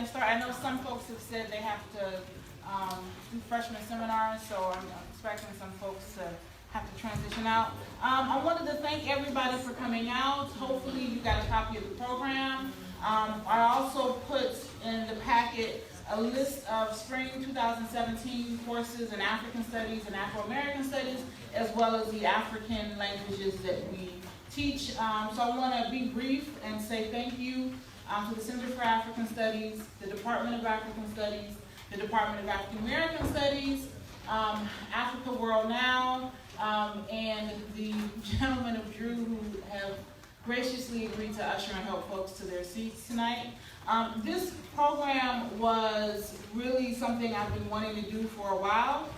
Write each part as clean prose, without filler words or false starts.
and start. I know some folks have said they have to do freshman seminars, so I'm expecting some folks to have to transition out. I wanted to thank everybody for coming out. Hopefully you got a copy of the program. I also put in the packet a list of spring 2017 courses in African Studies and Afro-American Studies, as well as the African languages that we teach. So I want to be brief and say thank you to the Center for African Studies, the Department of African Studies, the Department of African American Studies, Africa World Now, and the gentlemen of Drew who have graciously agreed to usher and help folks to their seats tonight. This program was really something I've been wanting to do for a while,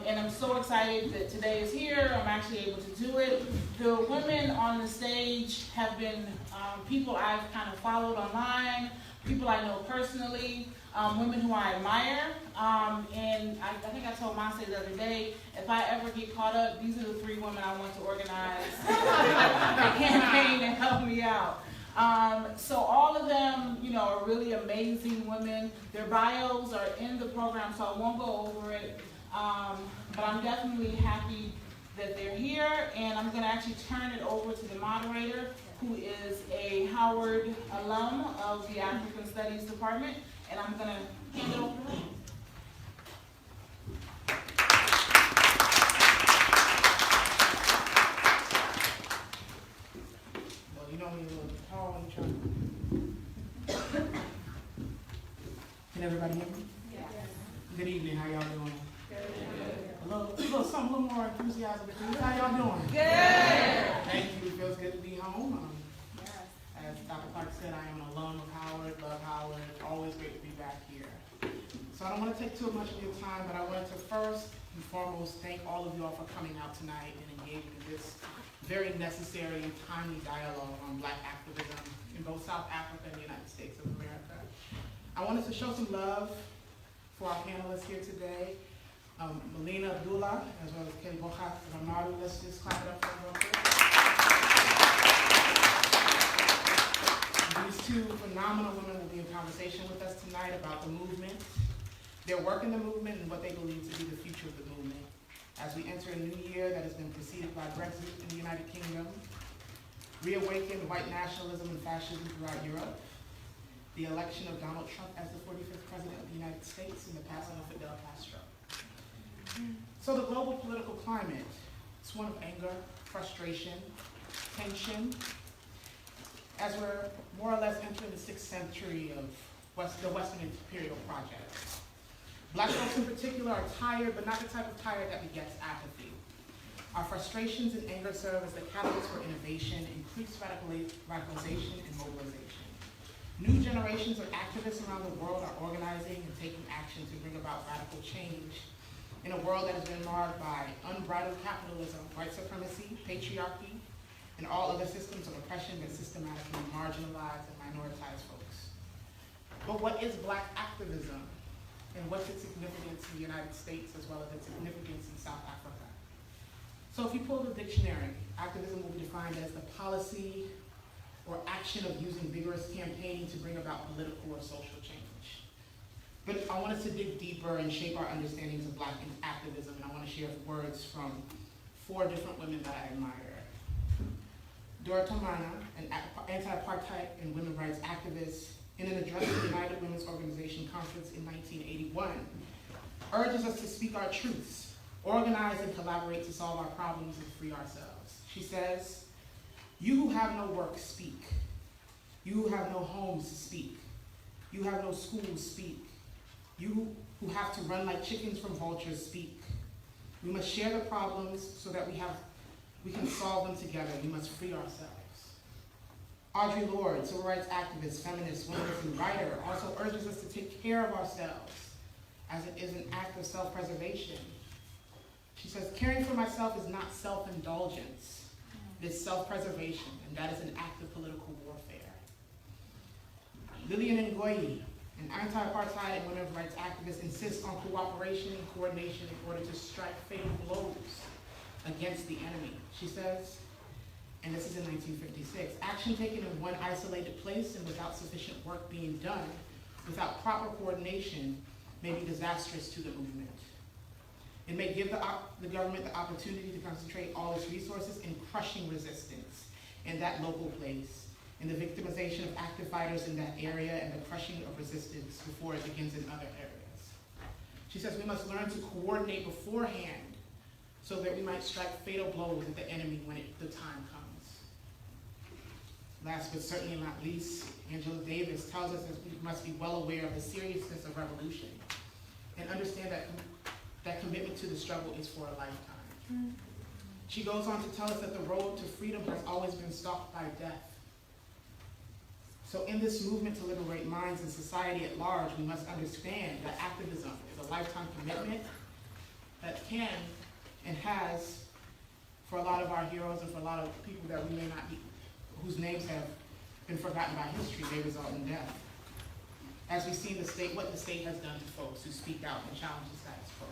and I'm so excited that today is here. I'm actually able to do it. The women on the stage have been people I've kind of followed online, people I know personally, women who I admire, and I think I told Mase the other day, if I ever get caught up, these are the 3 women I want to organize a campaign and help me out. So all of them, you know, are really amazing women. Their bios are in the program, so I won't go over it, but I'm definitely happy that they're here, and I'm going to actually turn it over to the moderator, who is a Howard alum of the African Studies Department, and I'm going to hand it over to her. Well, you know when you're a little tall and you're trying to... Can everybody hear me? Yeah. Good evening, how y'all doing? Good. A little more enthusiasm. How y'all doing? Good. Thank you, it feels good to be home. As Dr. Clark said, I am an alum of Howard, love Howard, always great to be back here. So I don't want to take too much of your time, but I wanted to first and foremost thank all of you all for coming out tonight and engaging in this very necessary and timely dialogue on Black activism in both South Africa and the United States of America. I wanted to show some love for our panelists here today, Melina Abdullah, as well as Kealeboga, Ramaru. Let's just clap it up for them real quick. These 2 phenomenal women will be in conversation with us tonight about the movement, their work in the movement, and what they believe to be the future of the movement. As we enter a new year that has been preceded by Brexit in the United Kingdom, reawakened white nationalism and fascism throughout Europe, the election of Donald Trump as the 45th President of the United States, and the passing of Fidel Castro. So the global political climate, it's one of anger, frustration, tension, as we're more or less entering the 6th century of the Western Imperial Project. Black folks in particular are tired, but not the type of tired that begets apathy. Our frustrations and anger serve as the catalyst for innovation, increased radicalization, and mobilization. New generations of activists around the world are organizing and taking action to bring about radical change in a world that has been marred by unbridled capitalism, white supremacy, patriarchy, and all other systems of oppression that systematically marginalize and minoritize folks. But what is Black activism, and what's its significance in the United States as well as its significance in South Africa? So if you pull the dictionary, activism will be defined as the policy or action of using vigorous campaigning to bring about political or social change. But I want us to dig deeper and shape our understandings of Black activism, and I want to share words from 4 different women that I admire. Dorota Mana, an anti-apartheid and women's rights activist, in an address to the United Women's Organization Conference in 1981, urges us to speak our truths, organize and collaborate to solve our problems and free ourselves. She says, "You who have no work, speak. You who have no homes, speak. You have no schools, speak. You who have to run like chickens from vultures, speak. We must share the problems so that we can solve them together. We must free ourselves." Audre Lorde, civil rights activist, feminist, womanist, and writer, also urges us to take care of ourselves as it is an act of self-preservation. She says, "Caring for myself is not self-indulgence. It is self-preservation, and that is an act of political warfare." Lillian Ngoyi, an anti-apartheid and women's rights activist, insists on cooperation and coordination in order to strike fatal blows against the enemy. She says, and this is in 1956, "Action taken in one isolated place and without sufficient work being done without proper coordination may be disastrous to the movement. It may give the government the opportunity to concentrate all its resources in crushing resistance in that local place, in the victimization of active fighters in that area and the crushing of resistance before it begins in other areas. She says we must learn to coordinate beforehand so that we might strike fatal blows at the enemy when the time comes. Last but certainly not least, Angela Davis tells us that we must be well aware of the seriousness of revolution and understand that commitment to the struggle is for a lifetime. She goes on to tell us that the road to freedom has always been stalked by death. So in this movement to liberate minds and society at large, we must understand that activism is a lifetime commitment that can and has, for a lot of our heroes and for a lot of people that we may not be, whose names have been forgotten by history, they result in death. As we see what the state has done to folks who speak out and challenge the status quo.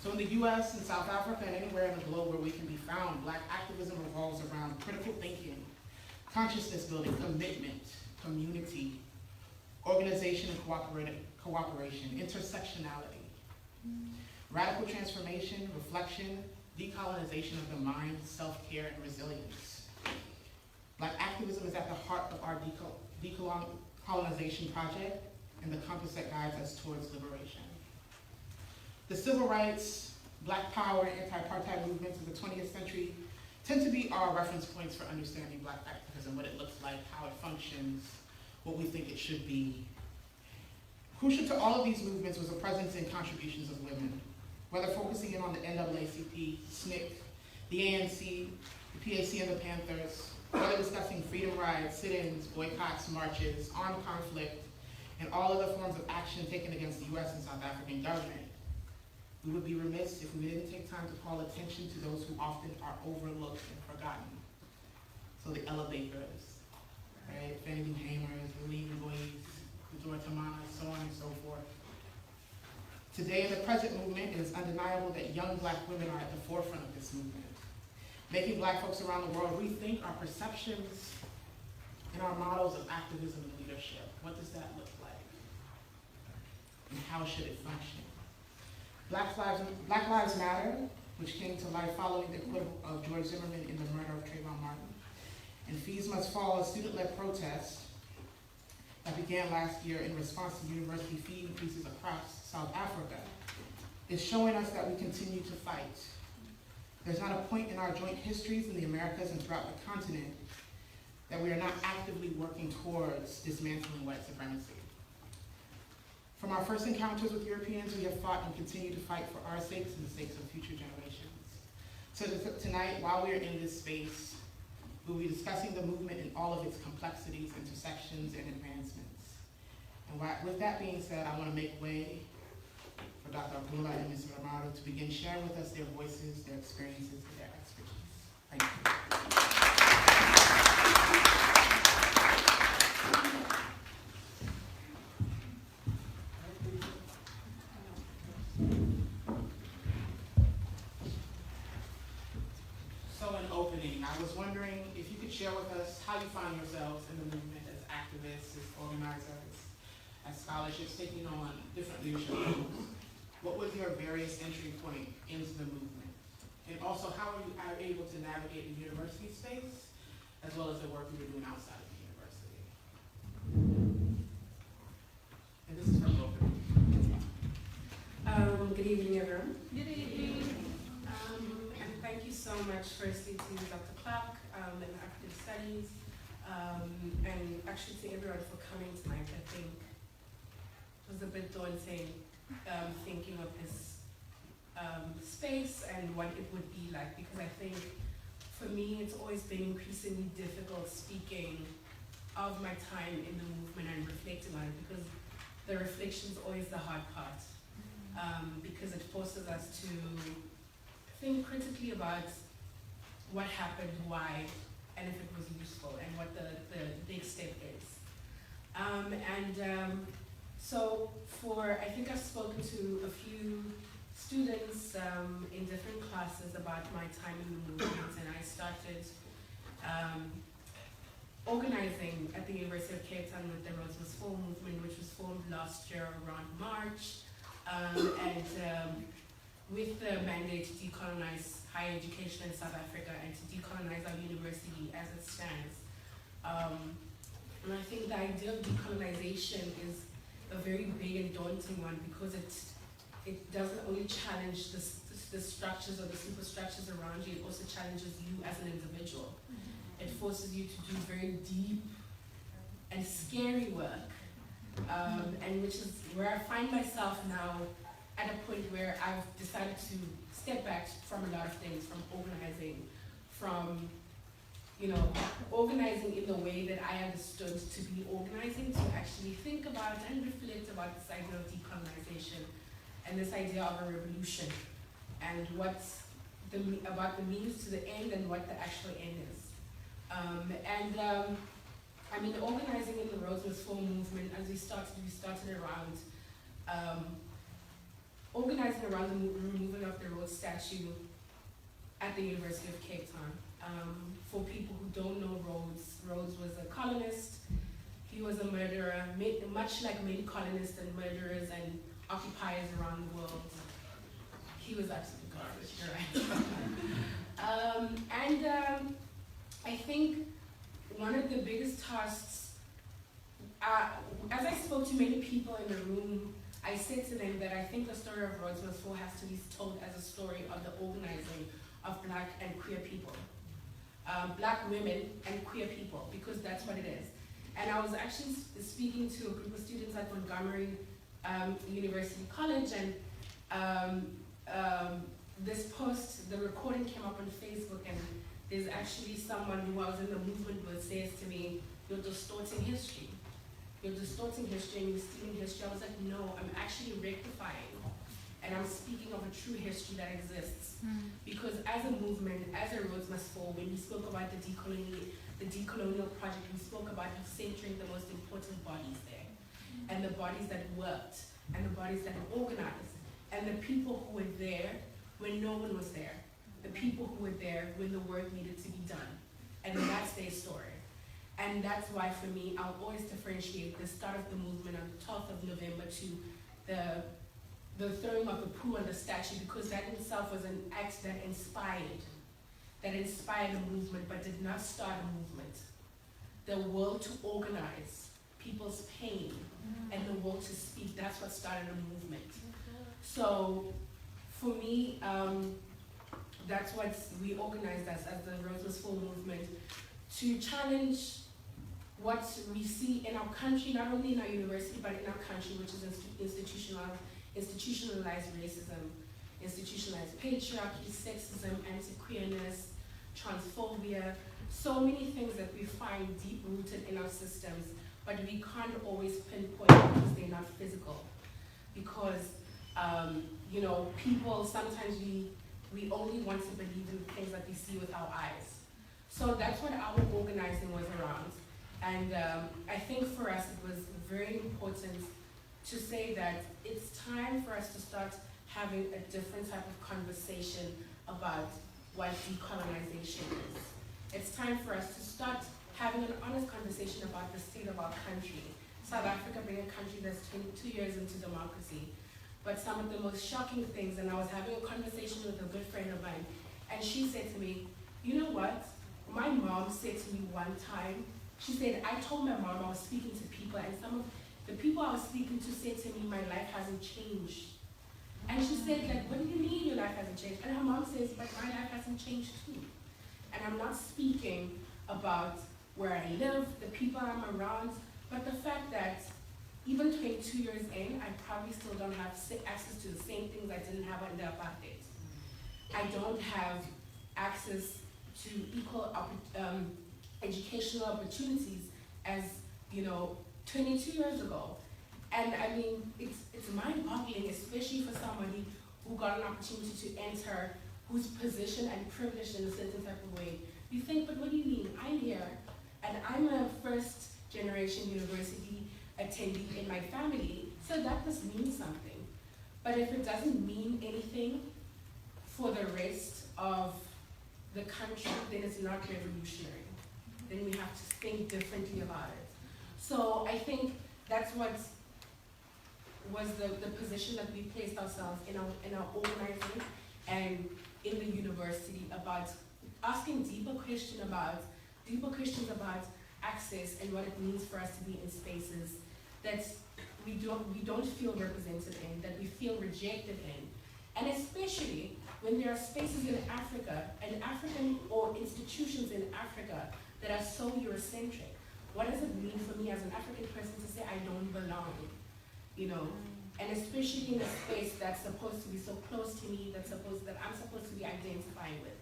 So in the US and South Africa and anywhere in the globe where we can be found, Black activism revolves around critical thinking, consciousness building, commitment, community, organization and cooperation, intersectionality, radical transformation, reflection, decolonization of the mind, self-care, and resilience. Black activism is at the heart of our decolonization project and the compass that guides us towards liberation. The civil rights, Black power, and anti-apartheid movements of the 20th century tend to be our reference points for understanding Black activism, what it looks like, how it functions, what we think it should be. Crucial to all of these movements was the presence and contributions of women, whether focusing in on the NAACP, SNCC, the ANC, the PAC and the Panthers, whether discussing freedom rides, sit-ins, boycotts, marches, armed conflict, and all other forms of action taken against the US and South African government. We would be remiss if we didn't take time to call attention to those who often are overlooked and forgotten. So the elevators, right? Fannie Lou Hamers, the Lee Boys, the George Tamanas, so on and so forth. Today in the present movement, it is undeniable that young Black women are at the forefront of this movement, making Black folks around the world rethink our perceptions and our models of activism and leadership. What does that look like? And how should it function? Black Lives Matter, which came to life following the acquittal of George Zimmerman in the murder of Trayvon Martin, and Fees Must Fall, a student-led protest that began last year in response to university fee increases across South Africa, is showing us that we continue to fight. There's not a point in our joint histories in the Americas and throughout the continent that we are not actively working towards dismantling white supremacy. From our first encounters with Europeans, we have fought and continue to fight for our sakes and the sakes of future generations. So tonight, while we are in this space, we'll be discussing the movement in all of its complexities, intersections, and advancements. And with that being said, I want to make way for Dr. Abdullah and Ms. Ramaru to begin sharing with us their voices, their experiences, and their expertise. Thank you. So in opening, I was wondering if you could share with us how you find yourselves in the movement as activists, as organizers, as scholarships, taking on different leadership roles. What was your various entry point into the movement? And also, how are you able to navigate the university space, as well as the work you were doing outside of the university? And this is from both of you. Good evening, everyone. Good evening. And thank you so much, firstly, to Dr. Clark and Active Studies, and actually to everyone for coming tonight. I think it was a bit daunting thinking of this space and what it would be like, because I think for me it's always been increasingly difficult speaking of my time in the movement and reflecting on it, because the reflection is always the hard part, because it forces us to think critically about what happened, why, and if it was useful, and what the next step is. So I think I've spoken to a few students in different classes about my time in the movement, and I started organizing at the University of Cape Town with the Rhodes Must Fall movement, which was formed last year around March, with the mandate to decolonize higher education in South Africa and to decolonize our university as it stands. And I think the idea of decolonization is a very big and daunting one because it doesn't only challenge the structures or the superstructures around you, it also challenges you as an individual. It forces you to do very deep and scary work, and which is where I find myself now at a point where I've decided to step back from a lot of things, from organizing, from organizing in the way that I understood to be organizing, to actually think about and reflect about this idea of decolonization and this idea of a revolution and about the means to the end and what the actual end is. I mean, organizing in the Rhodes Must Fall movement, as we started around organizing around the removal of the Rhodes statue at the University of Cape Town. For people who don't know Rhodes, Rhodes was a colonist. He was a murderer, much like many colonists and murderers and occupiers around the world. He was absolutely garbage, you're right. I think one of the biggest tasks, as I spoke to many people in the room, I said to them that I think the story of Rhodes Must Fall has to be told as a story of the organizing of Black and queer people. Black women and queer people, because that's what it is. And I was actually speaking to a group of students at Montgomery University College, and this post, the recording came up on Facebook, and there's actually someone who I was in the movement with says to me, "You're distorting history. You're distorting history and you're stealing history." I was like, no, I'm actually rectifying. And I'm speaking of a true history that exists. Because as a movement, as a Rhodes Must Fall, when we spoke about the decolonial project, we spoke about centering the most important bodies there. And the bodies that worked, and the bodies that organized, and the people who were there when no one was there. The people who were there when the work needed to be done. And that's their story. And that's why, for me, I'll always differentiate the start of the movement on the 12th of November to the throwing of the poo on the statue, because that in itself was an act that inspired a movement, but did not start a movement. The will to organize people's pain and the will to speak, that's what started a movement. So, for me, that's what we organized as the Rhodes Must Fall movement, to challenge what we see in our country, not only in our university, but in our country, which is institutionalized racism, institutionalized patriarchy, sexism, anti-queerness, transphobia, so many things that we find deep-rooted in our systems, but we can't always pinpoint because they're not physical. Because, people, sometimes we only want to believe in things that we see with our eyes. So that's what our organizing was around. And I think for us it was very important to say that it's time for us to start having a different type of conversation about what decolonization is. It's time for us to start having an honest conversation about the state of our country. South Africa being a country that's 22 years into democracy. But some of the most shocking things, and I was having a conversation with a good friend of mine, and she said to me, "You know what? My mom said to me one time," she said, "I told my mom I was speaking to people, and some of the people I was speaking to said to me, my life hasn't changed." And she said, like, "What do you mean your life hasn't changed?" And her mom says, "But my life hasn't changed too." And I'm not speaking about where I live, the people I'm around, but the fact that even 22 years in, I probably still don't have access to the same things I didn't have under apartheid. I don't have access to equal educational opportunities as, 22 years ago. And I mean, it's mind-boggling, especially for somebody who got an opportunity to enter, who's positioned and privileged in a certain type of way. You think, but what do you mean? I'm here, and I'm a first-generation university attendee in my family, so that must mean something. But if it doesn't mean anything for the rest of the country, then it's not revolutionary. then we have to think differently about it. So I think that's what was the position that we placed ourselves in our organizing and in the university, about asking deeper questions about access and what it means for us to be in spaces that we don't feel represented in, that we feel rejected in. And especially when there are spaces in Africa and African or institutions in Africa that are so Eurocentric. What does it mean for me as an African person to say I don't belong? You know? And especially in a space that's supposed to be so close to me, that I'm supposed to be identifying with.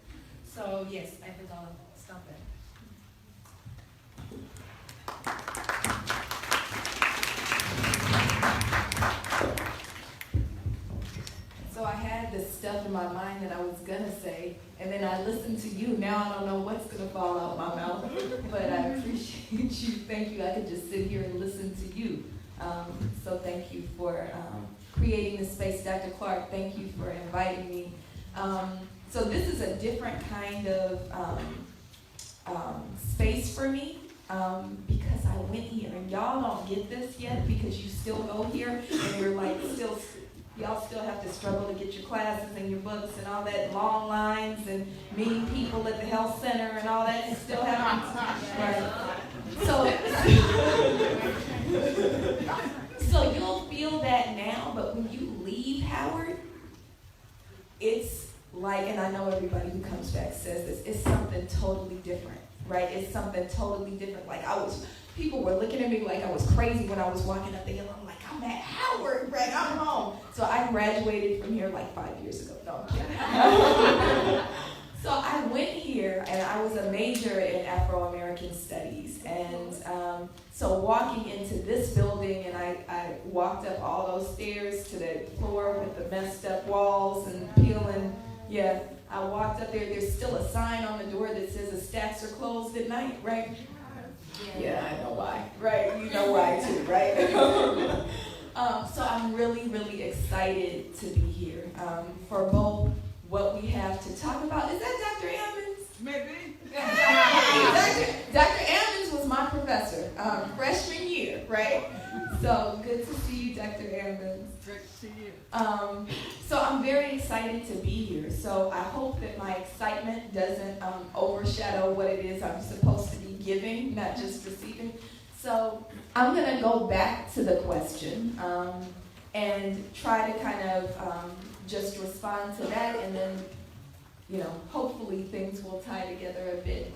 So yes, I think I'll stop there. So I had this stuff in my mind that I was gonna say, and then I listened to you. Now I don't know what's gonna fall out my mouth, but I appreciate you. Thank you. I could just sit here and listen to you. So thank you for creating this space. Dr. Clark, thank you for inviting me. So this is a different kind of space for me because I went here, and y'all don't get this yet because you still go here and you're like y'all still have to struggle to get your classes and your books and all that, long lines and meeting people at the health center and all that. It still happens. Right. So you'll feel that now, but when you leave Howard, it's like, and I know everybody who comes back says this, it's something totally different, right? It's something totally different. Like people were looking at me like I was crazy when I was walking up the hill. I'm like, I'm at Howard, right? I'm home. So I graduated from here like 5 years ago. No, I'm kidding. So I went here, and I was a major in Afro-American studies. And so walking into this building, and I walked up all those stairs to the floor with the messed up walls and peeling. Yeah, I walked up there. There's still a sign on the door that says the stacks are closed at night, right? Yeah, I know why. Right, you know why too, right? So I'm really, really excited to be here for both what we have to talk about. Is that Dr. Ammons? Maybe. Dr. Ammons was my professor, freshman year, right? So good to see you, Dr. Ammons. Good to see you. So I'm very excited to be here. So I hope that my excitement doesn't overshadow what it is I'm supposed to be giving, not just receiving. So I'm going to go back to the question and try to kind of just respond to that, and then, hopefully things will tie together a bit.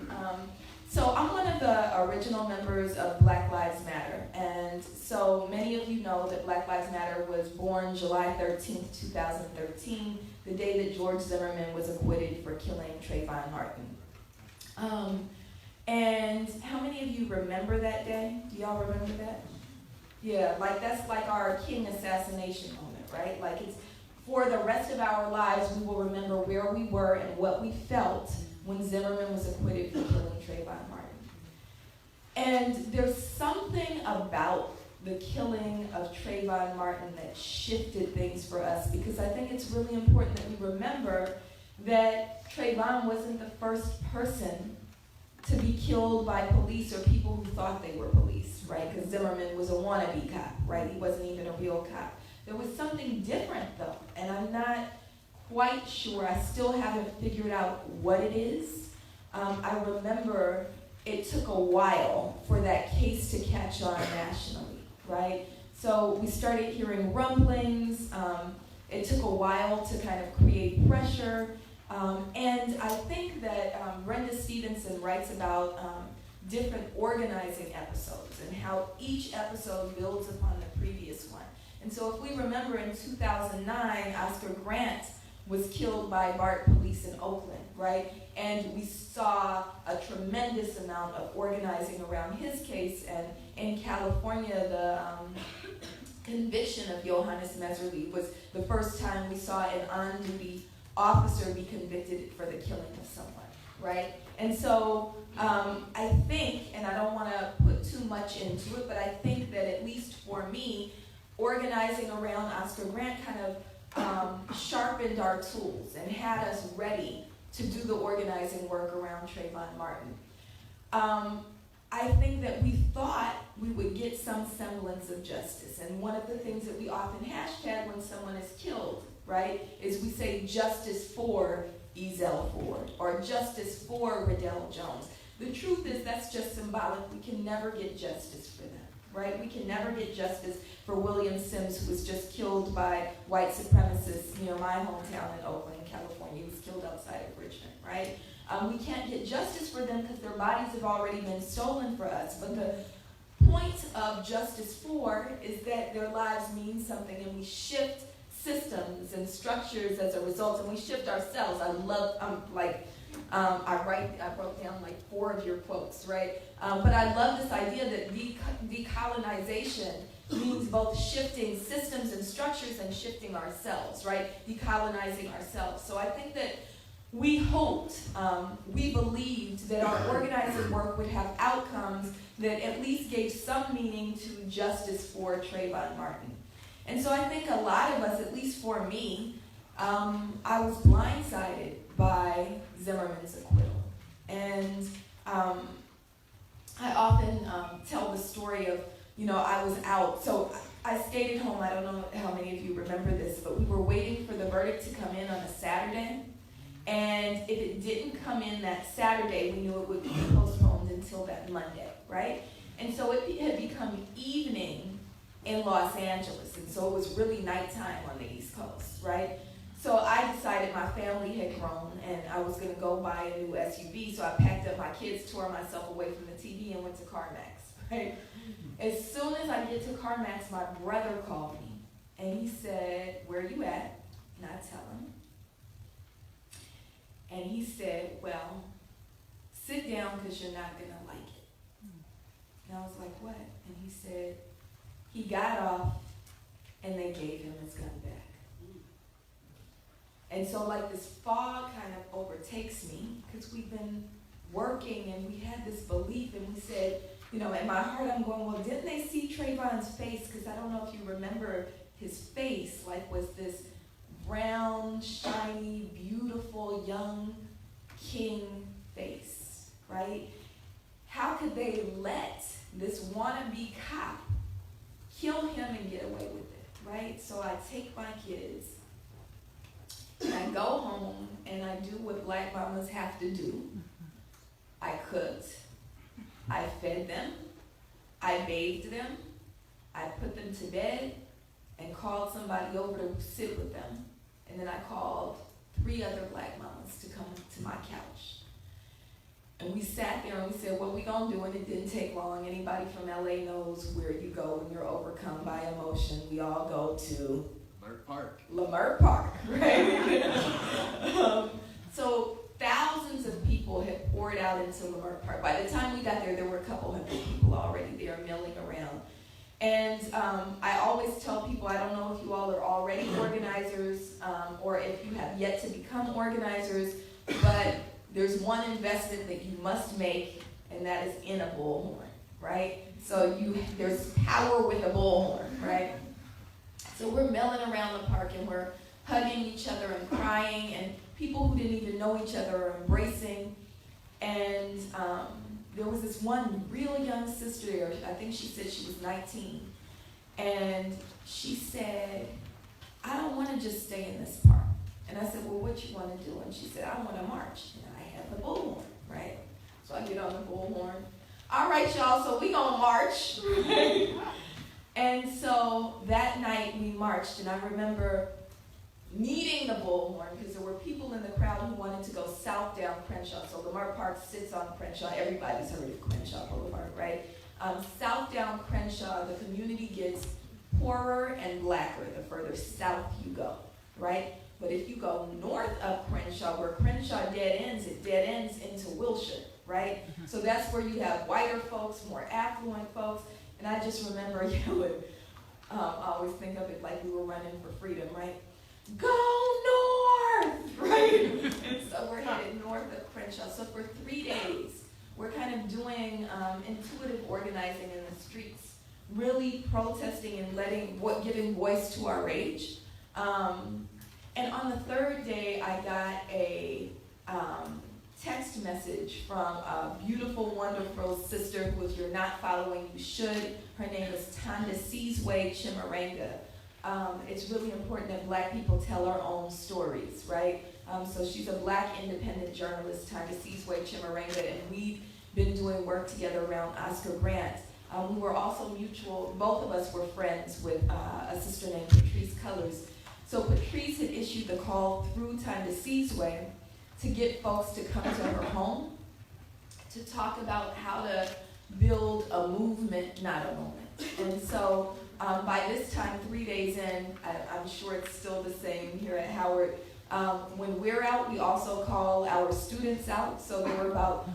So I'm one of the original members of Black Lives Matter, and so many of you know that Black Lives Matter was born July 13th, 2013, the day that George Zimmerman was acquitted for killing Trayvon Martin. And how many of you remember that day? Do y'all remember that? Yeah, that's like our King assassination moment, right? Like it's for the rest of our lives, we will remember where we were and what we felt when Zimmerman was acquitted for killing Trayvon Martin. And there's something about the killing of Trayvon Martin that shifted things for us, because I think it's really important that we remember that Trayvon wasn't the first person to be killed by police or people who thought they were police, right? Because Zimmerman was a wannabe cop, right? He wasn't even a real cop. There was something different, though, and I'm not quite sure. I still haven't figured out what it is. I remember it took a while for that case to catch on nationally, right? So we started hearing rumblings. It took a while to kind of create pressure. And I think that Brenda Stevenson writes about different organizing episodes and how each episode builds upon the previous one. And so if we remember in 2009, Oscar Grant was killed by BART police in Oakland, right? And we saw a tremendous amount of organizing around his case. And in California, the conviction of Johannes Messerly was the first time we saw an on-duty officer be convicted for the killing of someone, right? And so I think, and I don't want to put too much into it, but I think that at least for me, organizing around Oscar Grant kind of sharpened our tools and had us ready to do the organizing work around Trayvon Martin. I think that we thought we would get some semblance of justice. And one of the things that we often hashtag when someone is killed, right, is we say justice for Ezell Ford or justice for Riddell Jones. The truth is that's just symbolic. We can never get justice for them, right? We can never get justice for William Sims, who was just killed by white supremacists near my hometown in Oakland, California. He was killed outside of Richmond, right? We can't get justice for them because their bodies have already been stolen for us. But the point of justice for is that their lives mean something, and we shift systems and structures as a result, and we shift ourselves. I love, I wrote down like 4 of your quotes, right? But I love this idea that decolonization means both shifting systems and structures and shifting ourselves, right? Decolonizing ourselves. So I think that we hoped, we believed that our organizing work would have outcomes that at least gave some meaning to justice for Trayvon Martin. And so I think a lot of us, at least for me, I was blindsided by Zimmerman's acquittal. And I often tell the story of, I was out. So I stayed at home. I don't know how many of you remember this, but we were waiting for the verdict to come in on a Saturday. And if it didn't come in that Saturday, we knew it would be postponed until that Monday, right? And so it had become evening in Los Angeles, and so it was really nighttime on the East Coast, right? So I decided my family had grown, and I was going to go buy a new SUV, so I packed up my kids, tore myself away from the TV, and went to CarMax, right? As soon as I get to CarMax, my brother called me, and he said, "Where are you at?" And I tell him. And he said, "Well, sit down because you're not going to like it." And I was like, "What?" And he said, he got off and they gave him his gun back. And so like this fog kind of overtakes me because we've been working and we had this belief, and we said, in my heart I'm going, well, didn't they see Trayvon's face? Because I don't know if you remember his face, like was this brown, shiny, beautiful, young king face, right? How could they let this wannabe cop kill him and get away with it, right? So I take my kids, and I go home, and I do what black mamas have to do. I cooked, I fed them, I bathed them, I put them to bed, and called somebody over to sit with them. And then I called 3 other black mamas to come to my couch. And we sat there and we said, what we gonna do? And it didn't take long. Anybody from LA knows where you go when you're overcome by emotion. We all go to Lamert Park, right? So thousands of people had poured out into Lamert Park. By the time we got there, there were a couple hundred people already there milling around. And I always tell people, I don't know if you all are already organizers or if you have yet to become organizers, but there's one investment that you must make, and that is in a bullhorn, right? So there's power with a bullhorn, right? So we're milling around the park, and we're hugging each other and crying, and people who didn't even know each other are embracing. And there was this one real young sister there. I think she said she was 19. And she said, I don't want to just stay in this park. And I said, well, what you want to do? And she said, I want to march. And I have the bullhorn, right? So I get on the bullhorn. All right, y'all, so we gonna march. And so that night we marched, and I remember needing the bullhorn because there were people in the crowd who wanted to go south down Crenshaw. So Lamar Park sits on Crenshaw. Everybody's heard of Crenshaw Boulevard, right? South down Crenshaw, the community gets poorer and blacker the further south you go, right? But if you go north of Crenshaw, where Crenshaw dead ends, it dead ends into Wilshire, right? So that's where you have whiter folks, more affluent folks. And I just remember yelling, I always think of it like we were running for freedom, right? Go north, right? And so we're headed north of Crenshaw. So for 3 days, we're kind of doing intuitive organizing in the streets, really protesting and giving voice to our rage. And on the 3rd day, I got a text message from a beautiful, wonderful sister who, if you're not following, you should. Her name is Tanda Sizwe Chimaranga. It's really important that Black people tell our own stories, right? So she's a Black independent journalist, Tanda Sizwe Chimaranga, and we've been doing work together around Oscar Grant. We were also mutual, both of us were friends with a sister named Patrice Cullors. So Patrice had issued the call through Tanda Sizwe to get folks to come to her home to talk about how to build a movement, not a moment. And so by this time, 3 days in, I'm sure it's still the same here at Howard. When we're out, we also call our students out. So there were about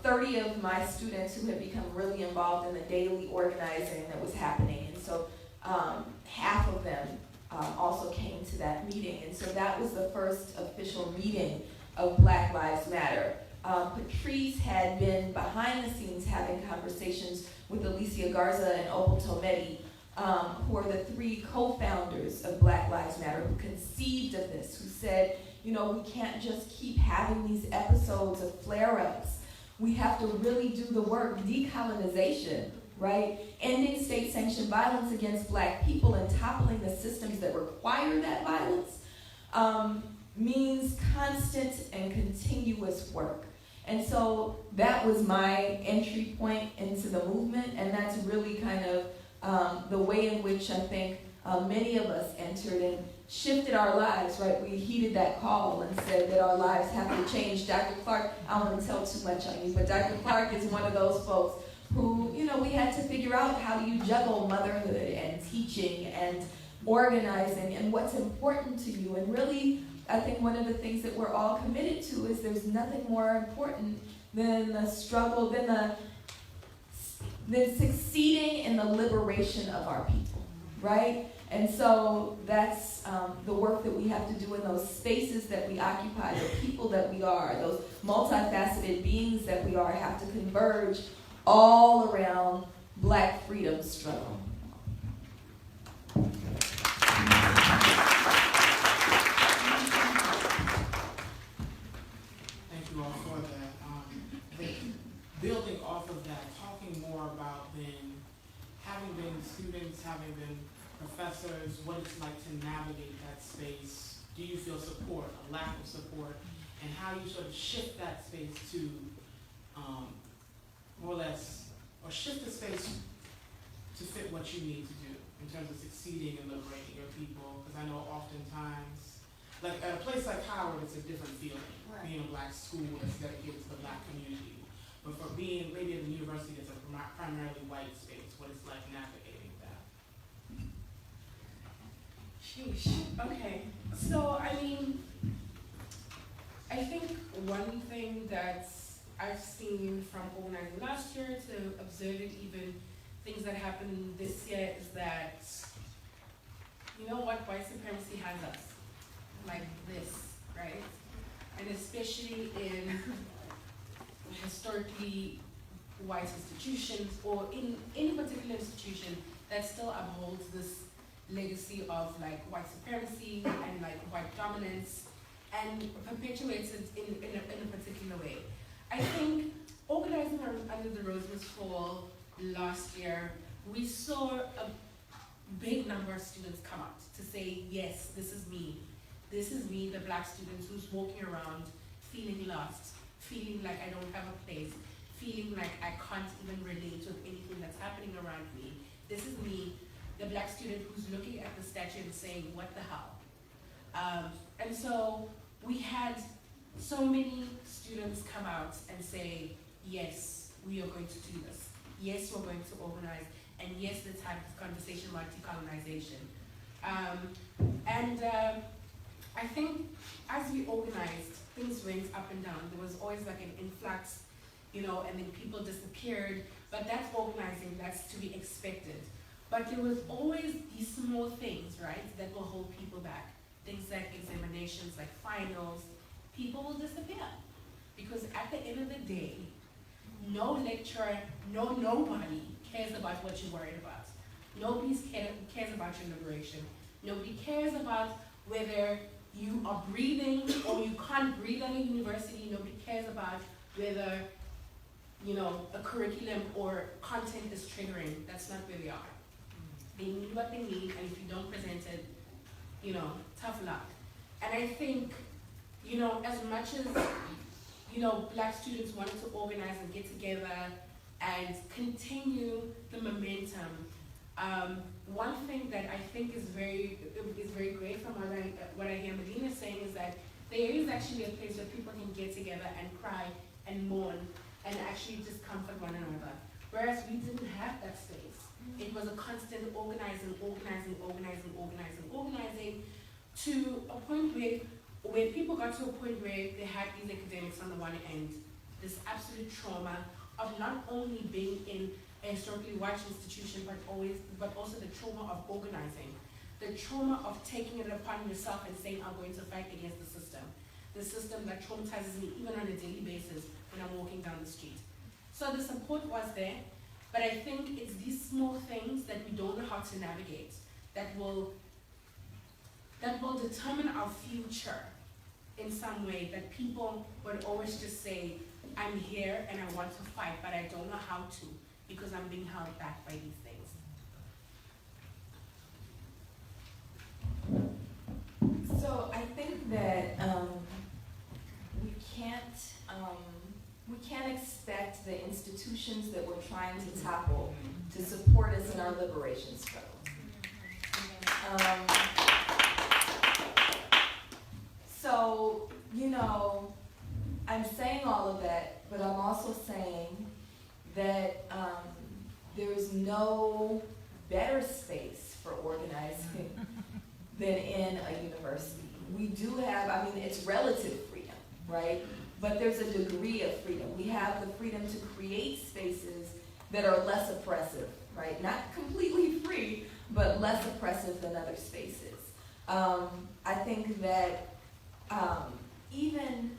30 of my students who had become really involved in the daily organizing that was happening. And so half of them also came to that meeting. And so that was the first official meeting of Black Lives Matter. Patrice had been behind the scenes having conversations with Alicia Garza and Opal Tometi, who are the 3 co-founders of Black Lives Matter, who conceived of this, who said, you know, we can't just keep having these episodes of flare-ups. We have to really do the work, decolonization, right? Ending state-sanctioned violence against Black people and toppling the systems that require that violence means constant and continuous work. And so that was my entry point into the movement, and that's really kind of the way in which I think many of us entered and shifted our lives, right? We heeded that call and said that our lives have to change. Dr. Clark, I don't want to tell too much on you, but Dr. Clark is one of those folks who, you know, we had to figure out how do you juggle motherhood and teaching and organizing and what's important to you. And really, I think one of the things that we're all committed to is there's nothing more important than the struggle, than succeeding in the liberation of our people, right? And so that's the work that we have to do in those spaces that we occupy, the people that we are, those multifaceted beings that we are, have to converge all around Black freedom struggle. Building off of that, talking more about then having been students, having been professors, what it's like to navigate that space. Do you feel support, a lack of support, and how you sort of shift that space to more or less, or shift the space to fit what you need to do in terms of succeeding and liberating your people? Because I know oftentimes, like at a place like Howard, it's a different feeling, right? Being a Black school that's dedicated to the Black community. But for being maybe at a university that's a primarily white space, what it's like navigating that. Sheesh. Okay. So, I mean, I think one thing that I've seen from organizing last year to observe it, even things that happened this year, is that, you know what, white supremacy has us like this, right? And especially in historically white institutions, or in any particular institution that still upholds this legacy of like white supremacy and like white dominance and perpetuates it in a particular way. I think organizing under the Roseman's Fall last year, we saw a big number of students come out to say, yes, this is me, the Black students who's walking around feeling lost, feeling like I don't have a place, feeling like I can't even relate to anything that's happening around me. This is me, the Black student who's looking at the statue and saying, what the hell? And so we had so many students come out and say, yes, we are going to do this. Yes, we're going to organize. And yes, let's have this conversation about decolonization. I think as we organized, things went up and down. There was always like an influx, you know, and then people disappeared. But that's organizing, that's to be expected. But there was always these small things, right, that will hold people back. Things like examinations, like finals. People will disappear. Because at the end of the day, no lecturer, nobody cares about what you're worried about. Nobody cares about your liberation. Nobody cares about whether you are breathing or you can't breathe at a university. Nobody cares about whether, a curriculum or content is triggering. That's not where they are. They need what they need, and if you don't present it, tough luck. And I think, as much as, Black students wanted to organize and get together and continue the momentum, one thing that I think is very great from what I hear Melina saying is that there is actually a place where people can get together and cry and mourn and actually just comfort one another. Whereas we didn't have that space. It was a constant organizing to a point where people got to a point where they had these academics on the one end, this absolute trauma of not only being in a historically white institution, but also the trauma of organizing, the trauma of taking it upon yourself and saying, I'm going to fight against the system that traumatizes me even on a daily basis when I'm walking down the street. So the support was there, but I think it's these small things that we don't know how to navigate that will determine our future in some way, that people would always just say, I'm here and I want to fight, but I don't know how to because I'm being held back by these things. So I think that we can't expect the institutions that we're trying to topple to support us in our liberation struggle. So, I'm saying all of that, but I'm also saying that there's no better space for organizing than in a university. We do have, it's relative freedom, right? But there's a degree of freedom. We have the freedom to create spaces that are less oppressive, right? Not completely free, but less oppressive than other spaces. I think that even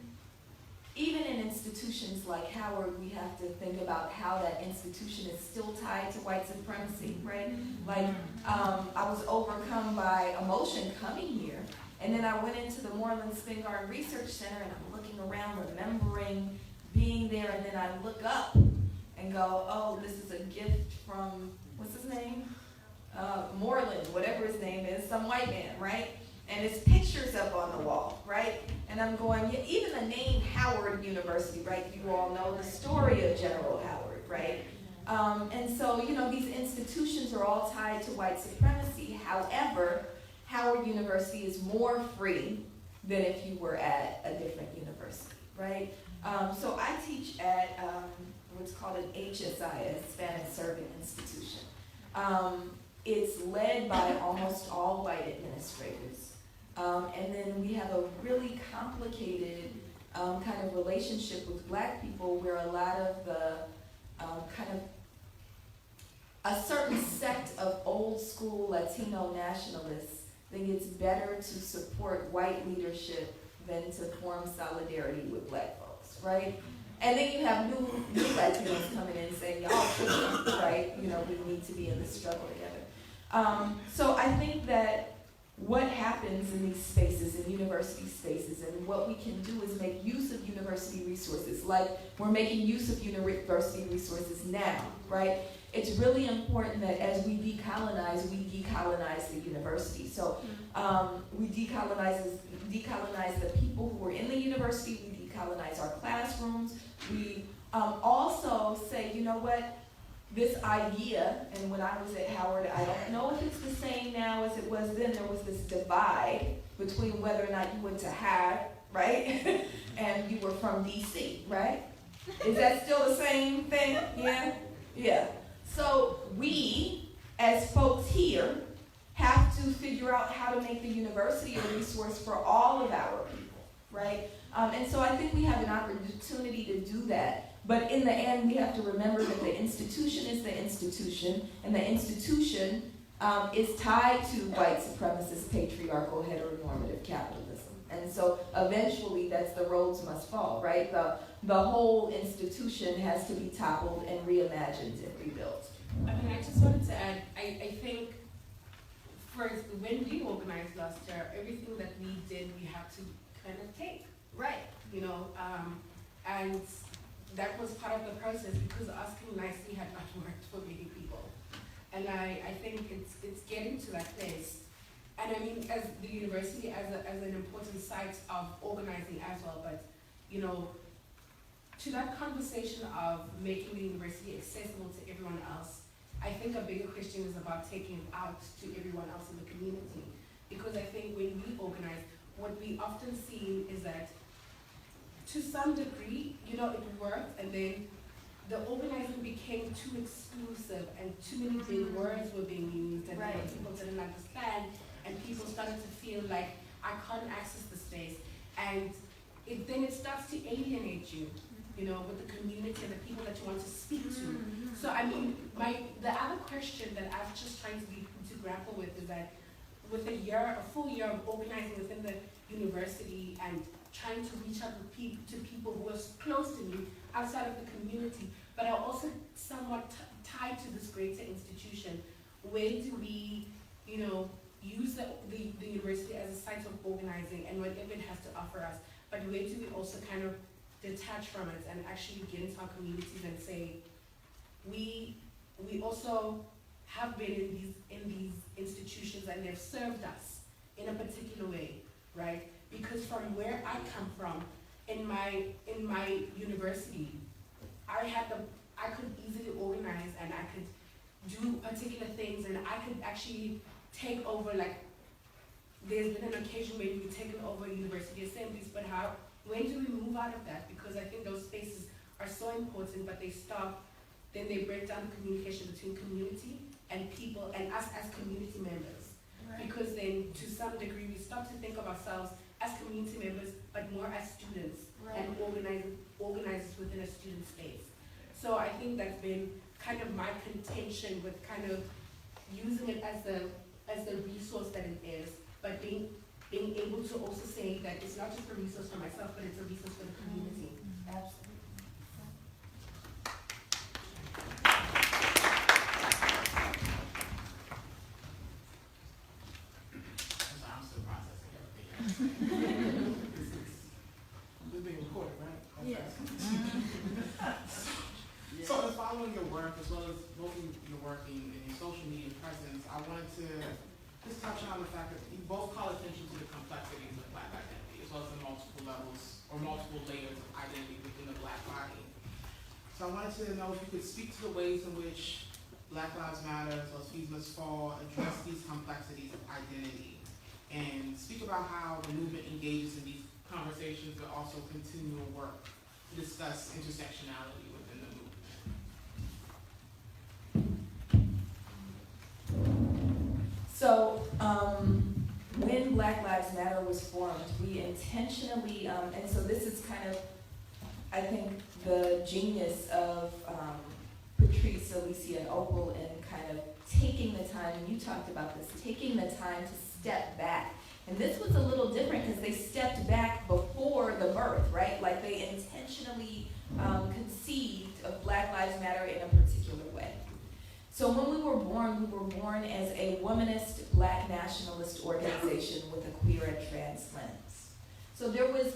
in institutions like Howard, we have to think about how that institution is still tied to white supremacy, right? Like, I was overcome by emotion coming here, and then I went into the Moreland Spingarn Research Center, and I'm looking around, remembering being there, and then I look up and go, oh, this is a gift from, what's his name? Moreland, whatever his name is, some white man, right? And his picture's up on the wall, right? And I'm going, yeah, even the name Howard University, right? You all know the story of General Howard, right? And so, these institutions are all tied to white supremacy. However, Howard University is more free than if you were at a different university, right? So I teach at what's called an HSI, a Hispanic Serving Institution. It's led by almost all white administrators. And then we have a really complicated kind of relationship with Black people where a lot of the a certain sect of old school Latino nationalists think it's better to support white leadership than to form solidarity with Black folks, right? And then you have new Latinos coming in saying, y'all tripping, right? We need to be in this struggle together. So I think that what happens in these spaces, in university spaces, and what we can do is make use of university resources, like we're making use of university resources now, right? It's really important that as we decolonize the university. So we decolonize the people who are in the university, we decolonize our classrooms, we also say, you know what, this idea, and when I was at Howard, I don't know if it's the same now as it was then, there was this divide between whether or not you went to Howard, right? And you were from DC, right? Is that still the same thing? Yeah? Yeah. So we, as folks here, have to figure out how to make the university a resource for all of our people, right? And so I think we have an opportunity to do that. But in the end, we have to remember that the institution is the institution, and the institution is tied to white supremacist, patriarchal, heteronormative capitalism. And so eventually, that's the roads must fall, right? The whole institution has to be toppled and reimagined and rebuilt. I just wanted to add, I think when we organized last year, everything that we did, we had to kind of take, Right. you know, and that was part of the process because asking nicely had not worked for many people. And I think it's getting to that place. And I mean, as the university, as an important site of organizing as well, but, you know, to that conversation of making the university accessible to everyone else, I think a bigger question is about taking it out to everyone else in the community. Because I think when we organize, what we often see is that to some degree, you know, it worked, and then the organizing became too exclusive and too many big words were being used, and Right. people didn't understand, and people started to feel like, I can't access the space. And then it starts to alienate you, you know, with the community and the people that you want to speak to. So I mean, the other question that I'm just trying to grapple with is that with a full year of organizing within the university and trying to reach out to people who are close to me outside of the community, but are also somewhat tied to this greater institution, where do we, you know, use the university as a site of organizing and whatever it has to offer us, but where do we also kind of detach from it and actually get into our communities and say, we also have been in these institutions and they've served us in a particular way, right? Because from where I come from, in my university, I could easily organize and I could do particular things, and I could actually take over, like, there's been an occasion where we've taken over university assemblies, but when do we move out of that? Because I think those spaces are so important, but then they break down the communication between community and people and us as community members. Right. Because then to some degree we start to think of ourselves as community members, but more as students. Right. And organizers within a student space. So I think that's been kind of my contention with kind of using it as the resource that it is, but being able to also say that it's not just a resource for myself, but it's a resource for the community. Absolutely. I'm still processing everything. This is being recorded, right? Yes. So in following your work, as well as looking your working in your social media presence, I wanted to just touch on the fact that you both call attention to the complexities of Black identity, as well as the multiple levels or multiple layers of identity within the Black body. So I wanted to know if you could speak to the ways in which Black Lives Matter, as well as Fees Must Fall, address these complexities of identity, and speak about how the movement engages in these conversations, but also continual work to discuss intersectionality within the movement. So, when Black Lives Matter was formed, we intentionally, and so this is kind of, I think, the genius of Patrice, Alicia, and Opal in kind of taking the time, and you talked about this, taking the time to step back. And this was a little different because they stepped back before the birth, right? Like they intentionally conceived of Black Lives Matter in a particular way. So when we were born as a womanist Black nationalist organization with a queer and trans lens. So there was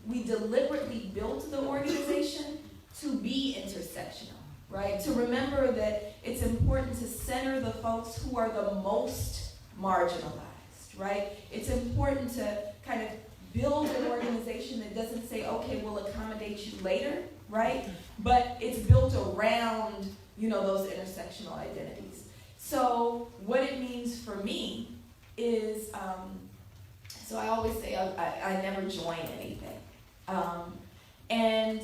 we deliberately built the organization to be intersectional, right? To remember that it's important to center the folks who are the most marginalized, right? It's important to kind of build an organization that doesn't say, okay, we'll accommodate you later, right? But it's built around, you know, those intersectional identities. So what it means for me is, so I always say I never join anything. And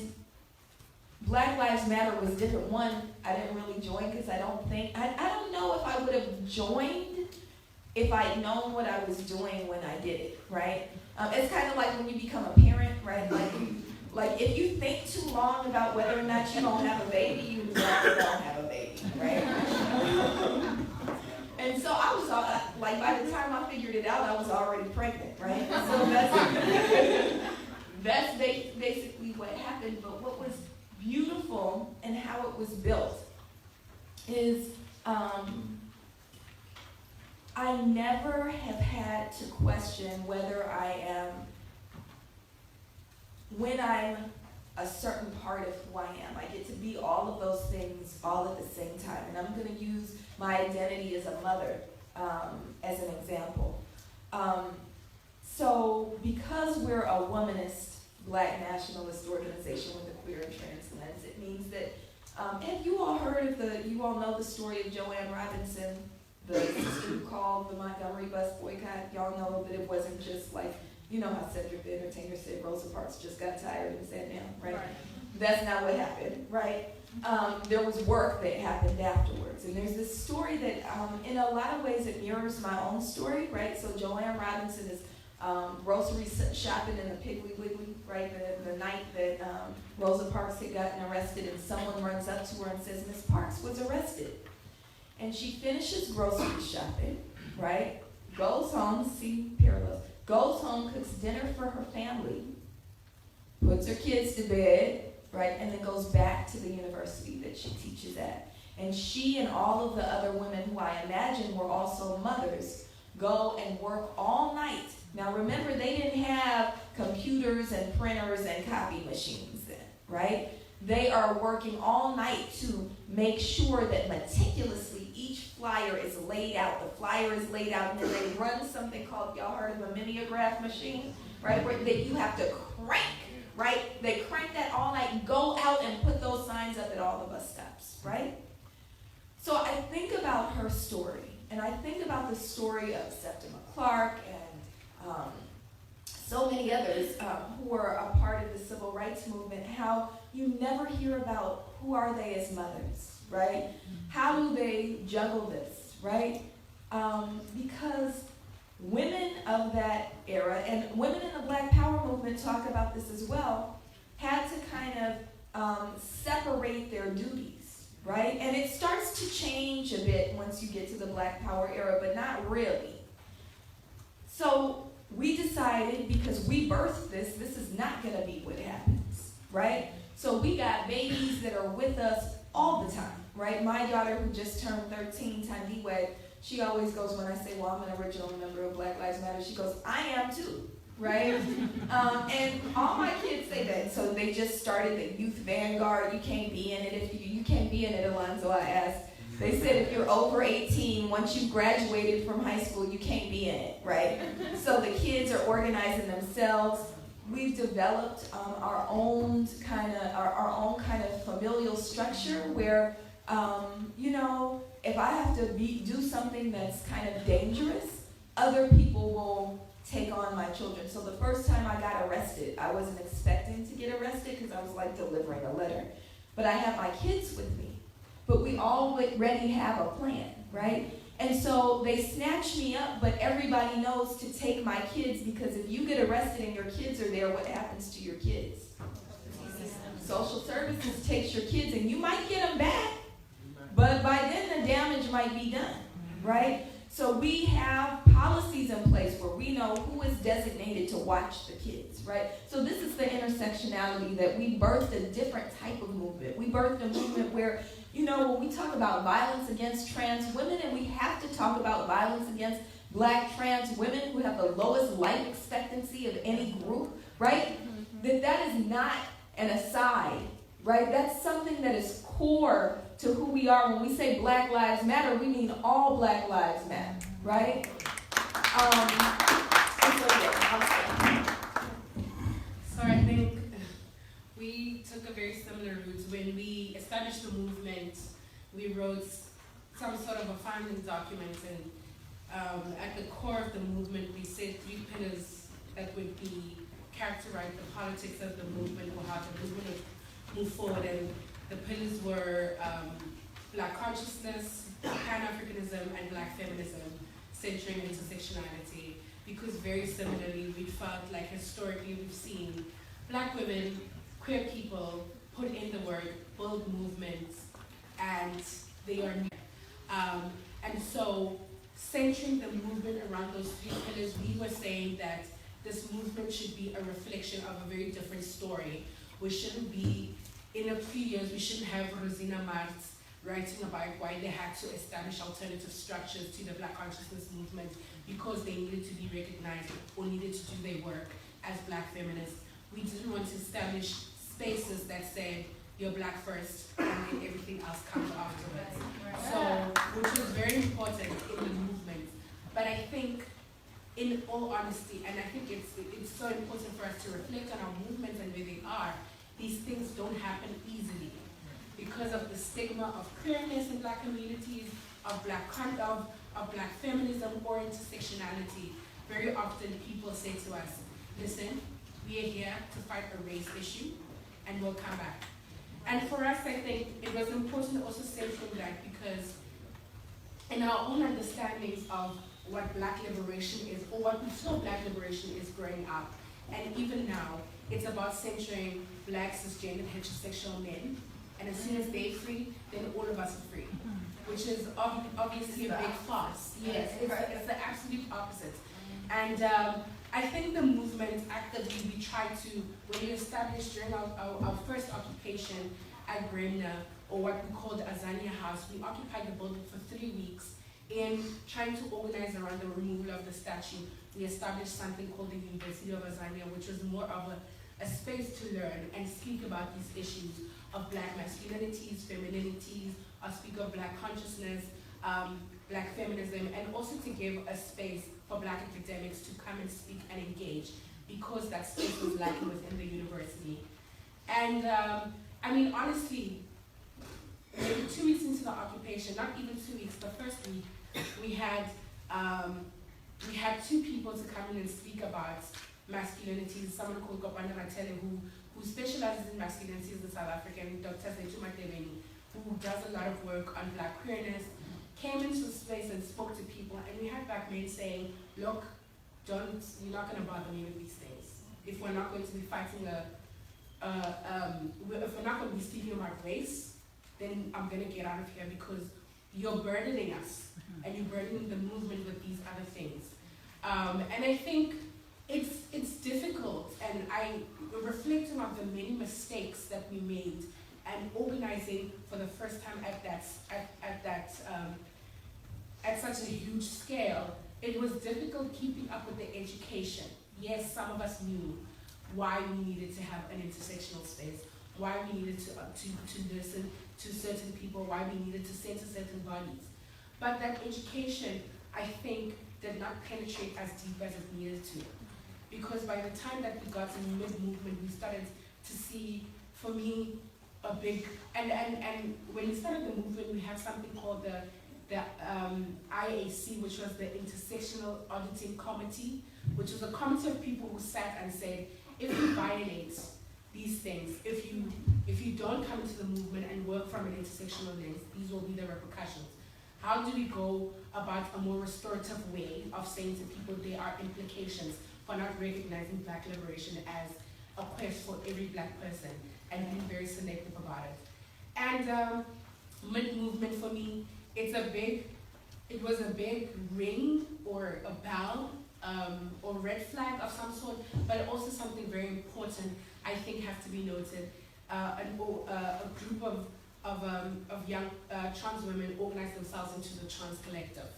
Black Lives Matter was different. One, I didn't really join because I don't know if I would have joined if I'd known what I was doing when I did it, right? It's kind of like when you become a parent, right? Like if you think too long about whether or not you're gonna have a baby, you never don't have a baby, right? And so I was like, by the time I figured it out, I was already pregnant, right? So that's basically what happened. But what was beautiful and how it was built is I never have had to question whether I am, when I'm a certain part of who I am. I get to be all of those things all at the same time. And I'm going to use my identity as a mother as an example. So because we're a womanist, Black nationalist organization with a queer and trans lens, it means that, have you all heard of you all know the story of Joanne Robinson, the sister who called the Montgomery bus boycott? Y'all know that it wasn't just like, you know how Cedric the Entertainer said Rosa Parks just got tired and sat down, right? That's not what happened, right? There was work that happened afterwards. And there's this story that, in a lot of ways, it mirrors my own story, right? So Joanne Robinson is grocery shopping in the Piggly Wiggly, right? The night that Rosa Parks had gotten arrested, and someone runs up to her and says, Miss Parks was arrested. And she finishes grocery shopping, right? Goes home, see parallels, goes home, cooks dinner for her family, puts her kids to bed, right? And then goes back to the university that she teaches at. And she and all of the other women who I imagine were also mothers go and work all night. Now remember, they didn't have computers and printers and copy machines then, right? They are working all night to make sure that meticulously each flyer is laid out. The flyer is laid out, and then they run something called, y'all heard of a mimeograph machine, right? Where that you have to crank, right? They crank that all night, go out and put those signs up at all the bus stops, right? So I think about her story, and I think about the story of Septima Clark and so many others who were a part of the civil rights movement, how you never hear about who are they as mothers, right? How do they juggle this, right? Because women of that era, and women in the Black Power movement talk about this as well, had to kind of separate their duties, right? And it starts to change a bit once you get to the Black Power era, but not really. So we decided, because we birthed this is not going to be what happens, right? So we got babies that are with us all the time, right? My daughter, who just turned 13, Tandiwe, she always goes, when I say, well, I'm an original member of Black Lives Matter, she goes, I am too, right? And all my kids say that. So they just started the Youth Vanguard. You can't be in it. If you can't be in it, Alonzo, I asked. They said if you're over 18, once you've graduated from high school, you can't be in it, right? So the kids are organizing themselves. We've developed our own kind of familial structure where, you know, if I have to do something that's kind of dangerous, other people will take on my children. So the first time I got arrested, I wasn't expecting to get arrested because I was like delivering a letter. But I have my kids with me. But we already have a plan, right? And so they snatch me up, but everybody knows to take my kids, because if you get arrested and your kids are there, what happens to your kids? Social services takes your kids, and you might get them back, but by then the damage might be done, right? So we have policies in place where we know who is designated to watch the kids, right? So this is the intersectionality that we birthed a different type of movement. We birthed a movement where, you know, when we talk about violence against trans women, and we have to talk about violence against Black trans women who have the lowest life expectancy of any group, right? That is not an aside, right? That's something that is core to who we are. When we say Black Lives Matter, we mean all Black lives matter, right? So I think we took a very similar route. When we established the movement, we wrote some sort of a founding document, and at the core of the movement, we said 3 pillars that would be characterize the politics of the movement, or how the movement would move forward. And the pillars were Black consciousness, Pan-Africanism, and Black feminism, centering intersectionality. Because very similarly, we felt like historically we've seen Black women, queer people put in the work, build movements, and they are new. And so centering the movement around those 3 pillars, we were saying that this movement should be a reflection of a very different story. We shouldn't be, in a few years, we shouldn't have Rosina Martz writing about why they had to establish alternative structures to the Black consciousness movement because they needed to be recognized or needed to do their work as Black feminists. We didn't want to establish spaces that said, you're Black first, and then everything else comes afterwards. So, which was very important in the movement. But I think, in all honesty, and I think it's so important for us to reflect on our movements and where they are, these things don't happen easily. Because of the stigma of queerness in Black communities, of Black feminism or intersectionality, very often people say to us, listen, we are here to fight a race issue, and we'll come back. And for us, I think it was important to also say from that because in our own understandings of what Black liberation is, or what we saw Black liberation is growing up, and even now, it's about centering Black cisgendered heterosexual men, and as soon as they're free, then all of us are free, which is obviously a big farce. Yes, it's the absolute opposite. And I think the movement actively, we tried to, when we established during our first occupation at Bremna, or what we called the Azania House, we occupied the building for 3 weeks in trying to organize around the removal of the statue. We established something called the University of Azania, which was more of a space to learn and speak about these issues of Black masculinities, femininities, or speak of Black consciousness, Black feminism, and also to give a space for Black academics to come and speak and engage, because that space was lacking within the university. And I mean, honestly, maybe 2 weeks into the occupation, not even 2 weeks, the first week, we had 2 people to come in and speak about masculinities. Someone called Gopana Matele, who specializes in masculinities in South Africa, and Dr. Zetuma Tebeni, who does a lot of work on Black queerness, came into the space and spoke to people, and we had Black men saying, look, you're not going to bother me with these things. If we're not going to be fighting if we're not going to be speaking about race, then I'm going to get out of here because you're burdening us and you're burdening the movement with these other things. And I think it's difficult, and reflecting on the many mistakes that we made and organizing for the first time at such a huge scale, it was difficult keeping up with the education. Yes, some of us knew why we needed to have an intersectional space, why we needed to listen to certain people, why we needed to center certain bodies. But that education, I think, did not penetrate as deep as it needed to. Because by the time that we got in mid-movement, we started to see, for me, a big, and when we started the movement, we had something called the IAC, which was the Intersectional Auditing Committee, which was a committee of people who sat and said, if you violate these things, if you don't come into the movement and work from an intersectional lens, these will be the repercussions. How do we go about a more restorative way of saying to people there are implications for not recognizing Black liberation as a quest for every Black person and being very selective about it? And mid-movement for me, it was a big ring or a bell or red flag of some sort, but also something very important I think has to be noted. A group of young trans women organized themselves into the Trans Collective,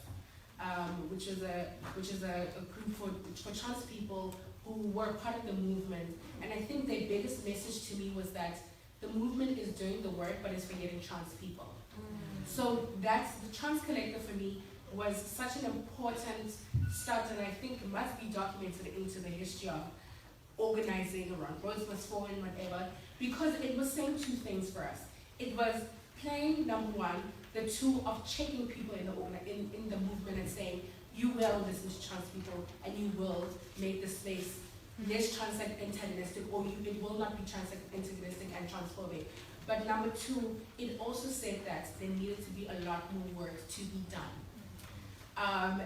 which is a group for trans people who were part of the movement. And I think their biggest message to me was that the movement is doing the work, but it's forgetting trans people. So that's the Trans Collective for me was such an important start, and I think must be documented into the history of organizing around Rosebush Forum and whatever, because it was saying 2 things for us. It was playing, number one, the tool of checking people in the movement and saying, you will listen to trans people and you will make the space less trans-antagonistic, or it will not be trans-antagonistic and transphobic. But number 2, it also said that there needed to be a lot more work to be done.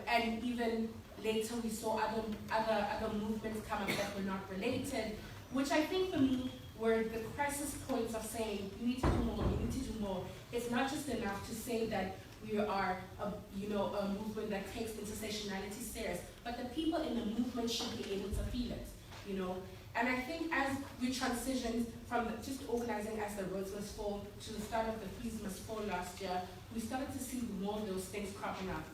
And even later we saw other movements come up that were not related, which I think for me were the crisis points of saying, you need to do more, you need to do more. It's not just enough to say that we are a movement that takes intersectionality serious, but the people in the movement should be able to feel it, And I think as we transitioned from just organizing as the roads must fall to the start of the Fees Must Fall last year, we started to see more of those things cropping up.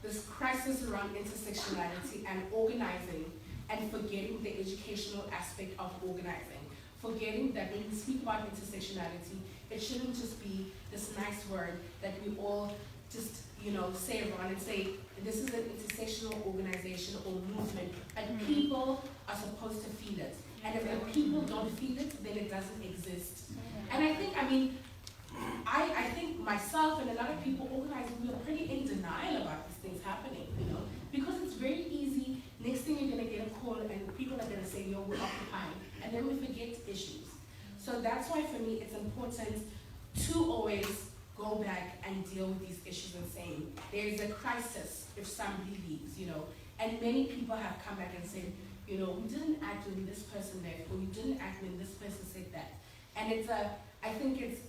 This crisis around intersectionality and organizing, and forgetting the educational aspect of organizing. Forgetting that when we speak about intersectionality, it shouldn't just be this nice word that we all just, say around and say, this is an intersectional organization or movement, and people are supposed to feel it. And if the people don't feel it, then it doesn't exist. And I think, I think myself and a lot of people organizing, we are pretty in denial about these things happening, because it's very easy. Next thing you're gonna get a call and people are gonna say, yo, we're occupying, and then we forget issues. So that's why for me it's important to always go back and deal with these issues and saying, there is a crisis if somebody leaves, and many people have come back and said, we didn't act when this person left, or we didn't act when this person said that. And I think it's,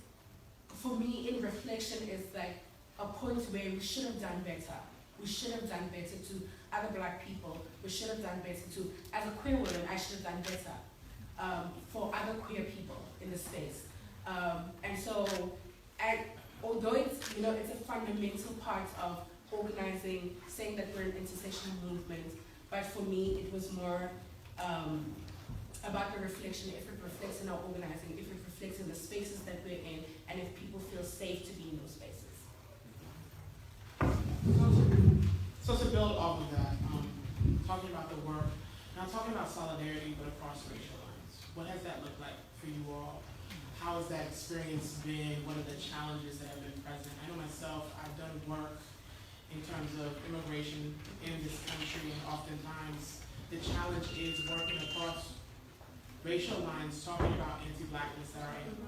for me, in reflection, it's like a point where we should have done better. We should have done better to other Black people. We should have done better to, as a queer woman, I should have done better for other queer people in the space. And so, although it's, it's a fundamental part of organizing, saying that we're an intersectional movement, but for me, it was more about the reflection, if it reflects in our organizing, if it reflects in the spaces that we're in, and if people feel safe to be in those spaces. So to build off of that, talking about the work, not talking about solidarity, but across racial lines, what has that looked like for you all? How has that experience been? What are the challenges that have been present? I know myself, I've done work in terms of immigration in this country, and oftentimes the challenge is working across racial lines, talking about anti-Blackness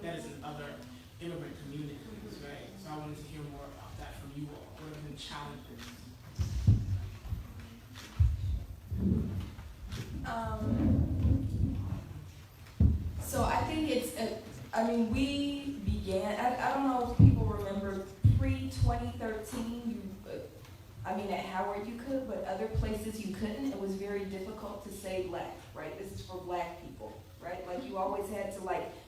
that is in other immigrant communities, right? So I wanted to hear more about that from you all. What have been challenges? So I think we began, I don't know if people remember pre-2013, at Howard you could, but other places you couldn't. It was very difficult to say Black, right? This is for Black people, right? Like you always had to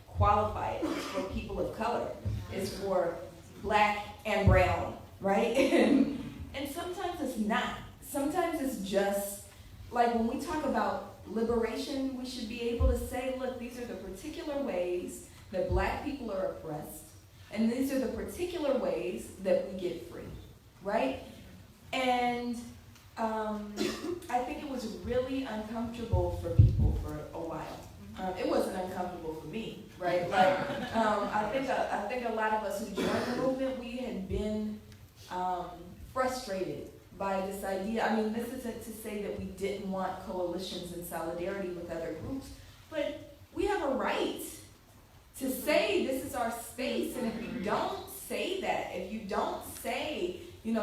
qualify it. It's for people of color. It's for Black and brown, right? And sometimes it's not. Sometimes it's just, when we talk about liberation, we should be able to say, look, these are the particular ways that Black people are oppressed, and these are the particular ways that we get free, right? And I think it was really uncomfortable for people for a while. It wasn't uncomfortable for me, right? I think a lot of us who joined the movement, we had been frustrated by this idea. This isn't to say that we didn't want coalitions and solidarity with other groups, but we have a right to say this is our space, and if you don't say that, if you don't say,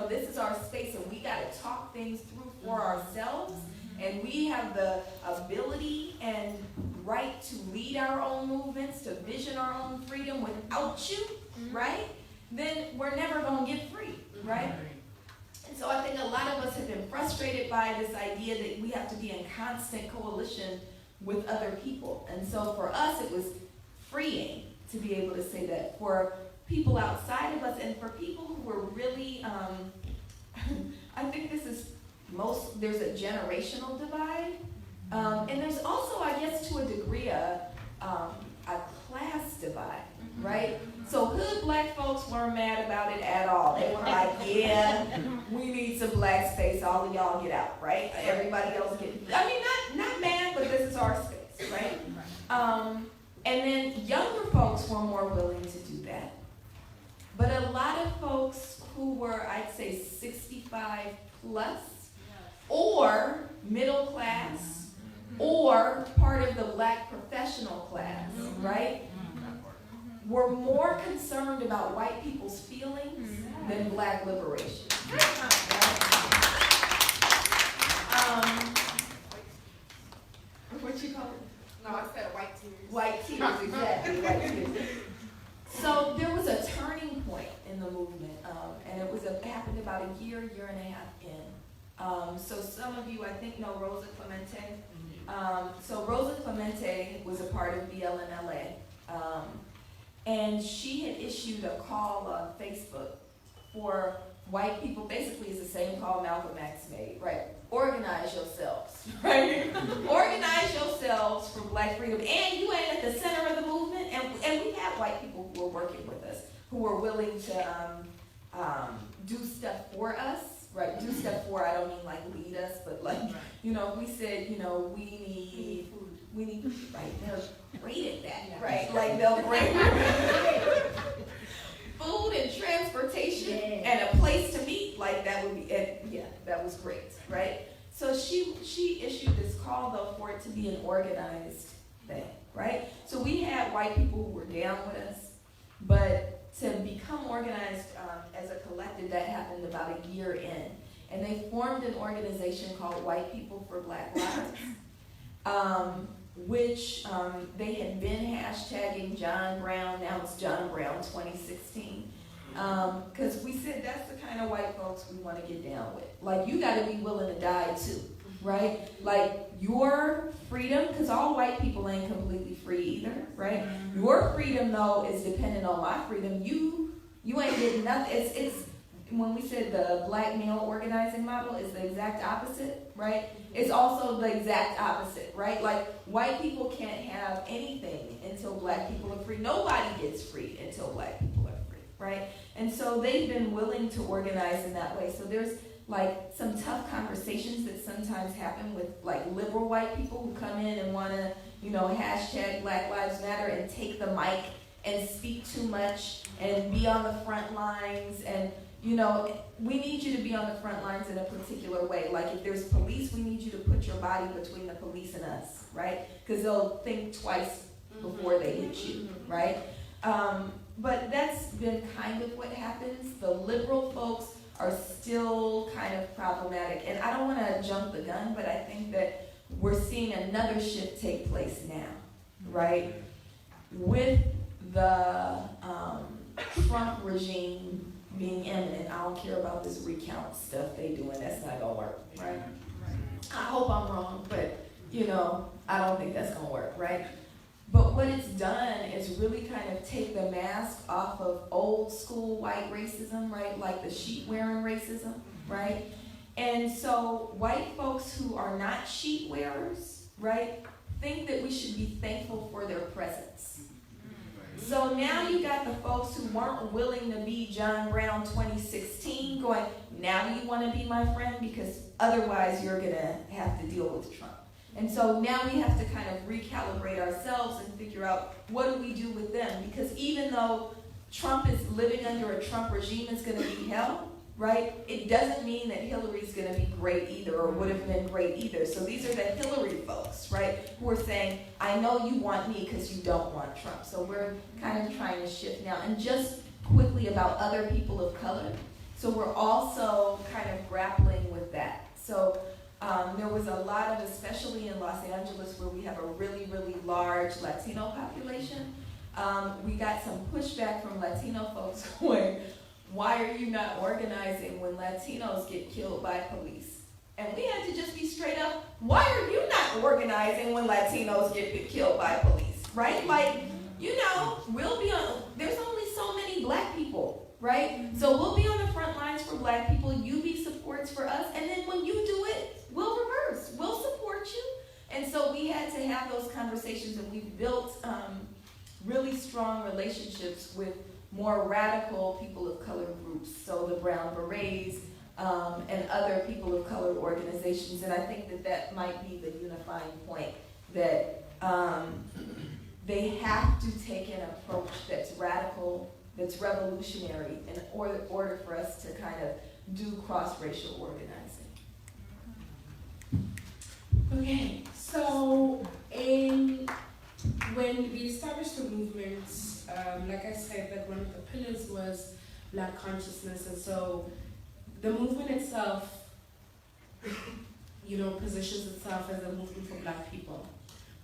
this is our space and we gotta talk things through for ourselves, and we have the ability and right to lead our own movements, to vision our own freedom without you, right? Then we're never gonna get free, right? And so I think a lot of us have been frustrated by this idea that we have to be in constant coalition with other people. And so for us, it was freeing to be able to say that. For people outside of us, and for people who were really, I think there's a generational divide. And there's also, I guess, to a degree, a class divide, right? So hood Black folks weren't mad about it at all. They were like, yeah, we need some Black space, all of y'all get out, right? Everybody else get, not mad, but this is our space, right? And then younger folks were more willing to do that. But a lot of folks who were, I'd say, 65 plus, or middle class, or part of the Black professional class, right, were more concerned about white people's feelings than Black liberation. What you call it? No, I said white tears. White tears, exactly, white tears. So there was a turning point in the movement, and it happened about a year and a half in. So some of you, I think, know Rosa Clemente. So Rosa Clemente was a part of BLNLA. And she had issued a call on Facebook for white people. Basically, it's the same call Malcolm X made, right? Organize yourselves, right? Organize yourselves for Black freedom. And you ain't at the center of the movement. And we have white people who are working with us, who are willing to do stuff for us, right? Do stuff for, I don't mean like lead us, but like, you know, we said, you know, we need food, right? They're great at that, right? Like they'll bring food and transportation and a place to meet, like that would be, that was great, right? So she issued this call though for it to be an organized thing, right? So we had white people who were down with us, but to become organized as a collective, that happened about a year in. And they formed an organization called White People for Black Lives, which they had been hashtagging John Brown, now it's John Brown 2016. Because we said that's the kind of white folks we want to get down with. Like, you got to be willing to die too, right? Like, your freedom, because all white people ain't completely free either, right? Your freedom, though, is dependent on my freedom. You ain't getting nothing. It's when we said the black male organizing model is the exact opposite, right? It's also the exact opposite, right? Like, white people can't have anything until black people are free. Nobody gets free until black people are free, right? And so they've been willing to organize in that way. So there's like some tough conversations that sometimes happen with like liberal white people who come in and want to, you know, hashtag Black Lives Matter and take the mic and speak too much and be on the front lines. And, you know, we need you to be on the front lines in a particular way. Like, if there's police, we need you to put your body between the police and us, right? Because they'll think twice before they hit you, right? But that's been kind of what happens. The liberal folks are still kind of problematic. And I don't want to jump the gun, but I think that we're seeing another shift take place now, right? With the Trump regime being imminent. I don't care about this recount stuff they doing. That's not going to work, right? I hope I'm wrong, but, you know, I don't think that's going to work, right? But what it's done is really kind of take the mask off of old school white racism, right? Like the sheet wearing racism, right? And so white folks who are not sheet wearers, right, think that we should be thankful for their presence. So now you got the folks who weren't willing to be John Brown 2016 going, now do you want to be my friend? Because otherwise you're going to have to deal with Trump. And so now we have to kind of recalibrate ourselves and figure out what do we do with them? Because even though Trump is living under a Trump regime is going to be hell, right? It doesn't mean that Hillary's going to be great either or would have been great either. So these are the Hillary folks, right, who are saying, I know you want me because you don't want Trump. So we're kind of trying to shift now. And just quickly about other people of color. So we're also kind of grappling with that. So there was a lot of, especially in Los Angeles, where we have a really, really large Latino population, we got some pushback from Latino folks going, why are you not organizing when Latinos get killed by police? And we had to just be straight up, why are you not organizing when Latinos get killed by police, right? Like, you know, we'll be on, there's only so many black people, right? So we'll be on the front lines for black people, you be supports for us, and then when you do it, we'll reverse, we'll support you. And so we had to have those conversations, and we built really strong relationships with more radical people of color groups, so the Brown Berets and other people of color organizations. And I think that that might be the unifying point, that they have to take an approach that's radical, that's revolutionary, in order for us to kind of do cross-racial organizing. Okay, so when we established the movement, like I said, that one of the pillars was Black consciousness, and so the movement itself, you know, positions itself as a movement for Black people,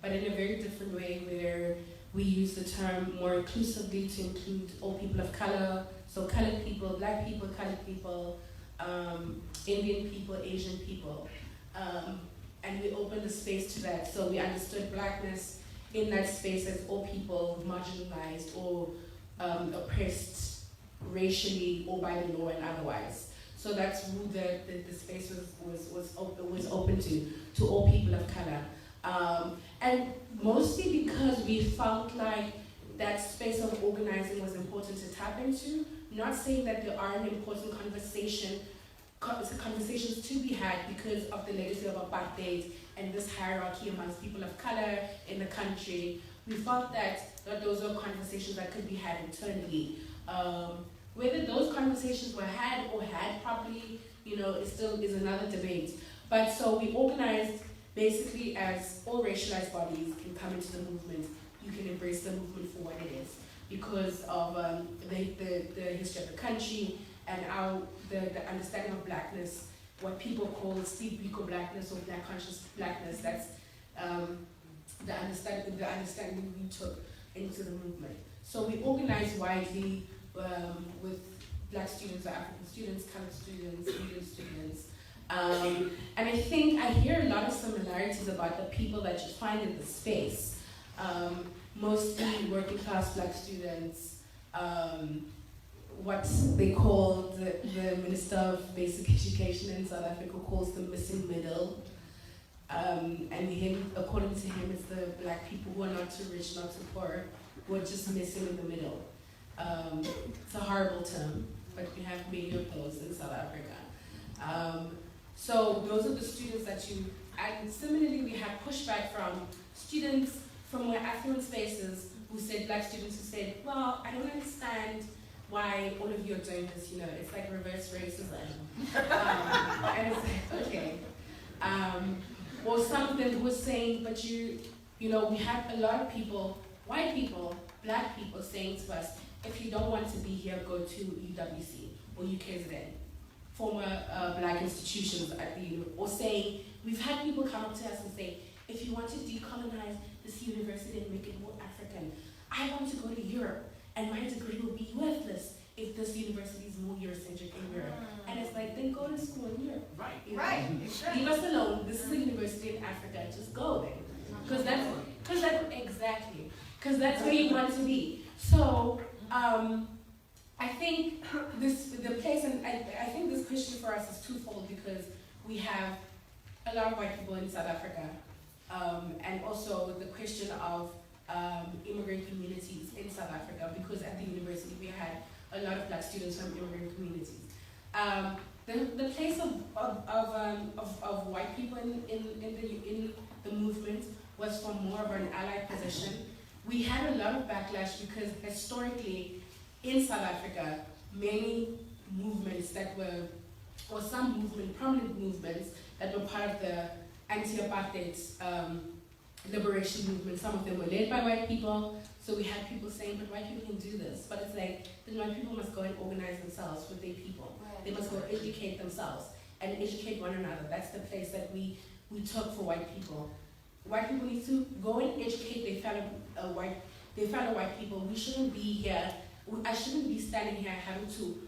but in a very different way, where we use the term more inclusively to include all people of color, so colored people, Black people, colored people, Indian people, Asian people. And we opened the space to that. So we understood Blackness in that space as all people marginalized or oppressed racially or by the law and otherwise. So that's who the space was open to all people of color. And mostly because we felt like that space of organizing was important to tap into, not saying that there aren't important conversations to be had because of the legacy of apartheid and this hierarchy amongst people of color in the country. We felt that those are conversations that could be had internally. Whether those conversations were had or had properly, it still is another debate. But so we organized basically as all racialized bodies can come into the movement. You can embrace the movement for what it is because of the history of the country and the understanding of Blackness, what people call Steve Biko Blackness or Black conscious Blackness. That's the understanding we took into the movement. So we organized widely with Black students, African students, colored students, Indian students. And I think I hear a lot of similarities about the people that you find in the space. Mostly working class Black students, what they call the Minister of Basic Education in South Africa calls the missing middle. And him, according to him, it's the Black people who are not too rich, not too poor, who are just missing in the middle. It's a horrible term, but we have many of those in South Africa. So those are the students that and similarly we had pushback from students from more affluent spaces who said, Black students who said, well, I don't understand why all of you are doing this, it's like reverse racism. And it's like, okay. Or some of them were saying, but we have a lot of people, white people, Black people saying to us, if you don't want to be here, go to UWC or UKZN, former Black institutions at the or saying, we've had people come up to us and say, if you want to decolonize this university and make it more African, I want to go to Europe and my degree will be worthless if this university is more Eurocentric in Europe. And it's like, then go to school in Europe. Right. Right. Leave us alone. This is a university in Africa. Just go there. Because that's where you want to be. So I think the place, and I think this question for us is twofold because we have a lot of white people in South Africa, and also the question of immigrant communities in South Africa, because at the university we had a lot of Black students from immigrant communities. The place of white people in the movement was from more of an allied position. We had a lot of backlash because historically in South Africa, many movements that were, or some prominent movements that were part of the anti-apartheid liberation movement, some of them were led by white people. So we had people saying, but white people can do this. But it's like, then white people must go and organize themselves with their people. Right. They must go educate themselves and educate one another. That's the place that we took for white people. White people need to go and educate their fellow white people. We shouldn't be here. I shouldn't be standing here having to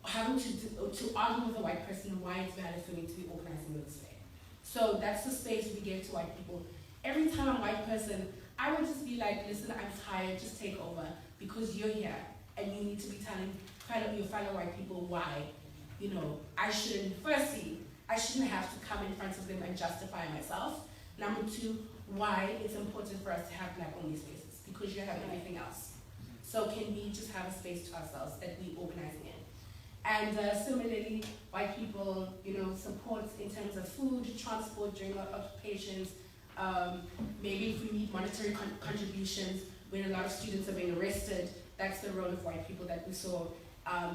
argue with a white person why it's valid for me to be organizing in this way. So that's the space we give to white people. Every time I'm a white person, I would just be like, listen, I'm tired, just take over, because you're here, and you need to be telling your fellow white people why, I shouldn't have to come in front of them and justify myself. Number two, why it's important for us to have Black-only spaces, because you have everything else. So can we just have a space to ourselves that we organize in? And similarly, white people, support in terms of food, transport during our occupations. Maybe if we need monetary contributions when a lot of students are being arrested, that's the role of white people that we saw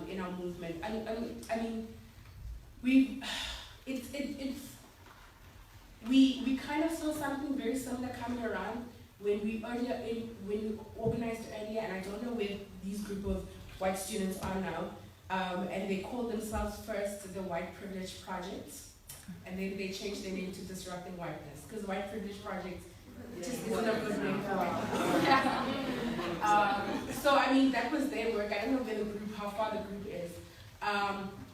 in our movement. We kind of saw something very similar coming around when we organized earlier, and I don't know where these group of white students are now, and they called themselves first the White Privilege Project, and then they changed their name to Disrupting Whiteness, because White Privilege Project just isn't a good name for white people. So that was their work. I don't know how far the group is.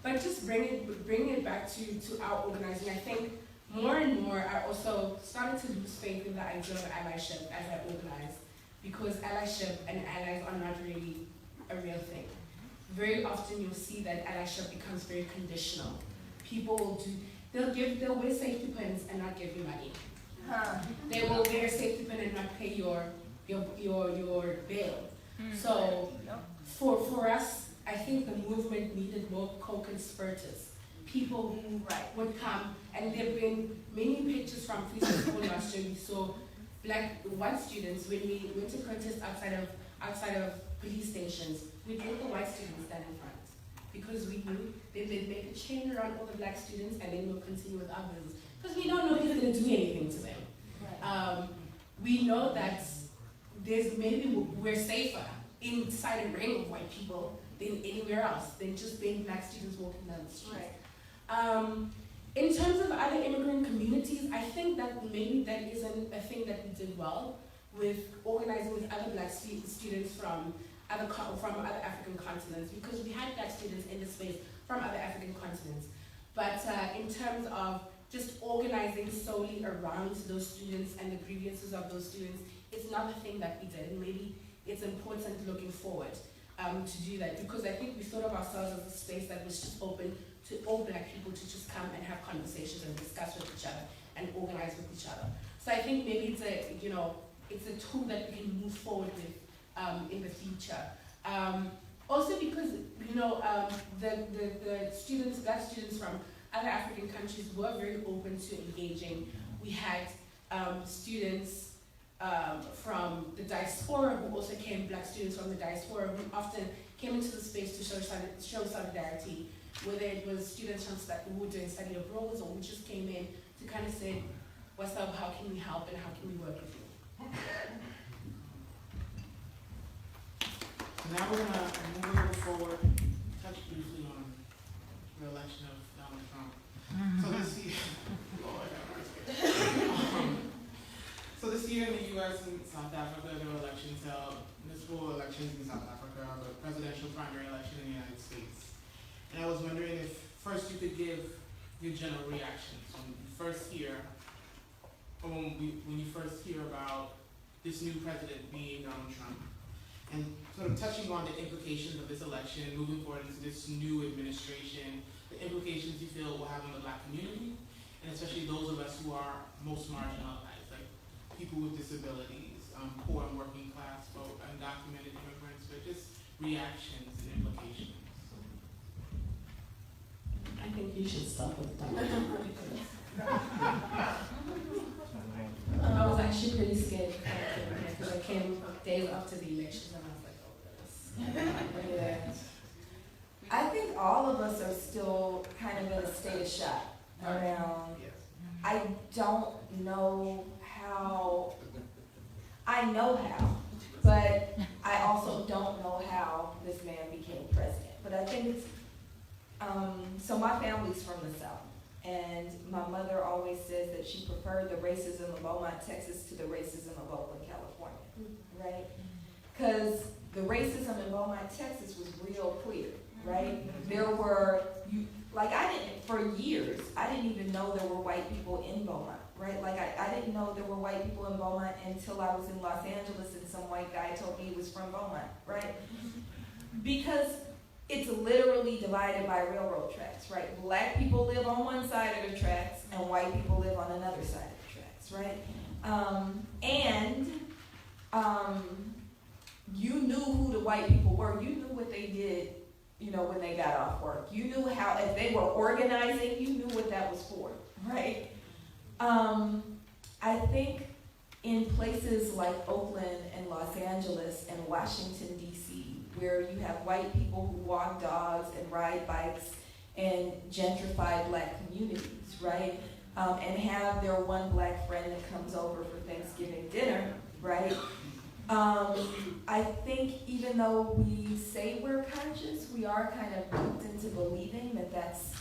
but just bring it back to our organizing. I think more and more I also started to lose faith in the idea of allyship as I organize, because allyship and allies are not really a real thing. Very often you'll see that allyship becomes very conditional. People will they'll wear safety pins and not give you money. They will wear a safety pin and not pay your bail. So for us, I think the movement needed more co-conspirators. People who would come, and there have been many pictures from Free School last year. We saw white students when we went to protest outside of police stations. We let the white students stand in front because we knew they'd make a chain around all the black students, and then we'll continue with our business because we don't know who's going to do anything to them. We know that we're safer inside a ring of white people than anywhere else, than just being black students walking down the street. In terms of other immigrant communities, I think that maybe that isn't a thing that we did well with organizing with other black students from other African continents, because we had black students in the space from other African continents. But in terms of just organizing solely around those students and the grievances of those students, it's not a thing that we did. And maybe it's important looking forward to do that, because I think we thought of ourselves as a space that was just open to all black people to just come and have conversations and discuss with each other and organize with each other. So I think maybe it's a tool that we can move forward with in the future. Also because the students, black students from other African countries were very open to engaging. We had students from the diaspora who also came, black students from the diaspora who often came into the space to show solidarity, whether it was students who were doing study abroad or who just came in to kind of say, what's up, how can we help and how can we work with you? So now we're going to move a little forward, touch briefly on the election of Donald Trump. So this year, Lord have mercy. So this year in the U.S. and South Africa, there were elections held, municipal elections in South Africa, but presidential primary election in the United States. And I was wondering if first you could give your general reactions when you first hear about this new president being Donald Trump, and sort of touching on the implications of this election, moving forward into this new administration, the implications you feel will have on the black community, and especially those of us who are most marginalized, like people with disabilities, poor and working class folk, undocumented immigrants, but just reactions and implications. I think you should start with Donald Trump. I was actually pretty scared because I came days after the elections and I was like, oh goodness. I think all of us are still kind of in a state of shock around. I don't know how. I know how, but I also don't know how this man became president. But I think it's, so my family's from the South, and my mother always says that she preferred the racism of Beaumont, Texas to the racism of Oakland, California, right? Because the racism in Beaumont, Texas was real clear, right? There were, for years, I didn't even know there were white people in Beaumont, right? Like I didn't know there were white people in Beaumont until I was in Los Angeles and some white guy told me he was from Beaumont, right? Because it's literally divided by railroad tracks, right? Black people live on one side of the tracks and white people live on another side of the tracks, right? You knew who the white people were. You knew what they did, when they got off work. You knew how, if they were organizing, you knew what that was for, right? I think in places like Oakland and Los Angeles and Washington, D.C., where you have white people who walk dogs and ride bikes and gentrify black communities, right? And have their one black friend that comes over for Thanksgiving dinner, right? I think even though we say we're conscious, we are kind of duped into believing that that's,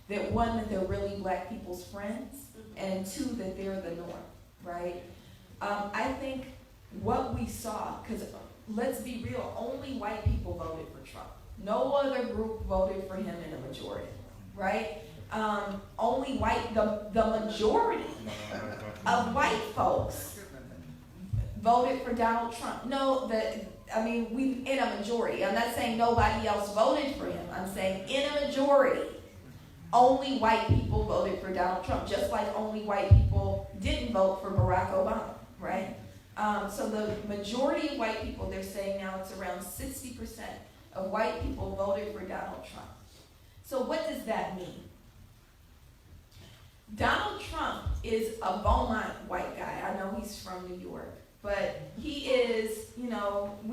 that one, that they're really black people's friends, and two, that they're the norm, right? I think what we saw, because let's be real, only white people voted for Trump, No other group voted for him in a majority, right? Only the majority of white folks voted for Donald Trump. No, we in a majority. I'm not saying nobody else voted for him. I'm saying in a majority, only white people voted for Donald Trump, just like only white people didn't vote for Barack Obama, right? So the majority of white people, they're saying now it's around 60% of white people voted for Donald Trump. So what does that mean? Donald Trump is a Beaumont white guy. I know he's from New York, but he is, we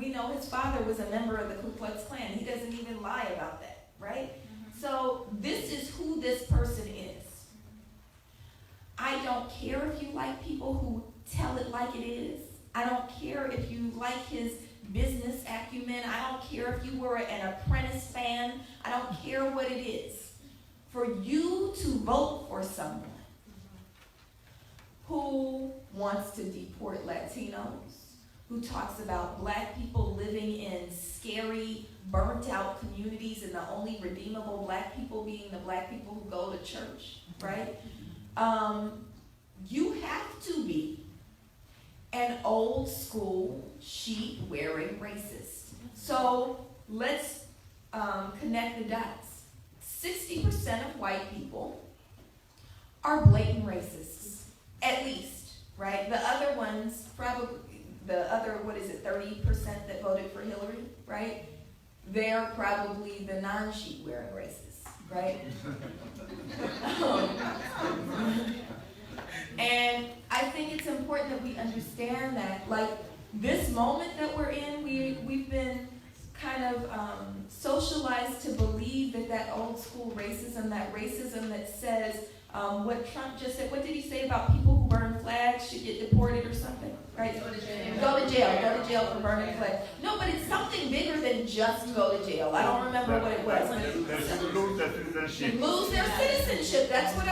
know his father was a member of the Ku Klux Klan. He doesn't even lie about that, right? So this is who this person is. I don't care if you like people who tell it like it is. I don't care if you like his business acumen. I don't care if you were an Apprentice fan. I don't care what it is. For you to vote for someone who wants to deport Latinos, who talks about black people living in scary, burnt-out communities and the only redeemable black people being the black people who go to church, right? You have to be an old school sheet-wearing racist. So let's connect the dots. 60% of white people are blatant racists, at least, right? The other ones, probably, 30% that voted for Hillary, right? They're probably the non-sheet-wearing racists, right? And I think it's important that we understand that, like, this moment that we're in, we've been kind of socialized to believe that old school racism, that racism that says what Trump just said. What did he say about people who burn flags should get deported or something, right? Go to jail for burning flags. No, but it's something bigger than just go to jail. I don't remember what it was. Lose their citizenship. Lose their citizenship. That's what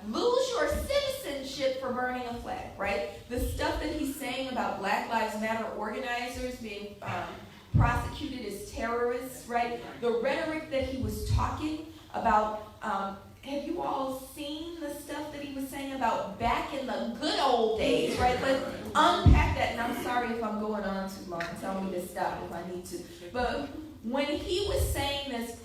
lose your citizenship for burning a flag, right? The stuff that he's saying about Black Lives Matter organizers being prosecuted as terrorists, right? The rhetoric that he was talking about, have you all seen the stuff that he was saying about back in the good old days, right? Let's unpack that, and I'm sorry if I'm going on too long. Tell me to stop if I need to. But when he was saying this,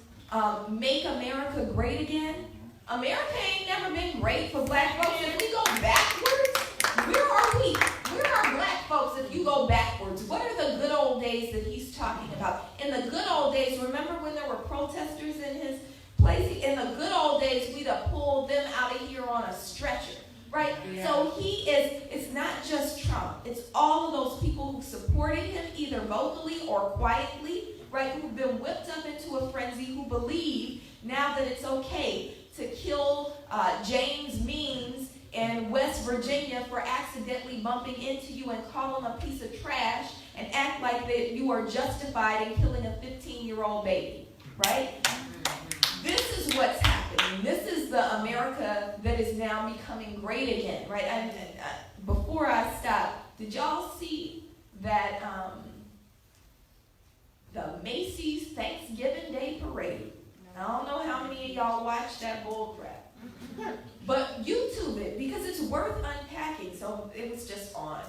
make America great again, America ain't never been great for black folks. If we go backwards, where are we? Where are black folks if you go backwards? What are the good old days that he's talking about? In the good old days, remember when there were protesters in his place? In the good old days, we'd have pulled them out of here on a stretcher, right? Yeah. So it's not just Trump. It's all of those people who supported him either vocally or quietly, right? Who've been whipped up into a frenzy, who believe now that it's okay to kill James Means in West Virginia for accidentally bumping into you and call him a piece of trash and act like that you are justified in killing a 15-year-old baby, right? This is what's happening. This is the America that is now becoming great again, right? And before I stop, did y'all see that the Macy's Thanksgiving Day Parade? I don't know how many of y'all watched that bull crap, but YouTube it because it's worth unpacking. So it was just on,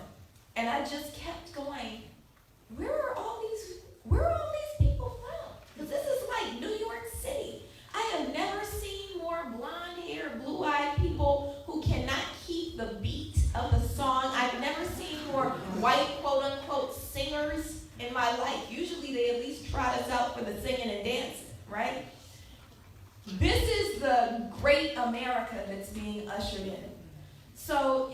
and I just kept going. Where are all these people from? Because this is like New York City. I have never seen more blonde-haired, blue-eyed people who cannot keep the beat of the song. I've never seen more white, quote-unquote, singers in my life. Usually they at least trot us out for the singing and dancing, right? This is the great America that's being ushered in. So,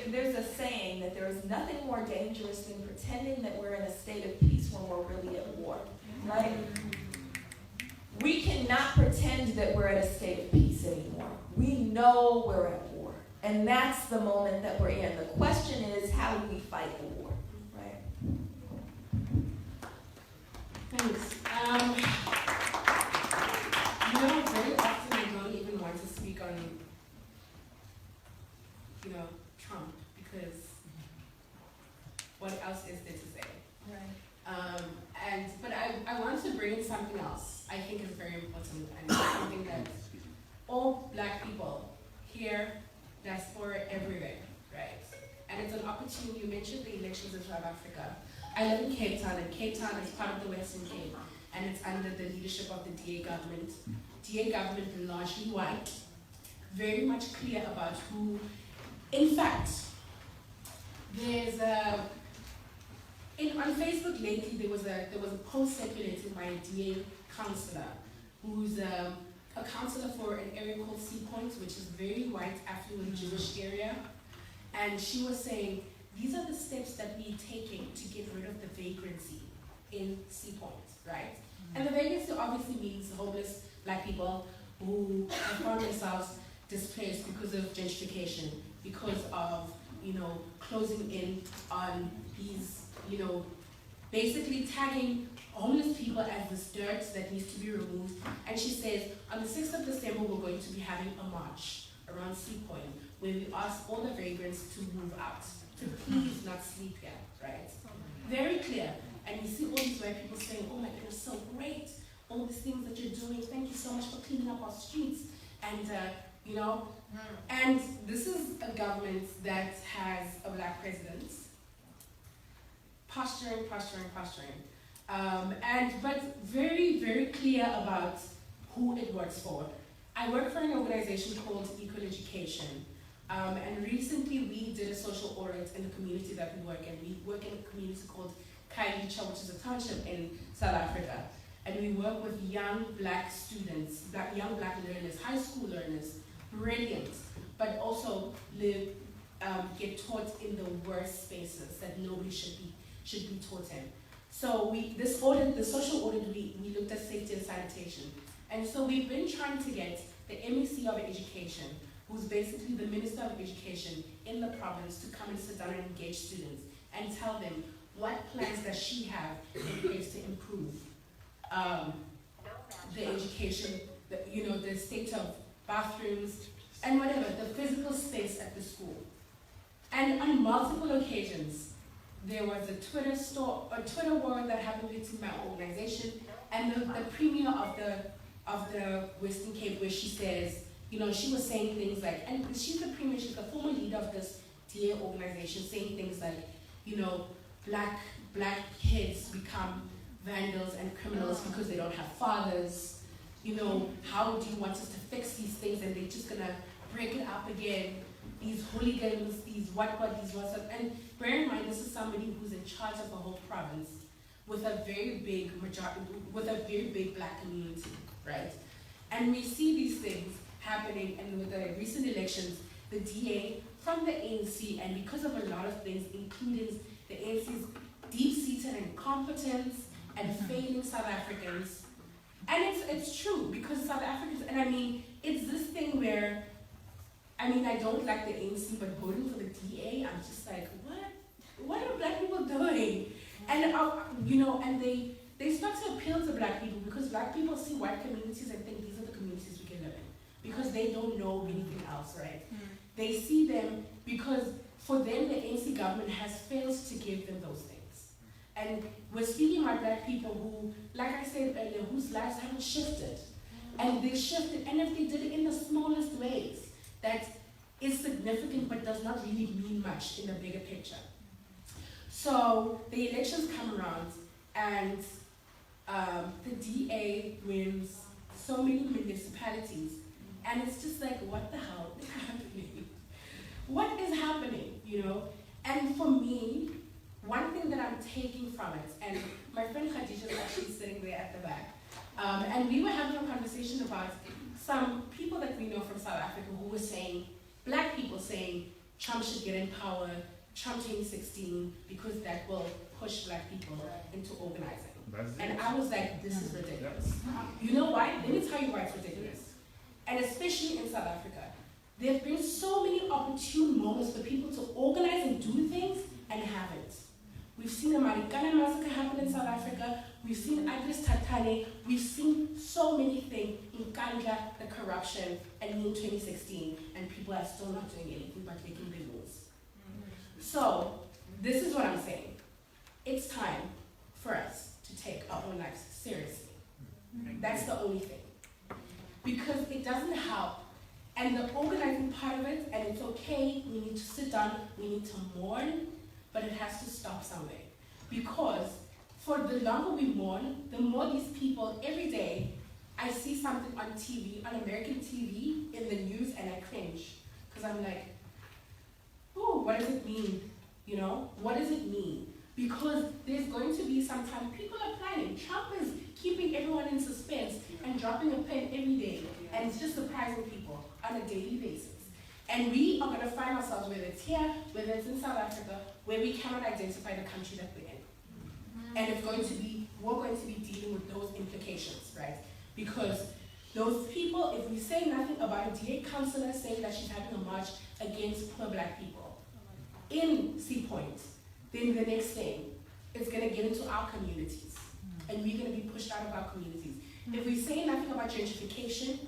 there's a saying that there is nothing more dangerous than pretending that we're in a state of peace when we're really at war, right? We cannot pretend that we're at a state of peace anymore. We know we're at war. And that's the moment that we're in. The question is, how do we fight the war, right? Thanks. Very often I don't even want to speak on, Trump, because what else is there to say? Right. But I want I think is very important, and it's something that all Black people here, diaspora everywhere, right? And it's an opportunity. You mentioned the elections in South Africa. I live in Cape Town, and Cape Town is part of the Western Cape, and it's under the leadership of the DA government. DA government largely white, very much clear about who. In fact, there's on Facebook lately there was a post circulated by a DA councillor who's a councillor for an area called Sea Point, which is very white, affluent Jewish area, and she was saying these are the steps that we're taking to get rid of the vagrancy in Sea Point, right? And the vagrancy obviously means homeless Black people who have found themselves displaced because of gentrification, because of, closing in on these, basically tagging homeless people as this dirt that needs to be removed. And she says, on the 6th of December, we're going to be having a march around Sea Point, where we ask all the vagrants to move out, to please not sleep here, right? Very clear. And you see all these white people saying, oh my goodness, so great, all these things that you're doing, thank you so much for cleaning up our streets. And, and this is a government that has a Black president, posturing, but very, very clear about who it works for. I work for an organization called Equal Education, and recently we did a social audit in the community that we work in. We work in a community called Kealeboga, which is a township in South Africa, and we work with young Black students, young Black learners, high school learners, brilliant, but also get taught in the worst spaces that nobody should be taught in. So this audit, the social audit, we looked at safety and sanitation. And so we've been trying to get the MEC of Education, who's basically the Minister of Education in the province, to come and sit down and engage students and tell them what plans does she have in place to improve the education, the state of bathrooms, and whatever, the physical space at the school. And on multiple occasions, there was a Twitter war that happened between my organization and the premier of the Western Cape, where she says, she was saying things like, and she's the premier, she's the former leader of this DA organization, saying things like, black kids become vandals and criminals because they don't have fathers. How do you want us to fix these things? And they're just gonna break it up again. These hooligans, these what, and bear in mind, this is somebody who's in charge of the whole province with a very big Black community, right? And we see these things happening, and with the recent elections, the DA from the ANC, and because of a lot of things, including the ANC's deep-seated incompetence and failing South Africans. And it's true, because South Africans, and I mean, it's this thing where, I don't like the ANC, but voting for the DA, I'm just like, what are Black people doing? And, and they start to appeal to Black people, because Black people see white communities and think these are the communities we can live in, because they don't know anything else, right? They see them because for them, the ANC government has failed to give them those things. And we're speaking about Black people who, like I said earlier, whose lives haven't shifted. And they shifted, and if they did it in the smallest ways, that is significant but does not really mean much in the bigger picture. So the elections come around, and the DA wins so many municipalities, and it's just like, what the hell is happening? What is happening, And for me, one thing that I'm taking from it, and my friend Khadija is actually sitting there at the back, and we were having a conversation about some people that we know from South Africa who were saying, Black people saying, Trump should get in power, Trump 2016, because that will push Black people into organizing. And I was like, this is ridiculous. You know why? Let me tell you why it's ridiculous. And especially in South Africa, there have been so many opportune moments for people to organize and do things and haven't. We've seen the Marikana massacre happen in South Africa. We've seen Agnes Tatane. We've seen so many things in Kandla, the corruption, and in 2016, and people are still not doing anything but making big moves. So, this is what I'm saying. It's time for us to take our own lives seriously. That's the only thing. Because it doesn't help. And the organizing part of it, and it's okay, we need to sit down, we need to mourn, but it has to stop somewhere. Because for the longer we mourn, the more these people, every day, I see something on TV, on American TV, in the news, and I cringe. Because I'm like, oh, what does it mean? You know, what does it mean? Because there's going to be some time, people are planning. Trump is keeping everyone in suspense and dropping a pen every day, and it's just surprising people on a daily basis. And we are going to find ourselves, whether it's here, whether it's in South Africa, where we cannot identify the country that we're in. And it's going to be, we're going to be dealing with those implications, right? Because those people, if we say nothing about a DA councillor saying that she's having a march against poor black people in Sea Point, then the next thing, it's going to get into our communities. And we're going to be pushed out of our communities. If we say nothing about gentrification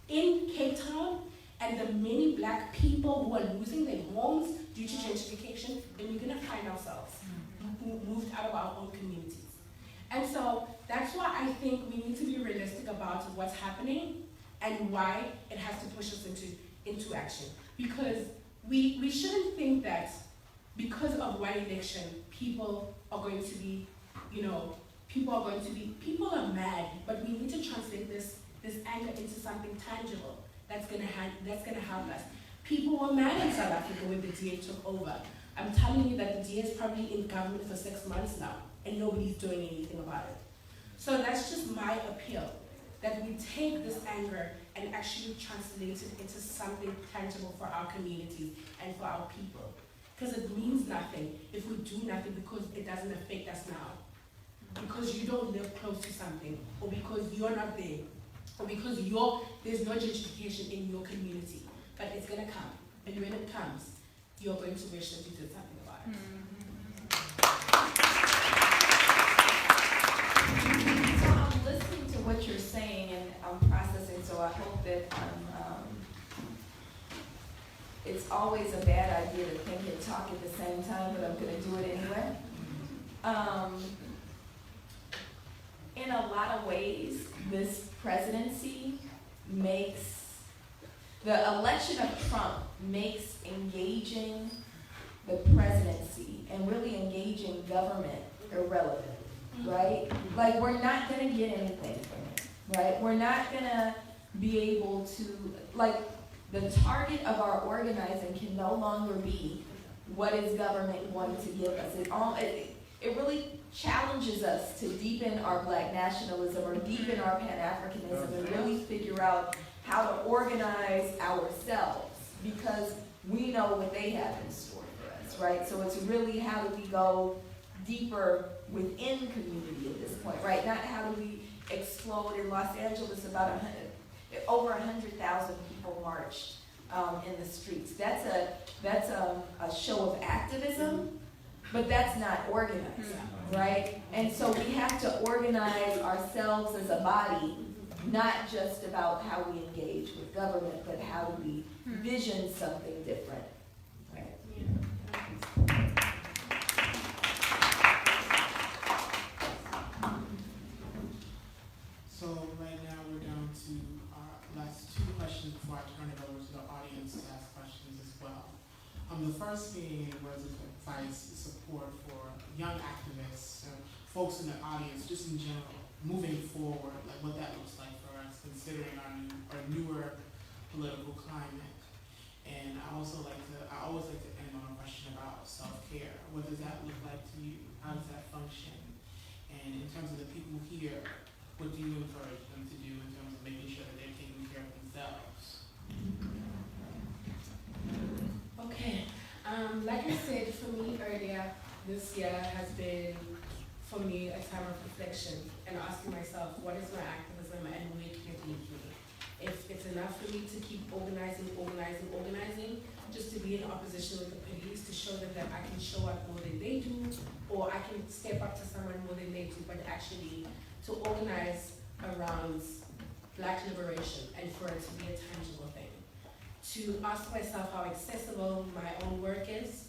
in Cape Town and the many black people who are losing their homes due to gentrification, then we're going to find ourselves moved out of our own communities. And so that's why I think we need to be realistic about what's happening and why it has to push us into action. Because we shouldn't think that because of one election, people are going to be, you know, people are mad, but we need to translate this anger into something tangible that's gonna help us. People were mad in South Africa when the DA took over. I'm telling you that the DA is probably in government for 6 months now, and nobody's doing anything about it. So that's just my appeal, that we take this anger and actually translate it into something tangible for our communities and for our people. Because it means nothing if we do nothing because it doesn't affect us now. Because you don't live close to something, or because you're not there, or because there's no gentrification in your community. But it's gonna come, and when it comes, you're going to wish that you did something about it. So I'm listening to what you're saying, and I'm processing, so I hope that it's always a bad idea to think and talk at the same time, but I'm gonna do it anyway. In a lot of ways, this presidency the election of Trump makes engaging the presidency and really engaging government irrelevant, right? Like, we're not gonna get anything from it, right? We're not gonna be able to, like, the target of our organizing can no longer be what is government going to give us. It really challenges us to deepen our black nationalism or deepen our Pan-Africanism and really figure out how to organize ourselves, because we know what they have in store for us, right? So it's really how do we go deeper within community at this point, right? Not how do we explode. In Los Angeles, over 100,000 people marched in the streets. That's a show of activism, but that's not organized, right? And so we have to organize ourselves as a body, not just about how we engage with government, but how do we vision something different, right? So right now we're down to our last two questions before I turn it over to the audience to ask questions as well. The first being words of advice, support for young activists, folks in the audience, just in general, moving forward, like what that looks like for us, considering our newer political climate. And I always like to end on a question about self-care. What does that look like to you? How does that function? And in terms of the people here, what do you encourage them to do in terms of making sure that they're taking care of themselves? Okay, like I said, for me earlier, this year has been, for me, a time of reflection and asking myself, what is my activism and where can it lead me? If it's enough for me to keep organizing, just to be in opposition with the police, to show them that I can show up more than they do, or I can step up to someone more than they do, but actually to organize around Black liberation and for it to be a tangible thing. To ask myself how accessible my own work is,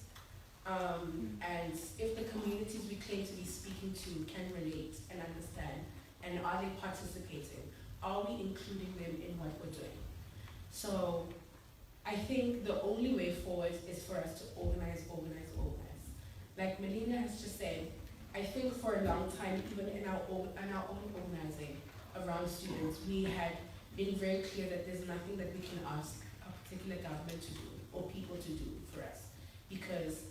and if the communities we claim to be speaking to can relate and understand And are they participating? Are we including them in what we're doing? So I think the only way forward is for us to organize. Like Melina has just said, I think for a long time, even in our own organizing around students, we had been very clear that there's nothing that we can ask a particular government to do or people to do for us. Because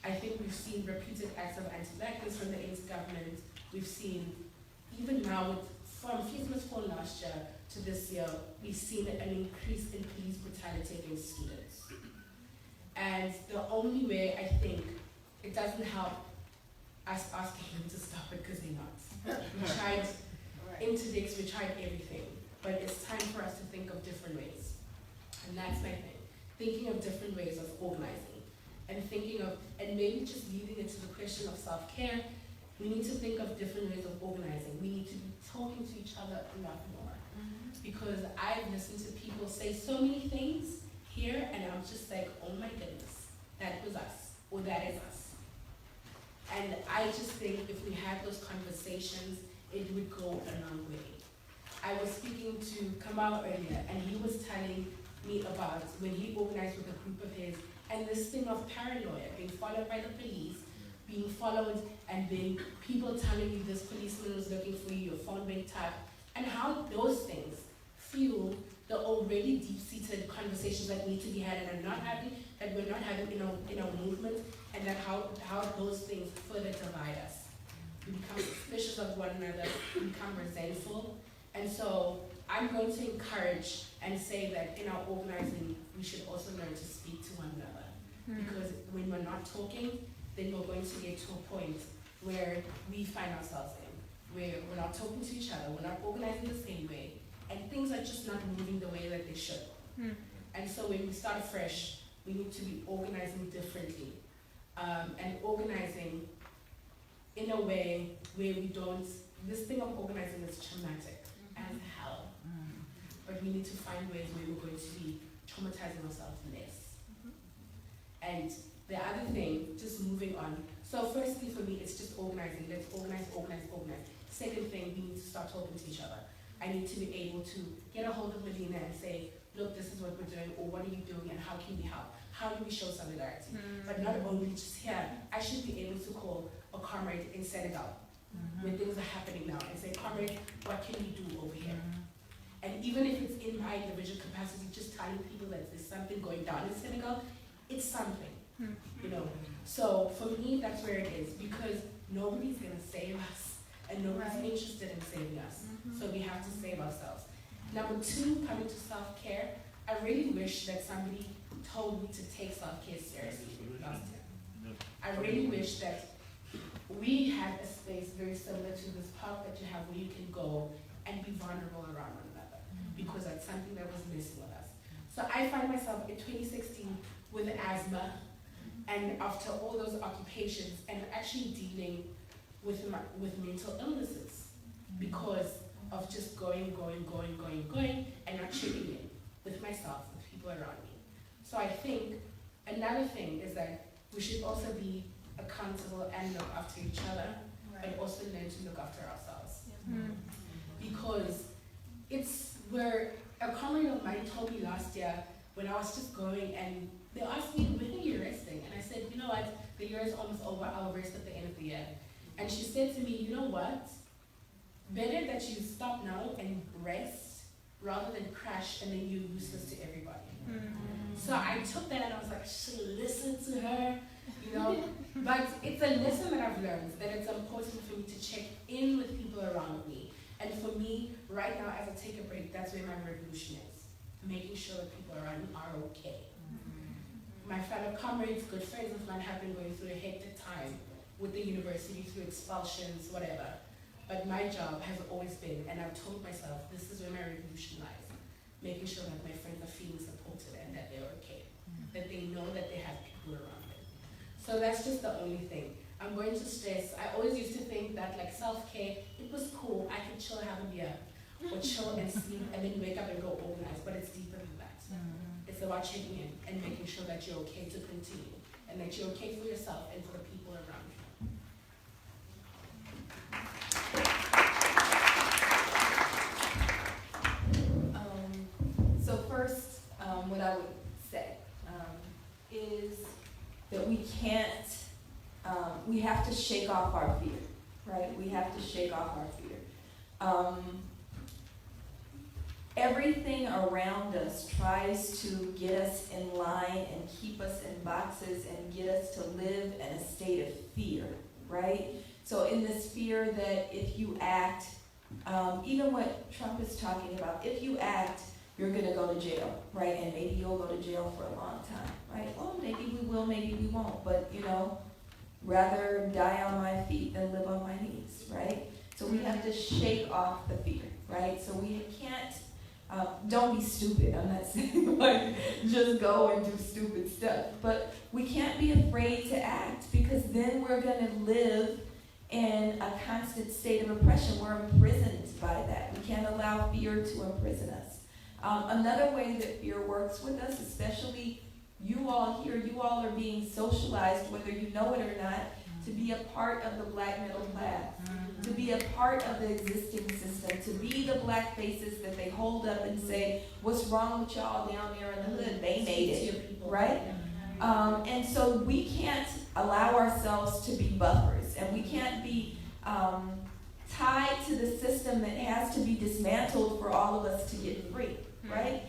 I think we've seen repeated acts of anti-blackness from the ANC government. We've seen, even now, from Christmas for last year to this year, we've seen an increase in police brutality against students. And the only way, I think, it doesn't help us asking them to stop it because they're not. We tried interdicts, we tried everything, but it's time for us to think of different ways. And that's my thing. Thinking of different ways of organizing and and maybe just leaving it to the question of self-care. We need to think of different ways of organizing. We need to be talking to each other a lot more. Because I've listened to people say so many things here, and I'm just like, oh my goodness, that was us, or that is us. And I just think if we had those conversations, it would go a long way. I was speaking to Kamal earlier, and he was telling me about when he organized with a group of his, and this thing of paranoia, being followed by the police, being followed, and then people telling you this policeman was looking for you, your phone being tapped, and how those things fuel the already deep-seated conversations that need to be had and we're not having in our movement, and that how those things further divide us. We become suspicious of one another, we become resentful, and so I'm going to encourage and say that in our organizing, we should also learn to speak to one another. Because when we're not talking, then we're going to get to a point where we find ourselves in, where we're not talking to each other, we're not organizing the same way, and things are just not moving the way that they should. And so when we start fresh, we need to be organizing differently, and organizing in a way where we don't, this thing of organizing is traumatic as hell, but we need to find ways where we're going to be traumatizing ourselves less. And the other thing, just moving on, so firstly for me, it's just organizing. Let's organize. Second thing, we need to start talking to each other. I need to be able to get a hold of Melina and say, look, this is what we're doing, or what are you doing, and how can we help? How do we show solidarity? But not only just here, I should be able to call a comrade in Senegal, where things are happening now, and say, comrade, what can we do over here? And even if it's in my individual capacity, just telling people that there's something going down in Senegal, it's something, you know. So for me, that's where it is, because nobody's gonna save us, and nobody's interested in saving us. So we have to save ourselves. Number two, coming to self-care, I really wish that somebody told me to take self-care seriously last year. I really wish that we had a space very similar to this park that you have where you can go and be vulnerable around one another, because that's something that was missing with us. So I find myself in 2016 with asthma, and after all those occupations, and actually dealing with mental illnesses because of just going, and not checking in with myself, with people around me. So I think another thing is that we should also be accountable and look after each other, but also learn to look after ourselves. Because it's where a comrade of mine told me last year when I was just going, and they asked me, when are you resting? And I said, you know what, the year is almost over, I'll rest at the end of the year. And she said to me, you know what, better that you stop now and rest rather than crash and then you're useless to everybody. So I took that and I was like, I should listen to her, you know. But it's a lesson that I've learned, that it's important for me to check in with people around me. And for me, right now, as I take a break, that's where my revolution is. Making sure that people around me are okay. My fellow comrades, good friends of mine have been going through a hectic time with the university, through expulsions, whatever. But my job has always been, and I've told myself, this is where my revolution lies. Making sure that my friends are feeling supported and that they're okay. That they know that they have people around them. So that's just the only thing. I'm going to stress, I always used to think that like self-care, it was cool, I could chill, have a beer, or chill and sleep and then wake up and go organize, but it's deeper than that. It's about checking in and making sure that you're okay to continue, and that you're okay for yourself and for the people around you. what I would say is that we can't, we have to shake off our fear, right? We have to shake off our fear. Everything around us tries to get us in line and keep us in boxes and get us to live in a state of fear, right? So in this fear that if you act, even what Trump is talking about, if you act, you're going to go to jail, right? And maybe you'll go to jail for a long time, right? Well, maybe we will, maybe we won't, but rather die on my feet than live on my knees, right? So we have to shake off the fear, right? So we can't, don't be stupid. I'm not saying like just go and do stupid stuff, but we can't be afraid to act because then we're going to live in a constant state of oppression. We're imprisoned by that. We can't allow fear to imprison us. Another way that fear works with us, especially you all here, you all are being socialized, whether you know it or not, to be a part of the black middle class, to be a part of the existing system, to be the black faces that they hold up and say, what's wrong with y'all down there in the hood? They made it, right? And so we can't allow ourselves to be buffers, and we can't be tied to the system that has to be dismantled for all of us to get free, right?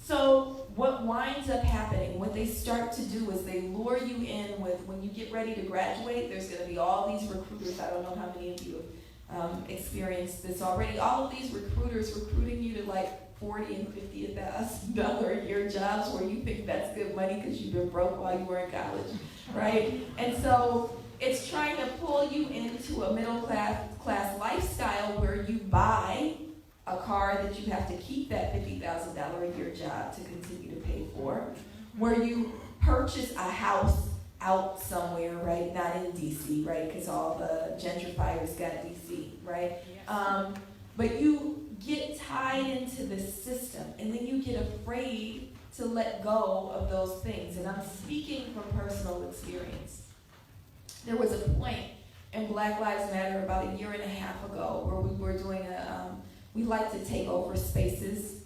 So what winds up happening, what they start to do is they lure you in with, when you get ready to graduate, there's going to be all these recruiters. I don't know how many of you have experienced this already. All of these recruiters recruiting you to like $40,000 and $50,000 a year jobs where you think that's good money because you've been broke while you were in college, right? And so it's trying to pull you into a middle class lifestyle where you buy a car that you have to keep that $50,000 a year job to continue to pay for, where you purchase a house out somewhere, right? Not in DC, right? Because all the gentrifiers got DC, right? But you get tied into the system, and then you get afraid to let go of those things. And I'm speaking from personal experience. There was a point in Black Lives Matter about a year and a half ago where we were doing we like to take over spaces.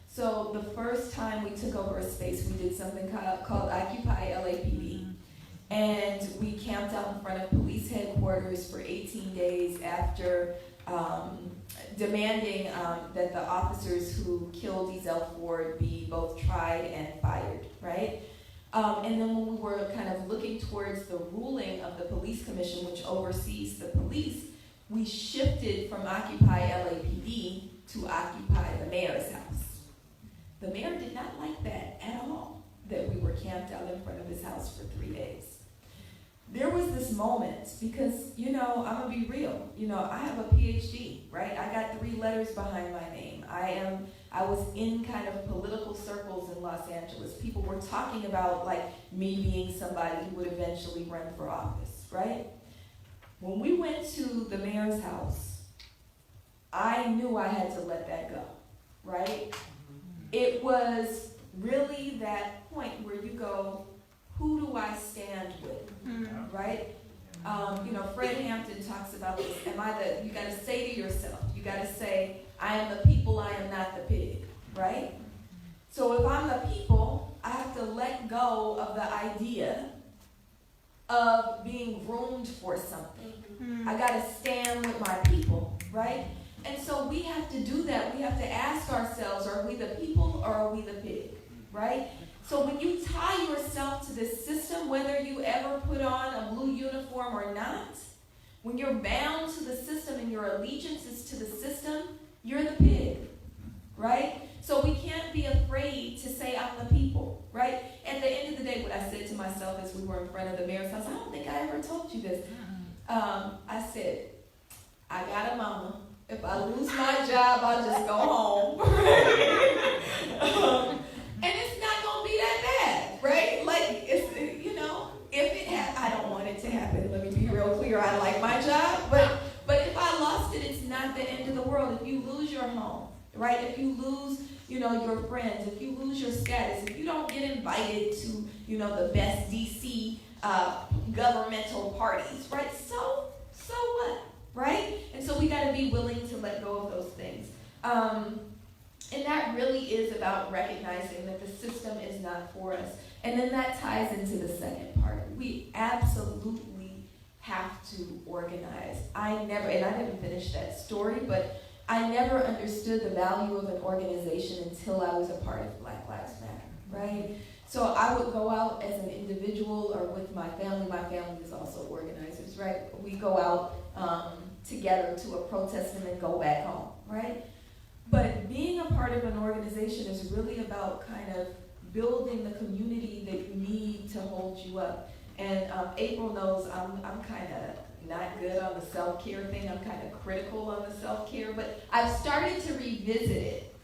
So the first time we took over a space, we did something called Occupy LAPD. And we camped out in front of police headquarters for 18 days after demanding that the officers who killed Ezell Ford be both tried and fired, right? And then when we were kind of looking towards the ruling of the police commission, which oversees the police, we shifted from Occupy LAPD to Occupy the mayor's house. The mayor did not like that at all, that we were camped out in front of his house for 3 days. There was this moment, because, I'm gonna be real, I have a PhD, right? I got 3 letters behind my name. I was in kind of political circles in Los Angeles. People were talking about like me being somebody who would eventually run for office, right? When we went to the mayor's house, I knew I had to let that go, right? It was really that point where you go, who do I stand with, right? Fred Hampton talks about this. You gotta say to yourself, you gotta say, I am the people, I am not the pig, right? So if I'm the people, I have to let go of the idea of being groomed for something. I gotta stand with my people, right? And so we have to do that. We have to ask ourselves, are we the people or are we the pig, right? So when you tie yourself to this system, whether you ever put on a blue uniform or not, when you're bound to the system and your allegiance is to the system, you're the pig, right? So we can't be afraid to say, I'm the people, right? At the end of the day, what I said to myself as we were in front of the mayor's house, I don't think I ever told you this. I said, I got a mama. If I lose my job, I'll just go home. And it's not going to be that bad, right? Like, if I don't want it to happen. Let me be real clear. I like my job, but if I lost it, it's not the end of the world. If you lose your home, right? If you lose, your friends, if you lose your status, if you don't get invited to, the best DC governmental parties, right? So what, right? And so we got to be willing to let go of those things. And that really is about recognizing that the system is not for us. And then that ties into the second part. We absolutely have to organize. I didn't finish that story, but I never understood the value of an organization until I was a part of Black Lives Matter, right? So I would go out as an individual or with my family. My family is also organizers, right? We go out together to a protest and then go back home, right? But being a part of an organization is really about kind of building the community that you need to hold you up. And April knows I'm kind of not good on the self-care thing. I'm kind of critical on the self-care, but I've started to revisit it.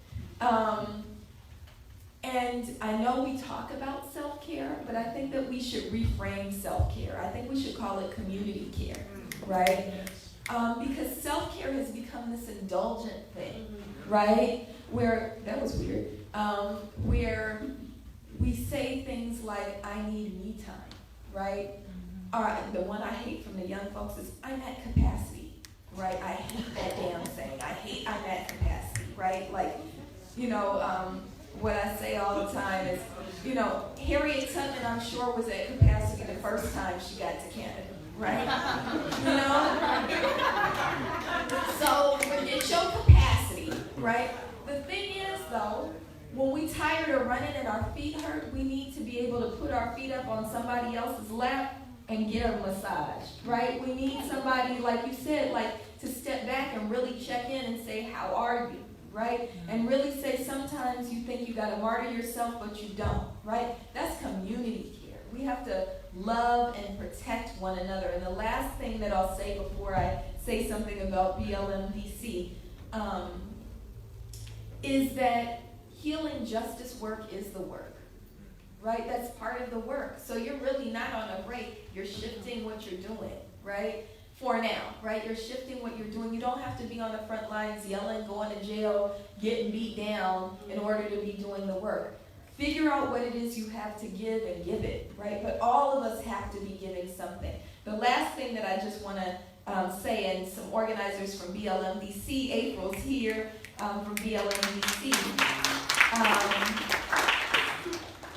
And I know we talk about self-care, but I think that we should reframe self-care. I think we should call it community care, right? Because self-care has become this indulgent thing, right? Where, that was weird, where we say things like, I need me time, right? Or the one I hate from the young folks is, I'm at capacity, right? I hate that damn saying. I'm at capacity, right? Like, what I say all the time is, Harriet Tubman, I'm sure, was at capacity the first time she got to Canada, right? So when it's your capacity, right? The thing is, though, when we tired of running and our feet hurt, we need to be able to put our feet up on somebody else's lap and get a massage, right? We need somebody, like you said, like to step back and really check in and say, how are you, right? And really say, sometimes you think you gotta martyr yourself, but you don't, right? That's community care. We have to love and protect one another. And the last thing that I'll say before I say something about BLMDC is that healing justice work is the work, right? That's part of the work. So you're really not on a break. You're shifting what you're doing, right? For now, right? You're shifting what you're doing. You don't have to be on the front lines yelling, going to jail, getting beat down in order to be doing the work. Figure out what it is you have to give and give it, right? But all of us have to be giving something. The last thing that I just want to say, and some organizers from BLMDC, April's here from BLMDC,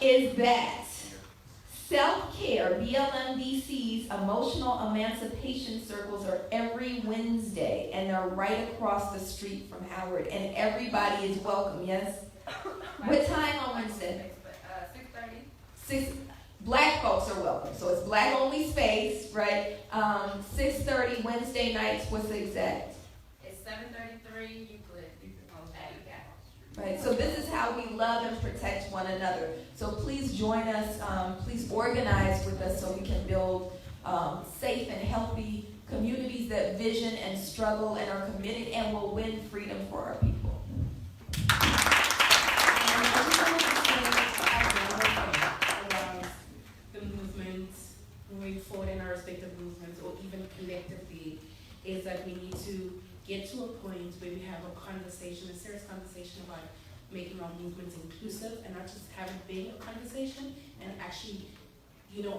is that self-care, BLMDC's emotional emancipation circles are every Wednesday, and they're right across the street from Howard, and everybody is welcome, yes? What time on Wednesday? 6:30. Black folks are welcome, so it's black only space, right? 6:30 Wednesday nights, what's the exact? It's 733 Euclid. Right, so this is how we love and protect one another. So please join us, please organize with us so we can build safe and healthy communities that vision and struggle and are committed and will win freedom for our people. The movement, moving forward in our respective movements, or even collectively, is that we need to get to a point where we have a conversation, a serious conversation about making our movements inclusive and not just have it being a conversation and actually,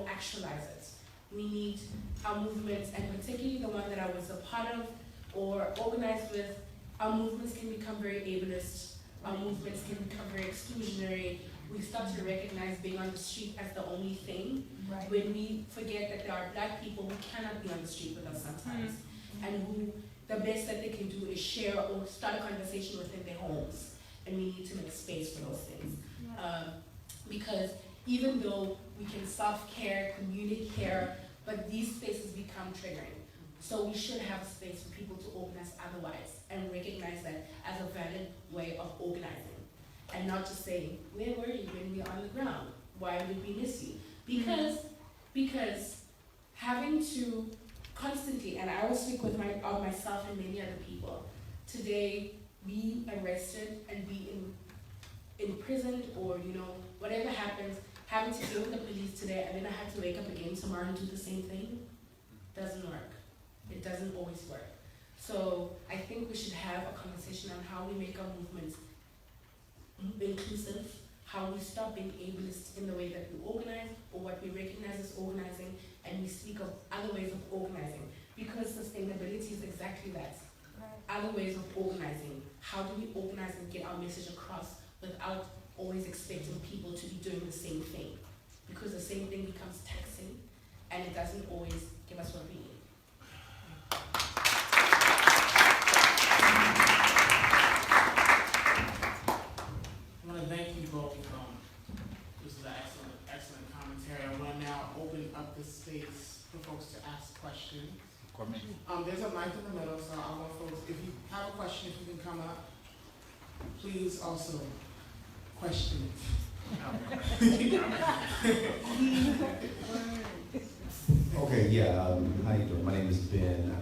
actualize it. We need our movements, and particularly the one that I was a part of or organized with, our movements can become very ableist. Our movements can become very exclusionary. We start to recognize being on the street as the only thing. Right. When we forget that there are Black people who cannot be on the street with us sometimes, and who the best that they can do is share or start a conversation within their homes. And we need to make space for those things. Because even though we can self-care, community care, but these spaces become triggering. So we should have a space for people to organize otherwise and recognize that as a valid way of organizing. And not just saying, where were you when we were on the ground? Why did we miss you? Because having to constantly, and I will speak with myself and many other people, today be arrested and be imprisoned or whatever happens, having to deal with the police today, and then I have to wake up again tomorrow and do the same thing, doesn't work. It doesn't always work. So I think we should have a conversation on how we make our movements inclusive, how we stop being ableist in the way that we organize or what we recognize as organizing, and we speak of other ways of organizing, because sustainability is exactly that. other ways of organizing. How do we organize and get our message across without always expecting people to be doing the same thing? Because the same thing becomes taxing and it doesn't always give us what we need. I want to thank you both. This is an excellent commentary. I want to now open up the space for folks to ask questions. There's a mic in the middle, so I want folks, if you have a question, if you can come up, please also question it. Okay, yeah, how you doing? My name is Ben.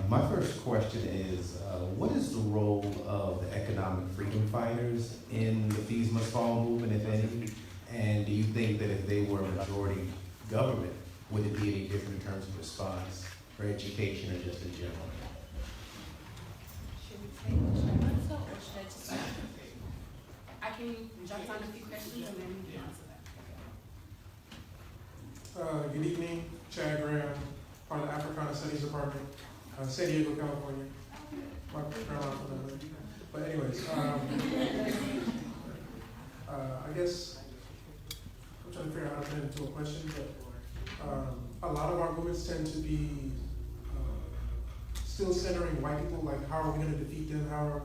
My first question is, what is the role of the economic freedom fighters in the Fees Must Fall movement, if any? And do you think that if they were a majority government, would it be any different in terms of response for education or just in general? Should we take an answer or should I just I can jot down a few questions and then we can answer that. Good evening, Chad Graham, part of the Africana Studies Department, San Diego, California. North Carolina, but anyways, I guess I'm trying to figure out how to turn it into a question, but a lot of our movements tend to be still centering white people, like how are we going to defeat them, how are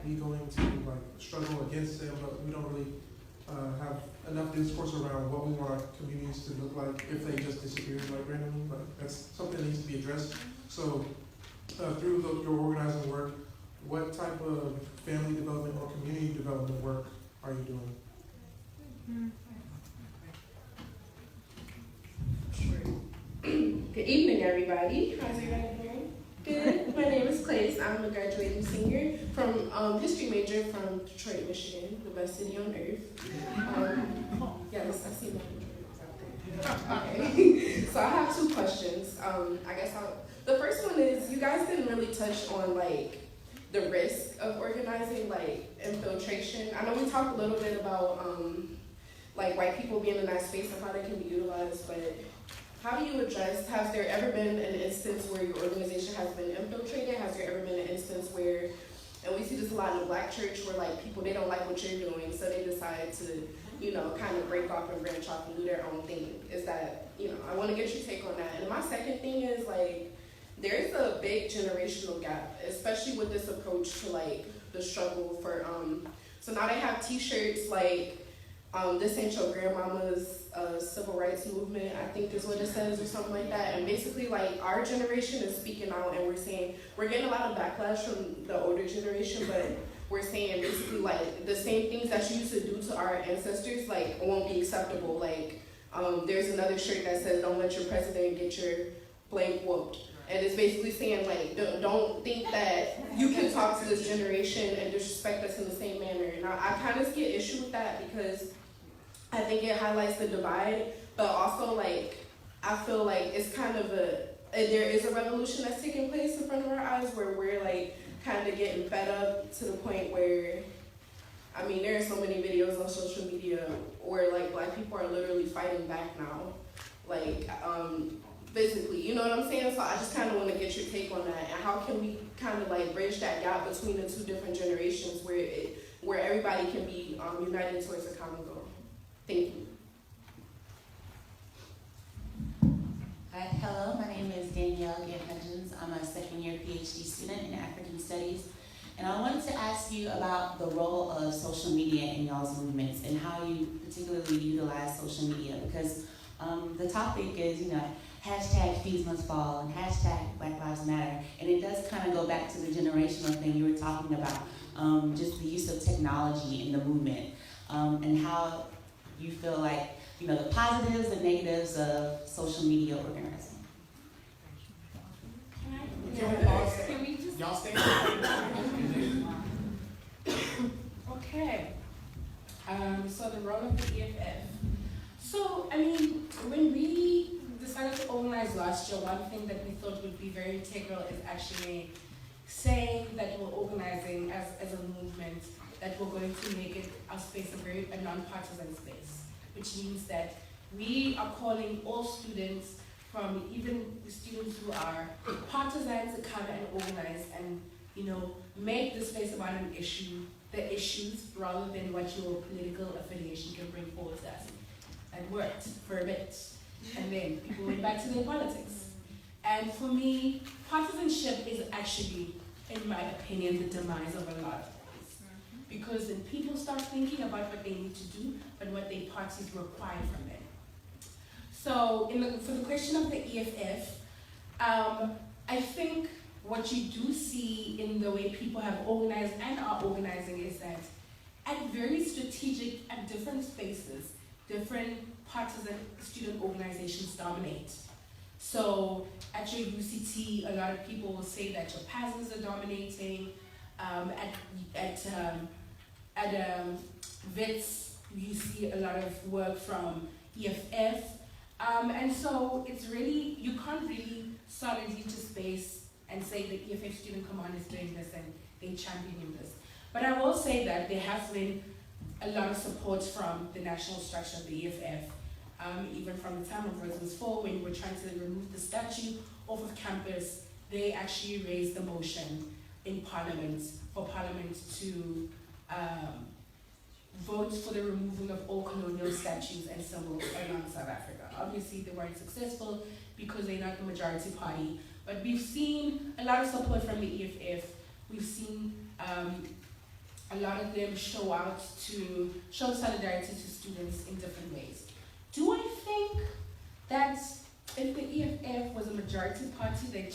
we going to like struggle against them, but we don't really have enough discourse around what we want our communities to look like if they just disappear like randomly, but that's something that needs to be addressed. So through your organizing work, what type of family development or community development work are you doing? Good evening, everybody. How's everybody doing? Good. My name is Clay. I'm a graduating senior from history major from Detroit, Michigan, the best city on earth. Yes, I see my out there. Okay. So I have two questions. I guess the first one is, you guys didn't really touch on like the risk of organizing, like infiltration. I know we talked a little bit about like white people being in that space and how they can be utilized, but how do you address, has there ever been an instance where your organization has been infiltrated? Has there ever been an instance where, and we see this a lot in the Black church, where like people, they don't like what you're doing, so they decide to, you know, kind of break off and branch off and do their own thing? Is that, you know, I want to get your take on that. And my second thing is like, there's a big generational gap, especially with this approach to like the struggle for, so now they have t-shirts like, this ain't your grandmama's civil rights movement, I think is what it says, or something like that. And basically, like, our generation is speaking out, and we're saying, we're getting a lot of backlash from the older generation, but we're saying basically, like, the same things that you used to do to our ancestors, like, won't be acceptable. Like, there's another shirt that says, don't let your president get your blank whooped. And it's basically saying, like, don't think that you can talk to this generation and disrespect us in the same manner. And I kind of get issue with that because I think it highlights the divide, but also, like, I feel like it's kind of there is a revolution that's taking place in front of our eyes where we're, like, kind of getting fed up to the point where, I mean, there are so many videos on social media where, like, Black people are literally fighting back now, like, physically, you know what I'm saying? So I just kind of want to get your take on that, and how can we kind of, like, bridge that gap between the two different generations where everybody can be united towards a common goal. Thank you. Hi, hello, my name is Danielle Hudgens. I'm a second-year PhD student in African Studies, and I wanted to ask you about the role of social media in y'all's movements and how you particularly utilize social media, because the topic is, you know, hashtag Fees Must Fall and hashtag Black Lives Matter, and it does kind of go back to the generational thing you were talking about, just the use of technology in the movement, and how you feel like, you know, the positives and negatives of social media organizing. Can we just... Y'all stay. Okay. So the role of the EFF. So, I mean, when we decided to organize last year, one thing that we thought would be very integral is actually saying that we're organizing as a movement, that we're going to make it a space, a non-partisan space, which means that we are calling all students, from even the students who are partisans, to come and organize and make the space about an issue, the issues, rather than what your political affiliation can bring forward to us. That worked for a bit, and then people went back to their politics. And for me, partisanship is actually, in my opinion, the demise of a lot of things. Because then people start thinking about what they need to do, but what their parties require from them. So, for the question of the EFF, I think what you do see in the way people have organized and are organizing is that at very strategic, at different spaces, different partisan student organizations dominate. So at your UCT, a lot of people will say that your PASMs are dominating. At WITS, you see a lot of work from EFF. And so it's really, you can't really solidly to space and say the EFF Student Command is doing this and they championing this. But I will say that there has been a lot of support from the national structure of the EFF, even from the time of Residence 4, when we were trying to remove the statue off of campus, they actually raised the motion in Parliament for Parliament to vote for the removal of all colonial statues and symbols around South Africa. Obviously, they weren't successful because they're not the majority party, but we've seen a lot of support from the EFF. We've seen a lot of them show solidarity to students in different ways. Do I think that if the EFF was a majority party, they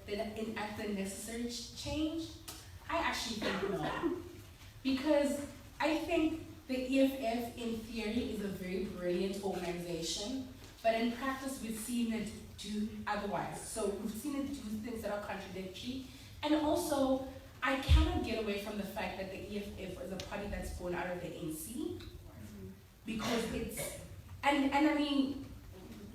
enact the necessary change? I actually think no. Because I think the EFF in theory is a very brilliant organization, but in practice we've seen it do otherwise. So we've seen it do things that are contradictory. And also, I cannot get away from the fact that the EFF is a party that's born out of the ANC, because it's, and I mean,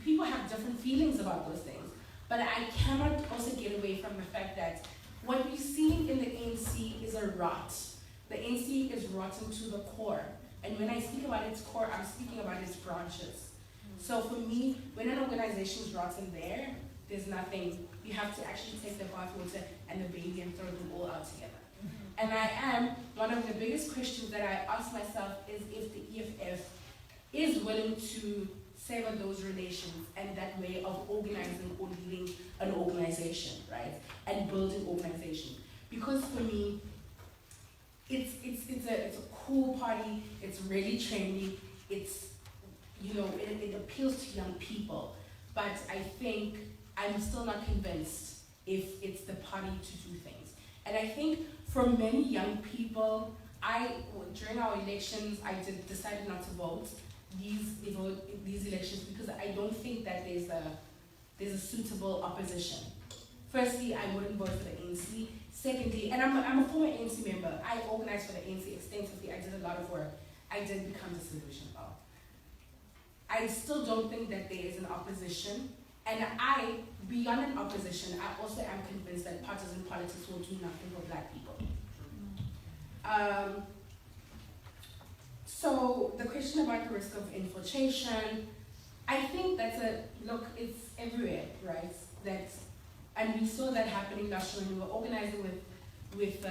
people have different feelings about those things, but I cannot also get away from the fact that what we've seen in the ANC is a rot. The ANC is rotten to the core. And when I speak about its core, I'm speaking about its branches. So for me, when an organization is rotten there, there's nothing. You have to actually take the bathwater and the baby and throw them all out together. And one of the biggest questions that I ask myself is if the EFF is willing to savor those relations and that way of organizing or leading an organization, right? And building organization. Because for me, it's a cool party, it's really trendy, it's, it appeals to young people. But I think I'm still not convinced if it's the party to do things. And I think for many young people, during our elections, I decided not to vote these elections because I don't think that there's a suitable opposition. Firstly, I wouldn't vote for the ANC. Secondly, and I'm a former ANC member. I organized for the ANC extensively. I did a lot of work. I did become the solution. I still don't think that there is an opposition. And beyond an opposition, I also am convinced that partisan politics will do nothing for Black people. So the question about the risk of infiltration, I think it's everywhere, right? And we saw that happening last year when we were organizing with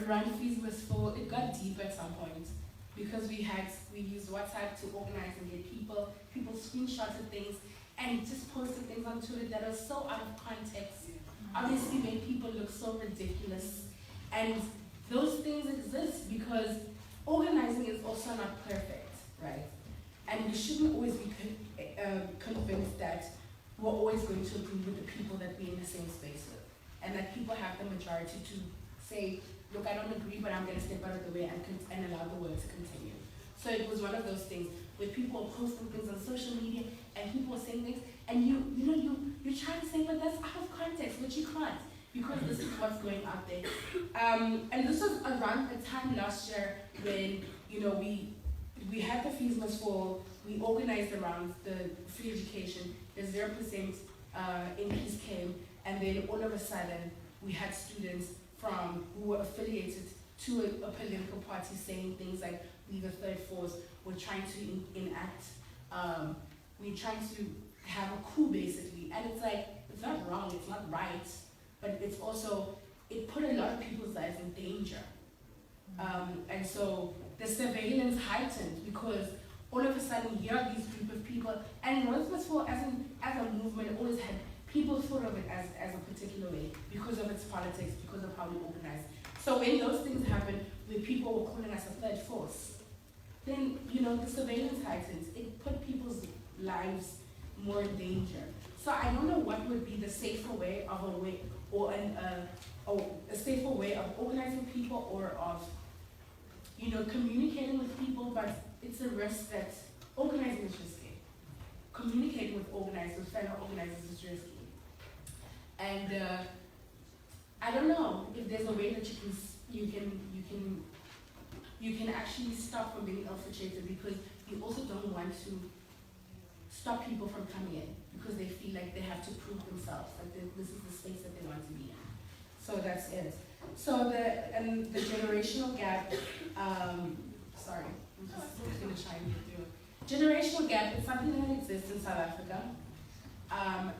around fees was full. It got deep at some point because we used WhatsApp to organize and get people screenshotted things and just posted things on Twitter that are so out of context. Obviously made people look so ridiculous. And those things exist because organizing is also not perfect, right? And we shouldn't always be convinced that we're always going to agree with the people that we're in the same space with. And that people have the majority to say, look, I don't agree, but I'm going to step out of the way and allow the work to continue. So it was one of those things where people are posting things on social media and people are saying things, and you're trying to say, but that's out of context, but you can't, because this is what's going out there. And this was around the time last year when, we had the fees must fall, we organized around the free education, the 0% increase came, and then all of a sudden, we had students who were affiliated to a political party saying things like, we the third force, we're trying to enact, we're trying to have a coup basically. And it's like, it's not wrong, it's not right, but it's also, it put a lot of people's lives in danger. And so the surveillance heightened because all of a sudden here are these group of people, and Rosebud as a movement always had people thought of it as a particular way because of its politics, because of how we organize. So when those things happen, where people were calling us a third force, then the surveillance heightens. It put people's lives more in danger. So I don't know what would be the safer way of a safer way of organizing people or of communicating with people, but it's a risk that organizing is risky. Communicating with fellow organizers is risky. And I don't know if there's a way that you can actually stop from being infiltrated, because you also don't want to stop people from coming in because they feel like they have to prove themselves, that this is the space that they want to be in. So that's it. So the generational gap, sorry, I'm just going to try and get through. Generational gap is something that exists in South Africa.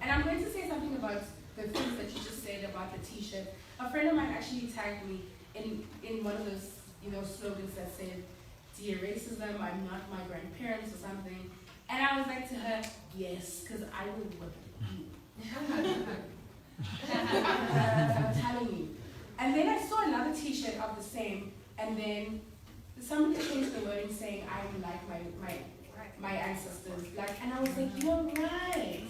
And I'm going to say something about the things that you just said about the t-shirt. A friend of mine actually tagged me in one of those slogans that said, "Dear racism, I'm not my grandparents," or something. And I was like to her, yes, because I would whip you. I'm telling you. And then I saw another t-shirt of the same, and then somebody changed the wording saying, "I'm like my ancestors." And I was like, you're right.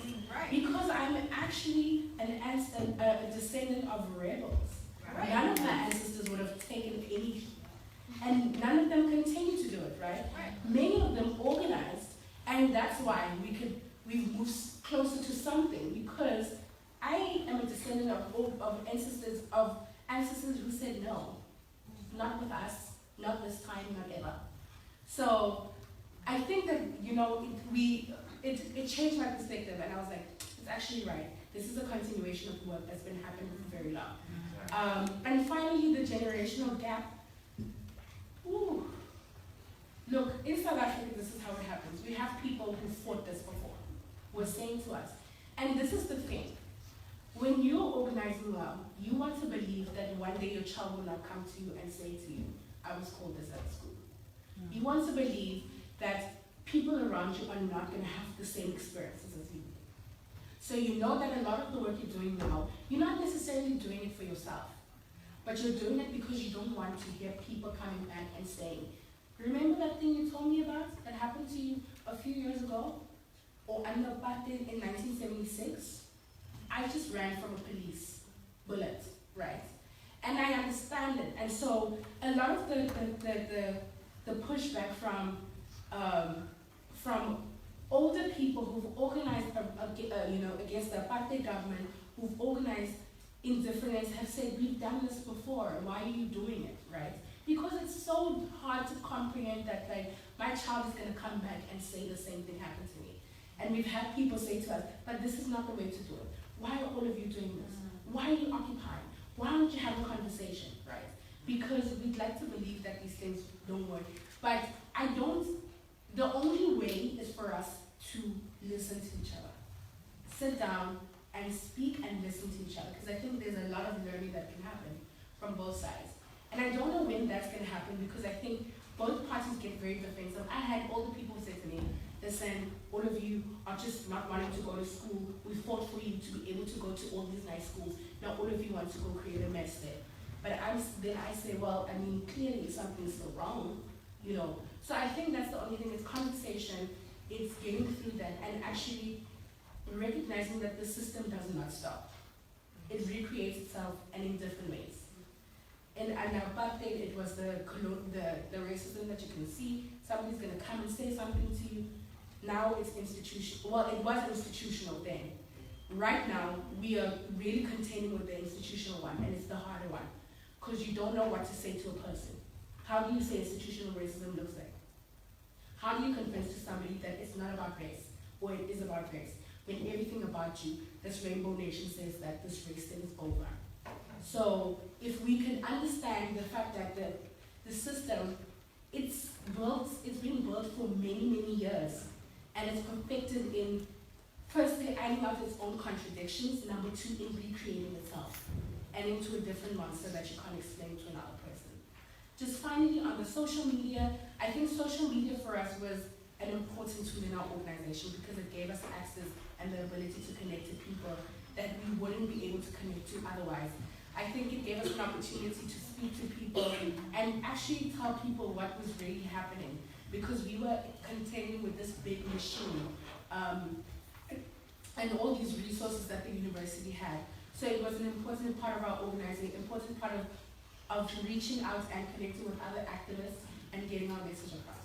Because I'm actually a descendant of rebels. None of my ancestors would have taken any, and none of them continue to do it, right? Many of them organized, and that's why we've moved closer to something, because I am a descendant of ancestors who said no, not with us, not this time, not ever. So I think that it changed my perspective, and I was like, it's actually right. This is a continuation of work that's been happening for very long. And finally, the generational gap. Ooh. Look, in South Africa, this is how it happens. We have people who fought this before, who are saying to us, and this is the thing. When you're organizing well, you want to believe that one day your child will not come to you and say to you, "I was called this at school." You want to believe that people around you are not going to have the same experiences as you. So you know that a lot of the work you're doing now, you're not necessarily doing it for yourself, but you're doing it because you don't want to hear people coming back and saying, "Remember that thing you told me about that happened to you a few years ago? Or under apartheid in 1976? I just ran from a police bullet," right? And I understand it. And so a lot of the pushback from older people who've organized against the apartheid government, who've organized in different ways, have said, "We've done this before, why are you doing it?" Right? Because it's so hard to comprehend that, like, my child is going to come back and say the same thing happened to me. And we've had people say to us, "But this is not the way to do it. Why are all of you doing this? Why are you occupying? Why don't you have a conversation?" Right? Because we'd like to believe that these things don't work. But the only way is for us to listen to each other. Sit down and speak and listen to each other. Because I think there's a lot of learning that can happen from both sides. And I don't know when that's going to happen, because I think both parties get very defensive. I had all the people say to me, "Listen, all of you are just not wanting to go to school. We fought for you to be able to go to all these nice schools. Now all of you want to go create a mess there." But then I say, well, I mean, clearly something's still wrong, So I think that's the only thing. It's conversation. It's getting through that and actually recognizing that the system does not stop. It recreates itself, and in different ways. And apartheid, it was the racism that you can see. Somebody's going to come and say something to you. Now it's institutional. Well, it was institutional then. Right now, we are really containing with the institutional one, and it's the harder one, because you don't know what to say to a person. How do you say institutional racism looks like? How do you convince to somebody that it's not about race, or it is about race, when everything about you, this Rainbow Nation says that this race thing is over? So if we can understand the fact that the system, it's been built for many, many years, and it's perfected in firstly, ironing out its own contradictions. Number two, in recreating itself and into a different monster that you can't explain to another person. Just finally, on the social media, I think social media for us was an important tool in our organization because it gave us access and the ability to connect to people that we wouldn't be able to connect to otherwise. I think it gave us an opportunity to speak to people and actually tell people what was really happening because we were contending with this big machine and all these resources that the university had. So it was an important part of our organizing, important part of reaching out and connecting with other activists and getting our message across.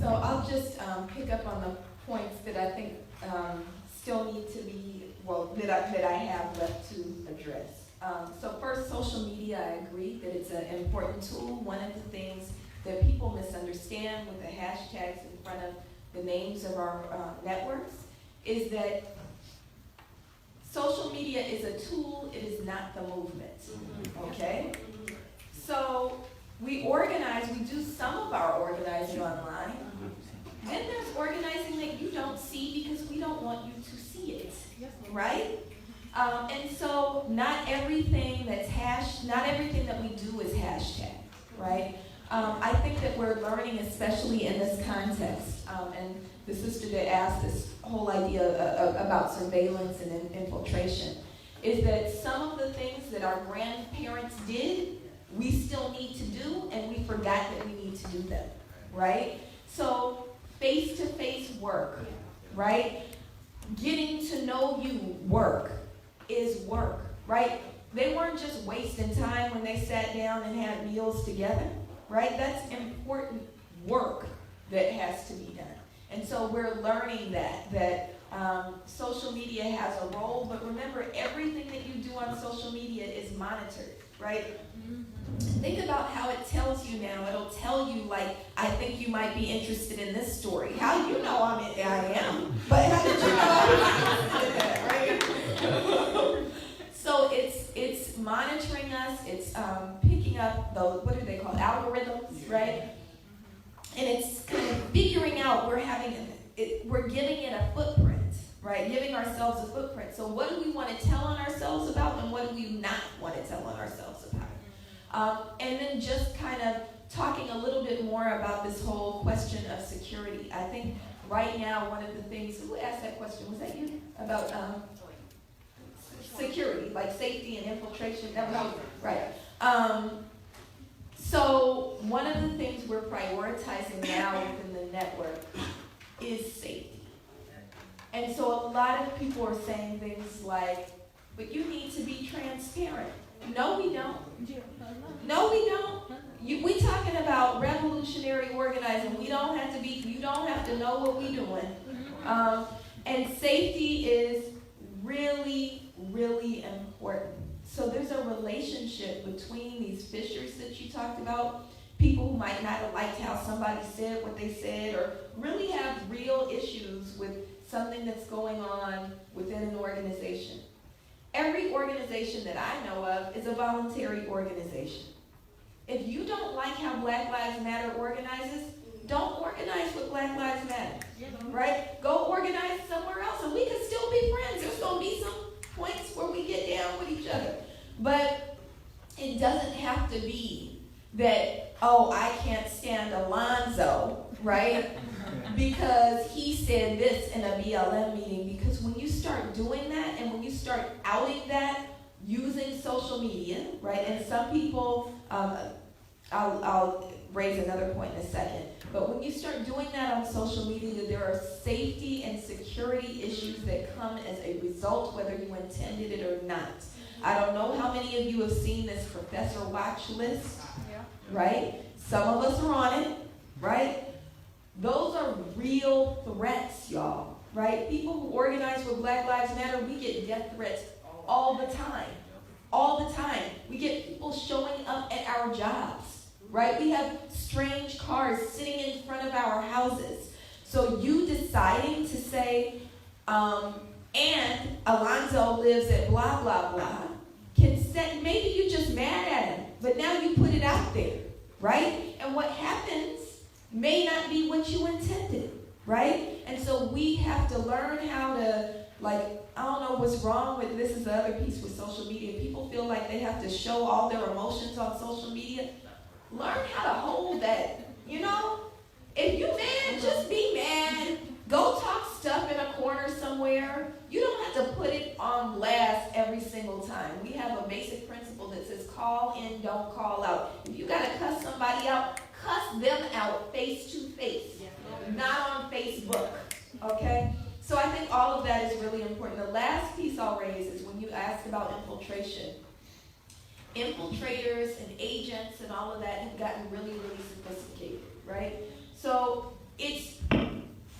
So I'll just pick up on the points that I think still need to be, that I have left to address. So first, social media, I agree that it's an important tool. One of the things that people misunderstand with the hashtags in front of the names of our networks is that social media is a tool, it is not the movement, okay? So we organize, we do some of our organizing online, and there's organizing that you don't see because we don't want you to see it, right? And so not everything not everything that we do is hashtag, right? I think that we're learning, especially in this context, and the sister that asked this whole idea about surveillance and infiltration, is that some of the things that our grandparents did, we still need to do, and we forgot that we need to do them, right? So face-to-face work, right? Getting to know you work is work, right? They weren't just wasting time when they sat down and had meals together, right? That's important work that has to be done. And so we're learning that social media has a role, but remember, everything that you do on social media is monitored, right? Think about how it tells you now. It'll tell you, like, I think you might be interested in this story. How do you know I am? But how did you know I'm interested in that, right? So it's monitoring us. It's picking up those, what are they called, algorithms, right? And it's kind of figuring out we're giving it a footprint, right? Giving ourselves a footprint. So what do we want to tell on ourselves about, and what do we not want to tell on ourselves about? And then just kind of talking a little bit more about this whole question of security. I think right now one of the things, who asked that question? Was that you? About security, like safety and infiltration. That was right. So one of the things we're prioritizing now within the network is safety. And so a lot of people are saying things like, but you need to be transparent. No, we don't. No, we don't. We're talking about revolutionary organizing. You don't have to know what we're doing. And safety is really, really important. So there's a relationship between these fissures that you talked about, people who might not have liked how somebody said what they said, or really have real issues with something that's going on within an organization. Every organization that I know of is a voluntary organization. If you don't like how Black Lives Matter organizes, don't organize with Black Lives Matter, right? Go organize somewhere else, and we can still be friends. There's going to be some points where we get down with each other. But it doesn't have to be that, oh, I can't stand Alonzo, right? Because he said this in a BLM meeting. Because when you start doing that, and when you start outing that using social media, right? And some people, I'll raise another point in a second. But when you start doing that on social media, there are safety and security issues that come as a result, whether you intended it or not. I don't know how many of you have seen this Professor Watch list, right? Some of us are on it, right? Those are real threats, y'all, right? People who organize with Black Lives Matter, we get death threats all the time. All the time. We get people showing up at our jobs, right? We have strange cars sitting in front of our houses. So you deciding to say, and Alonzo lives at blah, blah, blah, can set, maybe you're just mad at him, but now you put it out there, right? And what happens may not be what you intended. right? And so we have to learn how to, like, I don't know what's wrong with, this is the other piece with social media. People feel like they have to show all their emotions on social media. Learn how to hold that, you know? If you mad, just be mad. Go talk stuff in a corner somewhere. You don't have to put it on blast every single time. We have a basic principle that says call in, don't call out. If you gotta cuss somebody out, cuss them out face to face, not on Facebook, okay? So I think all of that is really important. The last piece I'll raise is when you asked about infiltration. Infiltrators and agents and all of that have gotten really, really sophisticated, right? So it's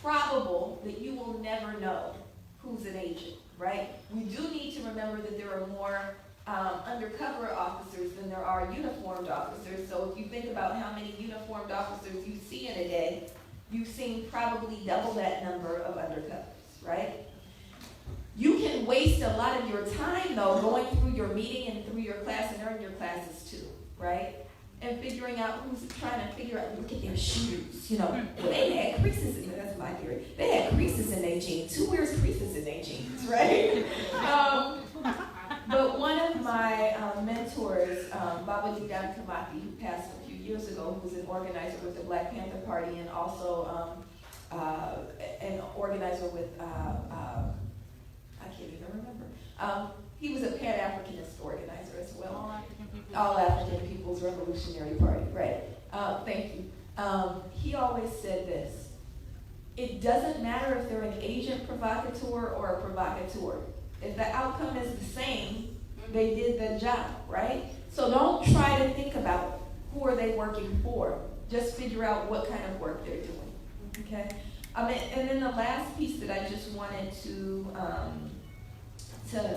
probable that you will never know who's an agent, right? We do need to remember that there are more undercover officers than there are uniformed officers. So if you think about how many uniformed officers you see in a day, you've seen probably double that number of undercovers, right? You can waste a lot of your time, though, going through your meeting and through your class, and they're in your classes too, right? And figuring out who's trying to figure out, look at their shoes, you know. Well, they had creases in, that's my theory. They had creases in their jeans. Who wears creases in their jeans, right? But one of my mentors, BAJI Kamati, who passed a few years ago, who was an organizer with the Black Panther Party and also an organizer with, I can't even remember. He was a Pan-Africanist organizer as well. All African People's Revolutionary Party, right. Thank you. He always said this: it doesn't matter if they're an agent provocateur or a provocateur. If the outcome is the same, they did the job, right? So don't try to think about who are they working for. Just figure out what kind of work they're doing, okay? And then the last piece that I just wanted to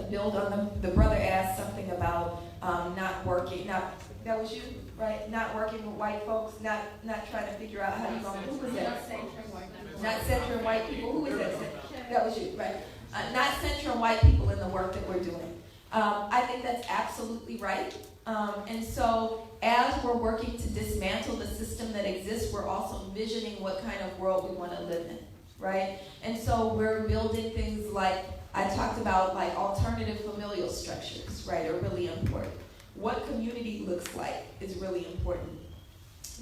build on, the brother asked something about not working, that was you, right? Not working with white folks, not trying to figure out how you're going to, who was that? Not centering white people, who was that? That was you, right? Not centering white people in the work that we're doing. I think that's absolutely right. And so as we're working to dismantle the system that exists, we're also envisioning what kind of world we want to live in, right? And so we're building things like, I talked about, like alternative familial structures, right, are really important. What community looks like is really important.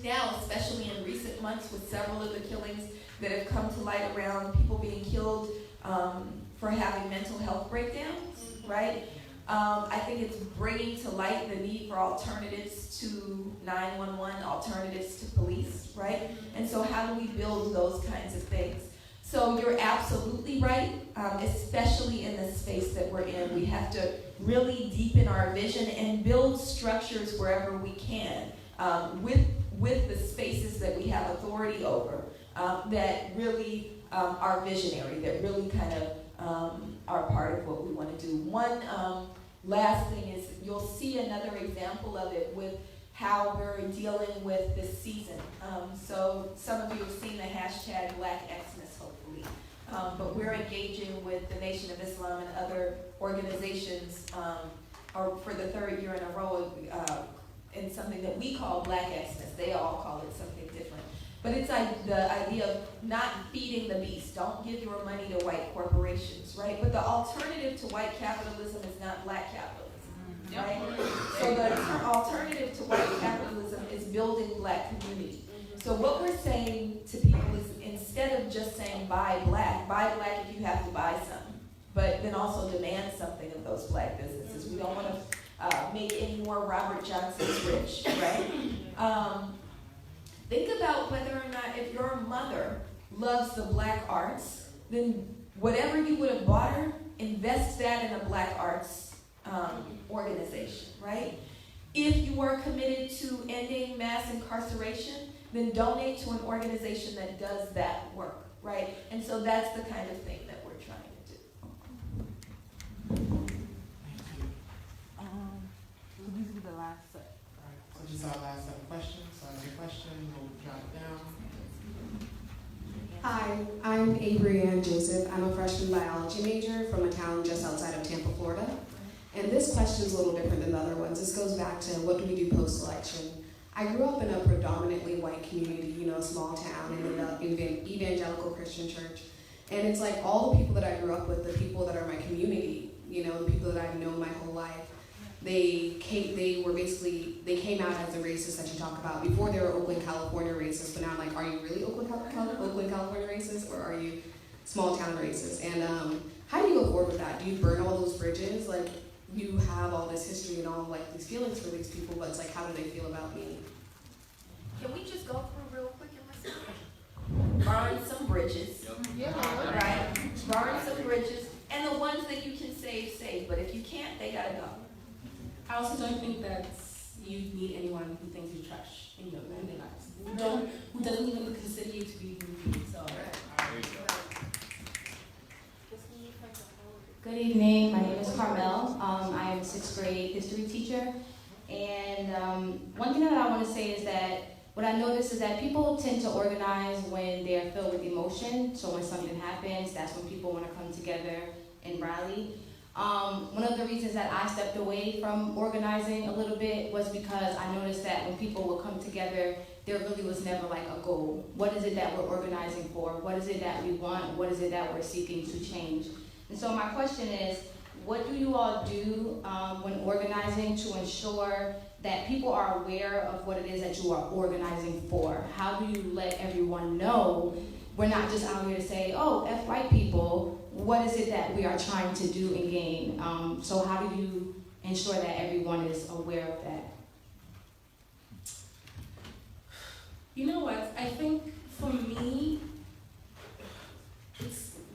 Now, especially in recent months with several of the killings that have come to light around people being killed for having mental health breakdowns, right? I think it's bringing to light the need for alternatives to 911, alternatives to police, right? And so how do we build those kinds of things? So you're absolutely right, especially in the space that we're in. We have to really deepen our vision and build structures wherever we can with the spaces that we have authority over that really are visionary, that really kind of are part of what we want to do. One last thing is you'll see another example of it with how we're dealing with this season. So some of you have seen the hashtag Black Xmas, hopefully. But we're engaging with the Nation of Islam and other organizations or for the third year in a row in something that we call Black Xmas. They all call it something different. But it's like the idea of not feeding the beast. Don't give your money to white corporations, right? But the alternative to white capitalism is not black capitalism, right? So the alternative to white capitalism is building black community. So what we're saying to people is instead of just saying buy black if you have to buy something, but then also demand something of those black businesses. We don't want to make any more Robert Johnsons rich, right? Think about whether or not if your mother loves the black arts, then whatever you would have bought her, invest that in a black arts organization, right? If you are committed to ending mass incarceration, then donate to an organization that does that work, right? And so that's the kind of thing that we're trying to do. Thank you. So these will be the last set. All right, so this is our last set of questions. So as a question, we'll jot it down. Hi, I'm Avery Ann Joseph. I'm a freshman biology major from a town just outside of Tampa, Florida. And this question is a little different than the other ones. This goes back to what do we do post-election? I grew up in a predominantly white community, you know, small town in an evangelical Christian church. And it's like all the people that I grew up with, the people that are my community, you know, the people that I've known my whole life, they came out as the racists that you talk about. Before they were Oakland, California racists, but now I'm like, are you really Oakland, California racist, or are you small town racist? And how do you go forward with that? Do you burn all those bridges? Like, you have all this history and all like these feelings for these people, but it's like, how do they feel about me? Can we just go through real quick and listen? Burn some bridges. Yeah. Right? Burn some bridges. And the ones that you can save. But if you can't, they gotta go. I also don't think that you need anyone who thinks you're trash in their lives. Who doesn't even consider you to be human beings. So. Good evening, my name is Carmel. I am a 6th grade history teacher. And one thing that I want to say is that what I notice is that people tend to organize when they're filled with emotion. So when something happens, that's when people want to come together and rally. One of the reasons that I stepped away from organizing a little bit was because I noticed that when people would come together, there really was never like a goal. What is it that we're organizing for? What is it that we want? What is it that we're seeking to change? And so my question is, what do you all do when organizing to ensure that people are aware of what it is that you are organizing for? How do you let everyone know we're not just out here to say, oh, F white people, what is it that we are trying to do and gain? So how do you ensure that everyone is aware of that? You know what? I think for me,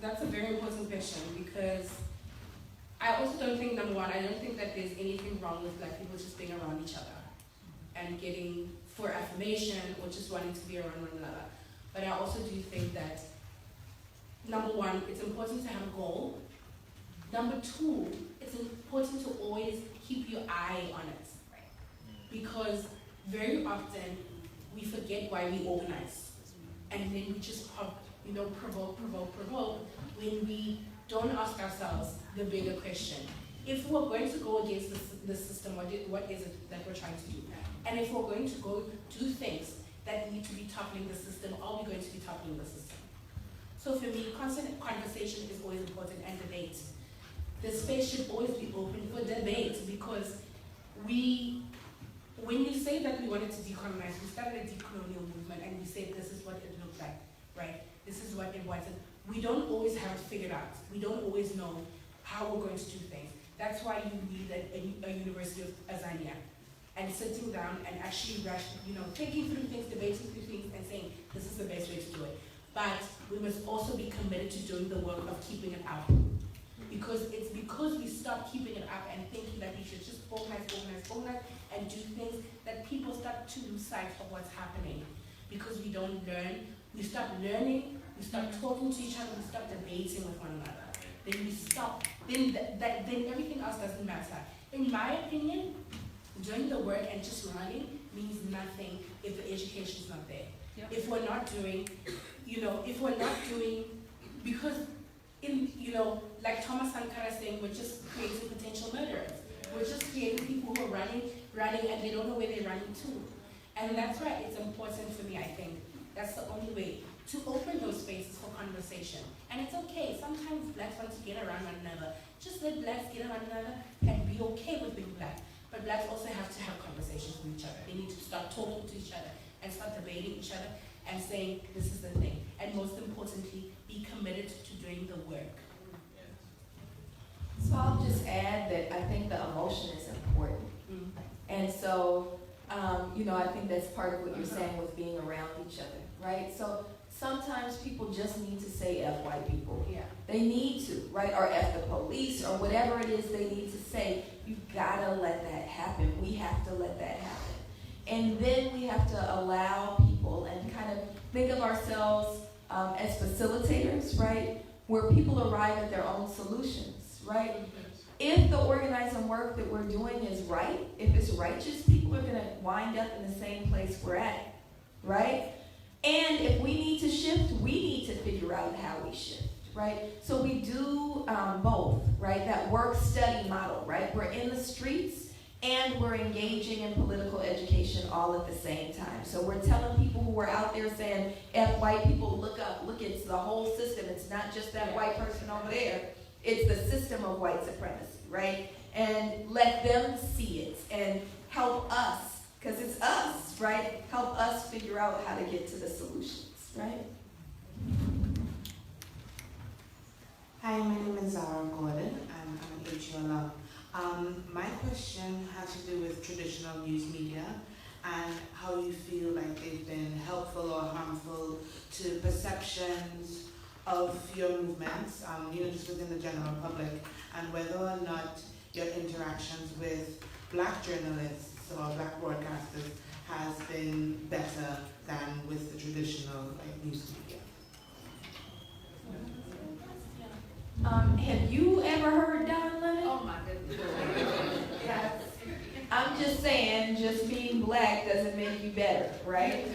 that's a very important question, because I also don't think, number one, I don't think that there's anything wrong with Black people just being around each other and getting for affirmation or just wanting to be around one another. But I also do think that, number one, it's important to have a goal. Number two, it's important to always keep your eye on it. Because very often we forget why we organize. And then we just provoke when we don't ask ourselves the bigger question. If we're going to go against the system, what is it that we're trying to do? And if we're going to go do things that need to be toppling the system, are we going to be toppling the system? So for me, constant conversation is always important, and debate. The space should always be open for debate, because when you say that we wanted to decolonize, we started a decolonial movement and we said this is what it looked like, right? This is what it was. We don't always have it figured out. We don't always know how we're going to do things. That's why you need a University of Azania, and sitting down and actually thinking through things, debating through things, and saying this is the best way to do it. But we must also be committed to doing the work of keeping it up. Because it's because we stop keeping it up and thinking that we should just organize, and do things that people start to lose sight of what's happening. Because we don't learn, we stop learning, we stop talking to each other, we stop debating with one another. Then we stop, then everything else doesn't matter. In my opinion, doing the work and just running means nothing if the education is not there. Yep. If we're not doing, because like Thomas Sankara saying, we're just creating potential murderers. We're just creating people who are running, and they don't know where they're running to. And that's why it's important for me, I think. That's the only way to open those spaces for conversation. And it's okay, sometimes Blacks want to get around one another. Just let Blacks get around one another and be okay with being Black. But Blacks also have to have conversations with each other. They need to start talking to each other and start debating each other and saying, this is the thing. And most importantly, be committed to doing the work. So I'll just add that I think the emotion is important. And so, I think that's part of what you're saying with being around each other, right? So sometimes people just need to say F white people. Yeah. They need to, right? Or F the police, or whatever it is they need to say. You've got to let that happen. We have to let that happen. And then we have to allow people and kind of think of ourselves as facilitators, right? Where people arrive at their own solutions, right? If the organizing work that we're doing is right, if it's righteous, people are going to wind up in the same place we're at, right? And if we need to shift, we need to figure out how we shift, right? So we do both, right? That work-study model, right? We're in the streets and we're engaging in political education all at the same time. So we're telling people who are out there saying, F white people, look up, look, it's the whole system. It's not just that white person over there. It's the system of white supremacy, right? And let them see it and help us, because it's us, right? Help us figure out how to get to the solutions, right? Hi, my name is Zara Gordon, and I'm an HU alum. My question has to do with traditional news media and how you feel like they've been helpful or harmful to perceptions of your movements, just within the general public, and whether or not your interactions with Black journalists or Black broadcasters has been better than with the traditional news media. Have you ever heard Don Lemon? Oh my goodness. Yes. I'm just saying, just being Black doesn't make you better, right?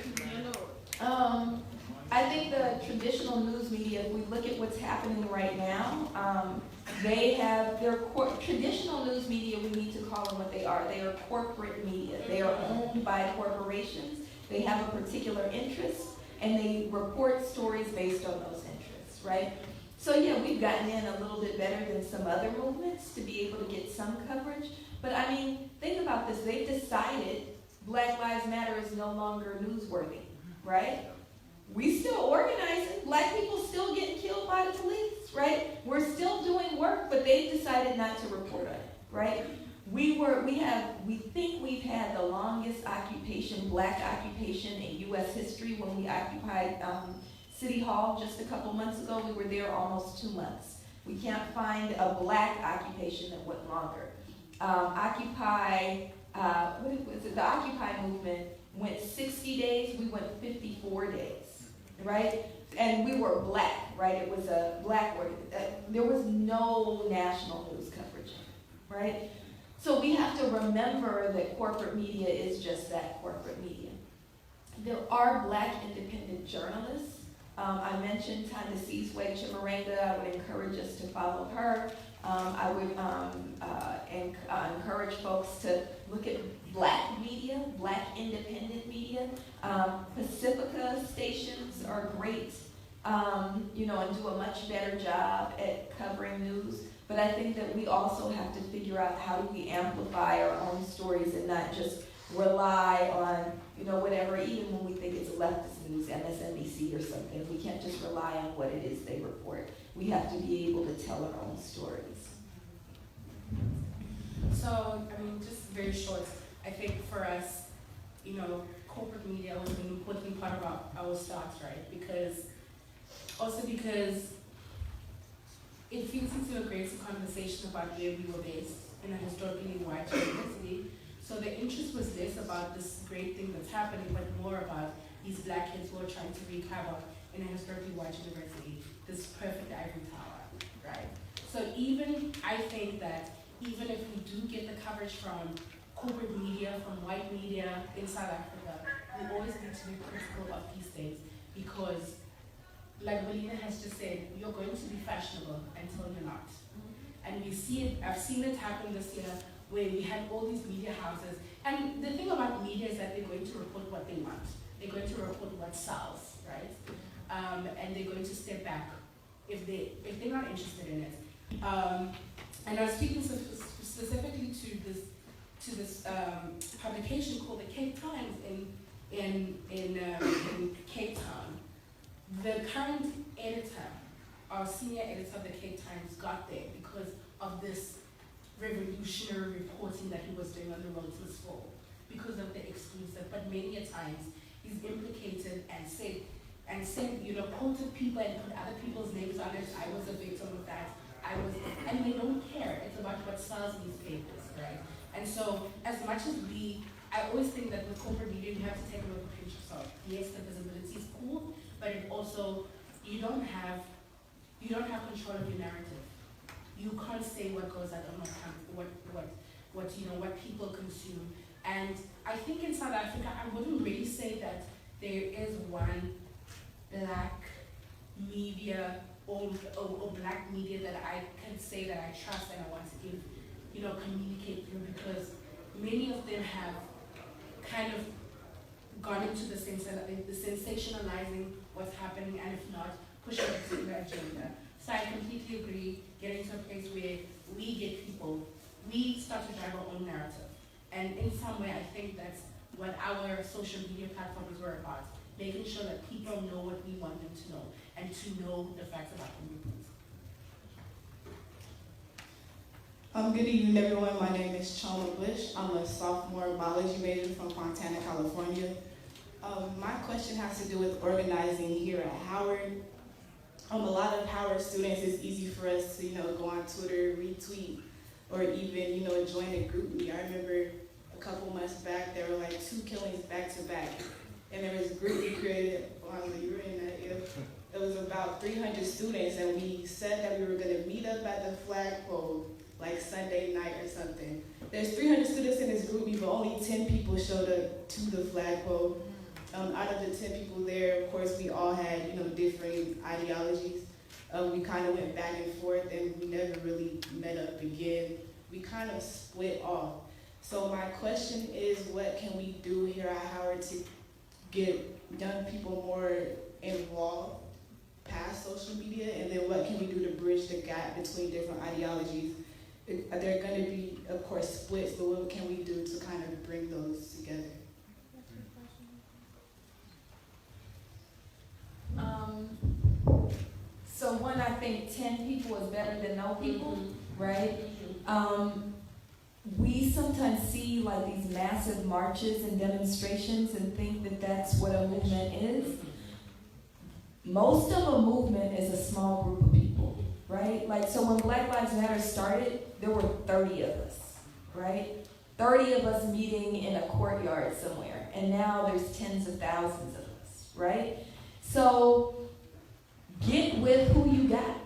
I think the traditional news media, if we look at what's happening right now, they have their traditional news media, we need to call them what they are. They are corporate media. They are owned by corporations. They have a particular interest, and they report stories based on those interests, right? So yeah, we've gotten in a little bit better than some other movements to be able to get some coverage. But I mean, think about this. They've decided Black Lives Matter is no longer newsworthy, right? We still organizing. Black people still getting killed by the police, right? We're still doing work, but they've decided not to report on it, right? We think we've had the longest occupation, Black occupation in U.S. history when we occupied City Hall just a couple months ago. We were there almost 2 months. We can't find a Black occupation that went longer. The Occupy movement went 60 days, we went 54 days, right? And we were Black, right? It was a Black word. There was no national news coverage, right? So we have to remember that corporate media is just that, corporate media. There are Black independent journalists. I mentioned Ta-Nehisi's Chimaranga. I would encourage us to follow her. I would encourage folks to look at Black media, Black independent media. Pacifica stations are great, and do a much better job at covering news. But I think that we also have to figure out how do we amplify our own stories and not just rely on, whatever, even when we think it's leftist news, MSNBC or something. We can't just rely on what it is they report. We have to be able to tell our own stories. So, just very short, I think for us, corporate media was an important part of our start, right? Because it feeds into a greater conversation about where we were based in a historically white university. So the interest was less about this great thing that's happening, but more about these Black kids who are trying to wreak havoc in a historically white university, this perfect ivory tower, right? So I think that even if we do get the coverage from corporate media, from white media in South Africa, we always need to be critical of these things because, like Melina has just said, you're going to be fashionable until you're not. And we see it, I've seen it happen this year where we had all these media houses. And the thing about media is that they're going to report what they want. They're going to report what sells, right? And they're going to step back if they're not interested in it. And I was speaking specifically to this publication called the Cape Times in Cape Town. The current editor, our senior editor of the Cape Times, got there because of this revolutionary reporting that he was doing on the road to his fall, because of the exclusive. But many a times he's implicated and said, quoted people and put other people's names on it. I was a victim of that. And they don't care. It's about what sells newspapers, right? And so, as much as I always think that with corporate media, you have to take a look at pinch of salt. Yes, the visibility is cool, but it also, you don't have control of your narrative. You can't say what goes out on what people consume. And I think in South Africa, I wouldn't really say that there is one Black media or Black media that I can say that I trust and I want to give, communicate through, because many of them have kind of gone into the sensationalizing what's happening, and if not, pushing a particular agenda. So I completely agree, getting to a place where we get people, we start to drive our own narrative. And in some way, I think that's what our social media platforms were about, making sure that people know what we want them to know, and to know the facts about the movement. Good evening, everyone. My name is Choma Bush. I'm a sophomore biology major from Fontana, California. My question has to do with organizing here at Howard. A lot of Howard students, it's easy for us to, go on Twitter, retweet, or even, join a group meet. I remember a couple months back, there were like 2 killings back to back. And there was a group we created, you were in that, it was about 300 students, and we said that we were gonna meet up at the flagpole, like Sunday night or something. There's 300 students in this group, but only 10 people showed up to the flagpole. Out of the 10 people there, of course, we all had, different ideologies. We kind of went back and forth, and we never really met up again. We kind of split off. So my question is, what can we do here at Howard to get young people more involved past social media? And then what can we do to bridge the gap between different ideologies? There are going to be, of course, splits, but what can we do to kind of bring those together? So one, I think 10 people is better than no people, right? We sometimes see like these massive marches and demonstrations and think that that's what a movement is. Most of a movement is a small group of people, right? Like, so when Black Lives Matter started, there were 30 of us, right? 30 of us meeting in a courtyard somewhere, and now there's tens of thousands of us, right? So get with who you got,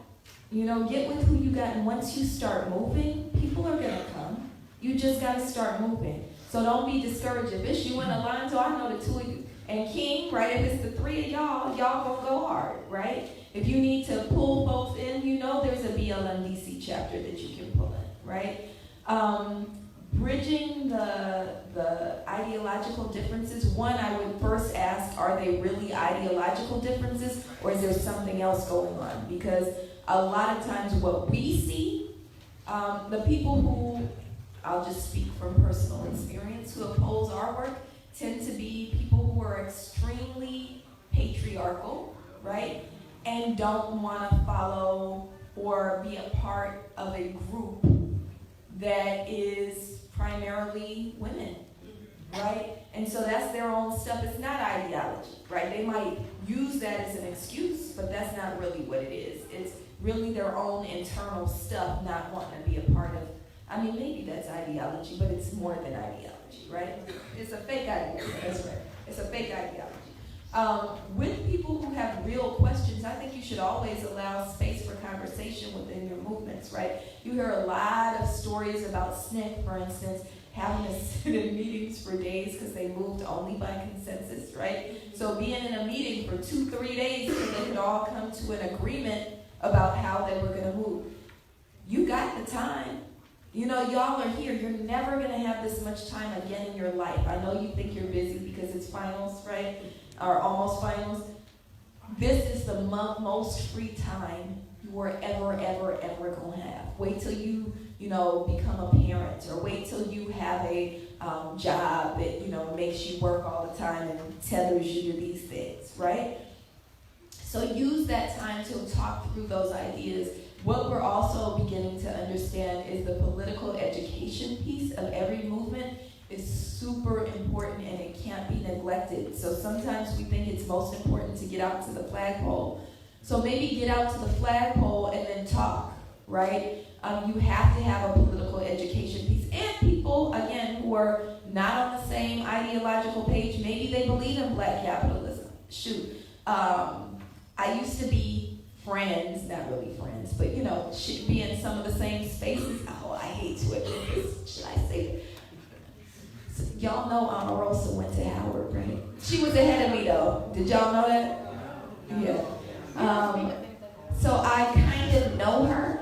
get with who you got, and once you start moving, people are gonna come. You just gotta start moving. So don't be discouraged. If it's you and Alonzo, I know the 2 of you, and King, right? If it's the 3 of y'all gonna go hard, right? If you need to pull both in, there's a BLMDC chapter that you can pull in, right? Bridging the ideological differences, one, I would first ask, are they really ideological differences, or is there something else going on? Because a lot of times what we see, the people who, I'll just speak from personal experience, who oppose our work tend to be people who are extremely patriarchal, right? And don't want to follow or be a part of a group that is primarily women, right? And so that's their own stuff. It's not ideology, right? They might use that as an excuse, but that's not really what it is. It's really their own internal stuff, not wanting to be a part of. I mean, maybe that's ideology, but it's more than ideology, right? It's a fake ideology, that's right. It's a fake ideology. With people who have real questions, I think you should always allow space for conversation within your movements, right? You hear a lot of stories about SNCC, for instance, having to sit in meetings for days because they moved only by consensus, right? So being in a meeting for 2-3 days because they could all come to an agreement about how they were gonna move. You got the time. Y'all are here. You're never going to have this much time again in your life. I know you think you're busy because it's finals, right? Or almost finals. This is the most free time you are ever going to have. Wait till you become a parent, or wait till you have a job that, makes you work all the time and tethers you to these things, right? So use that time to talk through those ideas. What we're also beginning to understand is the political education piece of every movement is super important, and it can't be neglected. So sometimes we think it's most important to get out to the flagpole. So maybe get out to the flagpole and then talk, right? You have to have a political education piece. And people, again, who are not on the same ideological page, maybe they believe in black capitalism. Shoot. I used to be friends, not really friends, but should be in some of the same spaces. Oh, I hate to admit this. Should I say it? So, y'all know Omarosa went to Howard, right? She was ahead of me though. Did y'all know that? Yeah. So I kind of know her.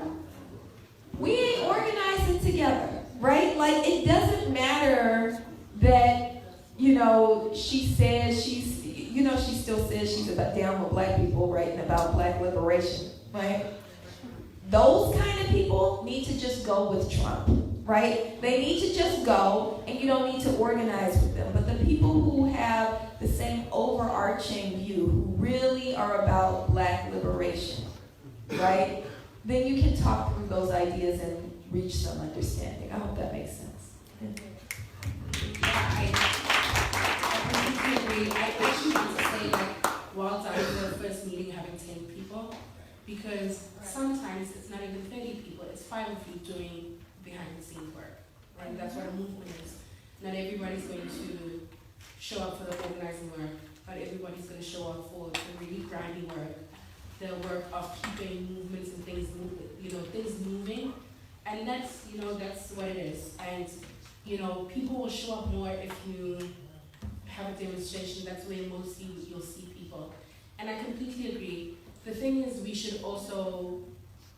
We ain't organizing together. right? Like, it doesn't matter that, you know, she says she's, you know, she still says she's about down with black people, writing about black liberation, right? Those kind of people need to just go with Trump, right? They need to just go, and you don't need to organize with them. But the people who have the same overarching view, who really are about black liberation, right? Then you can talk through those ideas and reach some understanding. I hope that makes sense. I completely agree. I actually want to say, like, well done for the first meeting having 10 people, because sometimes it's not even 30 people, it's 5 of you doing behind the scenes work. Right? That's what a movement is. Not everybody's going to show up for the organizing work, but everybody's going to show up for the really grindy work, the work of keeping movements and things moving, you know, things moving. And that's, you know, that's what it is. And, you know, people will show up more if you have a demonstration. That's where mostly you'll see people. And I completely agree. The thing is, we should also,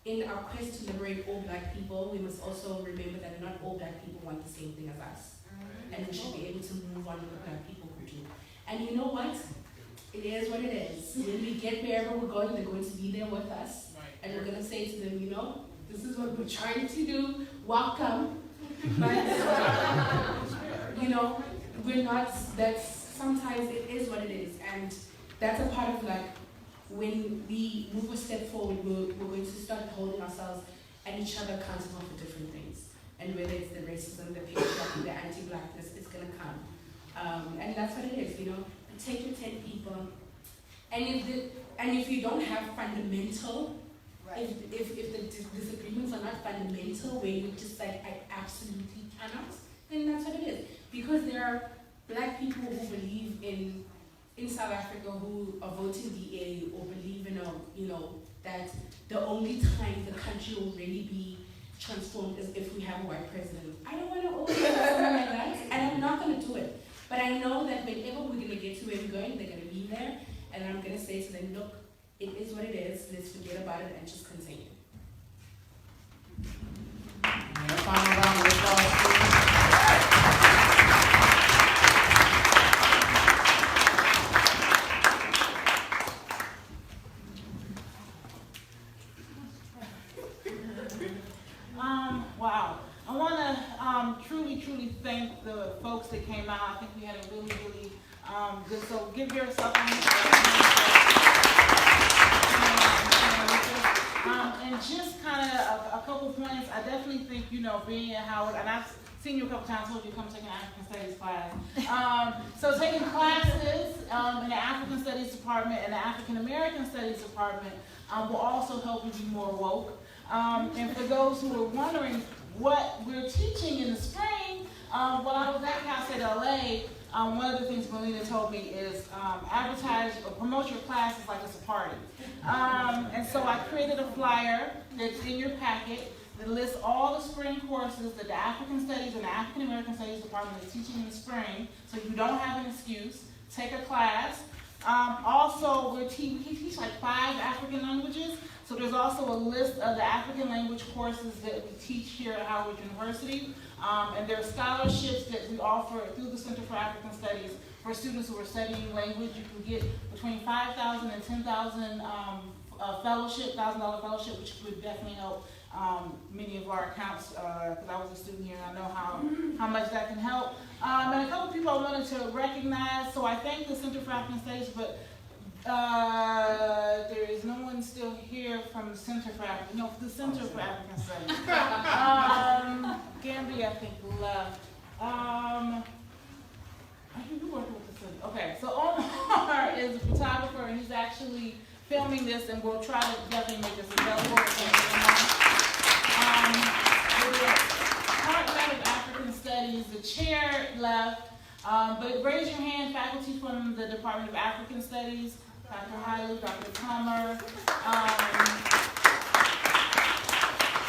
in our quest to liberate all black people, we must also remember that not all black people want the same thing as us. And we should be able to move on with the black people who do. And you know what? It is what it is. When we get wherever we're going, they're going to be there with us. And we're going to say to them, you know, this is what we're trying to do. Welcome. But, you know, we're not, that's, sometimes it is what it is. And that's a part of, like, when we move a step forward, we're going to start holding ourselves and each other accountable for different things. And whether it's the racism, the patriarchy, the anti-blackness, it's going to come. And that's what it is, you know. Take your 10 people. And if you don't have fundamental, if the disagreements are not fundamental, where you're just like, I absolutely cannot, then that's what it is. Because there are black people who believe in South Africa who are voting DA or believe in you know, that the only time the country will really be transformed is if we have a white president. I don't want to always do something like that, and I'm not going to do it. But I know that whenever we're going to get to where we're going, they're going to be there, and I'm going to say to them, look, it is what it is, let's forget about it and just continue. Final round of applause, please. Wow. I want to truly thank the folks that came out. I think we had a really good, so give yourself a hand. And just kind of a couple points. I definitely think, you know, being at Howard, and I've seen you a couple times, told you to come take an African Studies class. So taking classes in the African Studies department and the African American Studies department will also help you be more woke. And for those who are wondering what we're teaching in the spring, while I was at Cal State LA, one of the things Melina told me is advertise or promote your classes like it's a party. And so I created a flyer that's in your packet that lists all the spring courses that the African Studies and the African American Studies department is teaching in the spring, so you don't have an excuse. Take a class. Also, we teach like 5 African languages. So there's also a list of the African language courses that we teach here at Howard University. And there are scholarships that we offer through the Center for African Studies for students who are studying language. You can get between $5,000 and $10,000 fellowship, $1,000 fellowship, which would definitely help many of our accounts, because I was a student here and I know how much that can help. And a couple of people I wanted to recognize, so I thank the Center for African Studies, but there is no one still here from the Center for African, no, the Center for African Studies. Gambia, I think, left. You working with the Center. Okay, so Omar is a photographer and he's actually filming this, and we'll try to definitely make this available. The Department of African Studies, the chair left, but raise your hand, faculty from the Department of African Studies, Dr. Haile, Dr. Palmer,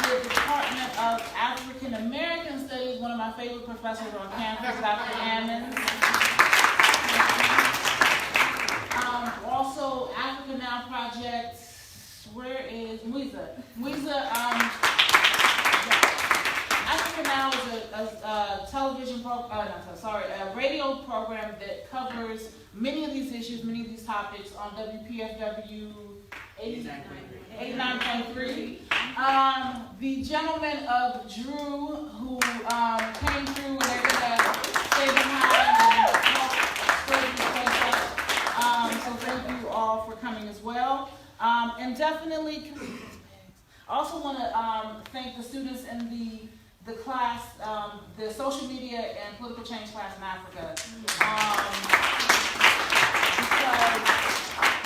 the Department of African American Studies, one of my favorite professors on campus, Dr. Ammons. Also, Africa Now Project, where is Mwiza? Mwiza, Africa for Now is a television program, a radio program that covers many of these issues, many of these topics on WPFW 89.3. The gentleman of Drew who came through and they're gonna stay behind and help spread this place up. So thank you all for coming as well. And definitely, I also want to thank the students in the class, the social media and political change class in Africa. Because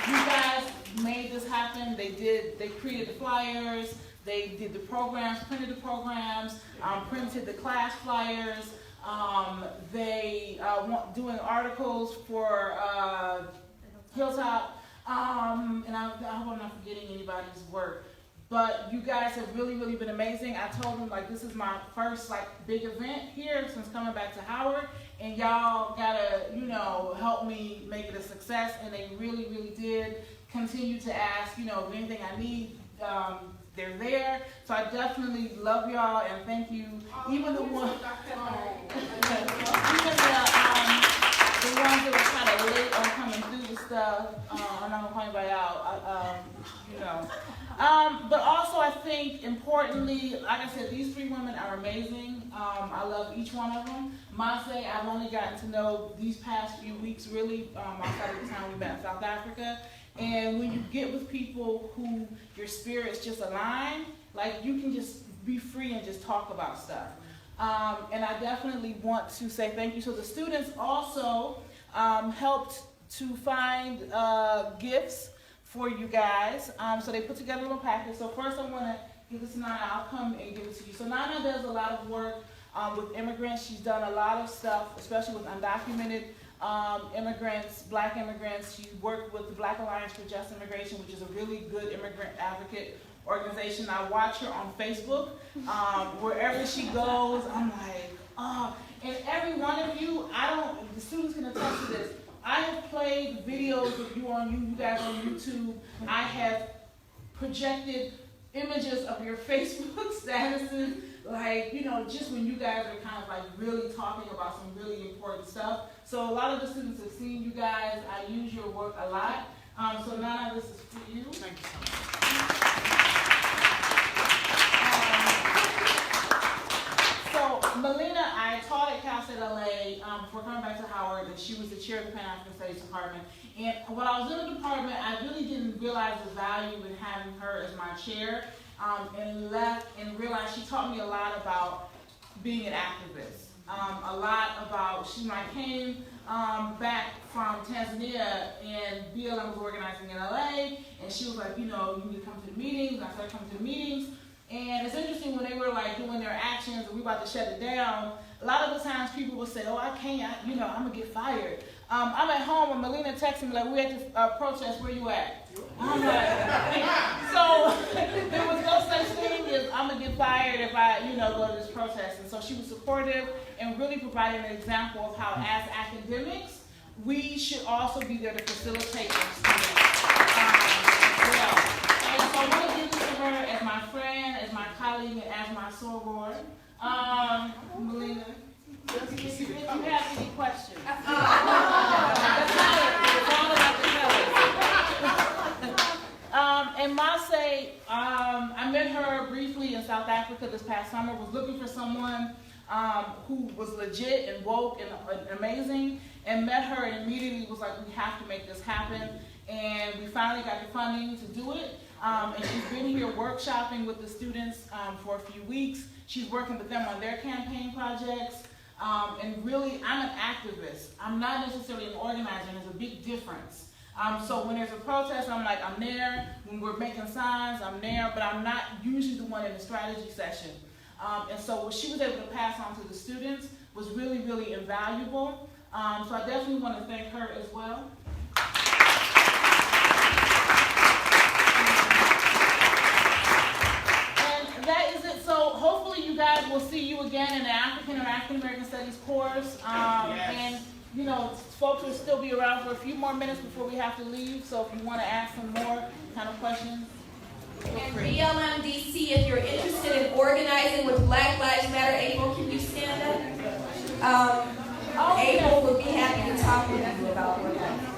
you guys made this happen. They created the flyers, they did the programs, printed the programs, printed the class flyers. They doing articles for Hilltop. And I hope I'm not forgetting anybody's work. But you guys have really, really been amazing. I told them, like, this is my first, like, big event here since coming back to Howard. And y'all gotta, you know, help me make it a success. And they really, really did continue to ask, you know, if anything I need, they're there. So I definitely love y'all and thank you. Even the ones that were kind of late on coming through the stuff. I'm not gonna call anybody out, you know. But also I think importantly, like I said, these three women are amazing. I love each one of them. Mase, I've only gotten to know these past few weeks really, outside of the time we met in South Africa. And when you get with people who your spirits just align, like you can just be free and just talk about stuff. And I definitely want to say thank you. So the students also helped to find gifts for you guys. So they put together a little package. So first I want to give this to Nana. I'll come and give it to you. So Nana does a lot of work with immigrants. She's done a lot of stuff, especially with undocumented immigrants, black immigrants. She worked with the Black Alliance for Just Immigration, which is a really good immigrant advocate organization. I watch her on Facebook. Wherever she goes, I'm like, oh. And every one of you, the students can attest to this. I have played videos of you guys on YouTube. I have projected images of your Facebook statuses, like, you know, just when you guys are kind of like really talking about some really important stuff. So a lot of the students have seen you guys. I use your work a lot. So Nana, this is for you. Thank you so much. So Melina, I taught at Cal State LA before coming back to Howard, and she was the chair of the Pan-African Studies Department. And when I was in the department, I really didn't realize the value in having her as my chair, and left and realized she taught me a lot about being an activist. A lot about, when I came back from Tanzania and BLM was organizing in LA, and she was like, you know, you need to come to the meetings. And I started coming to the meetings. And it's interesting when they were like doing their actions and we about to shut it down, a lot of the times people would say, oh, I can't, I'm gonna get fired. I'm at home and Melina texted me like, we at this protest, where you at? I'm like, so there was no such thing as I'm gonna get fired if I, go to this protest. And so she was supportive and really providing an example of how as academics, we should also be there to facilitate our students. And so I want to give this to her as my friend, as my colleague, and as my soror. Melina, if you have any questions. That's not it. It's all about the colors. And Mase, I met her briefly in South Africa this past summer, was looking for someone who was legit and woke and amazing, and met her and immediately was like, we have to make this happen. And we finally got the funding to do it. And she's been here workshopping with the students for a few weeks. She's working with them on their campaign projects. And really, I'm an activist. I'm not necessarily an organizer, and there's a big difference. So when there's a protest, I'm there. When we're making signs, I'm there, but I'm not usually the one in the strategy session. And so what she was able to pass on to the students was really, really invaluable. So I definitely want to thank her as well. That is it. So hopefully you guys will see you again in the African or African American Studies course. And folks will still be around for a few more minutes before we have to leave. So if you want to ask some more kind of questions, and BLMDC see if you're interested in organizing with Black Lives Matter. April, can you stand up? April would be happy to talk with you about organizing.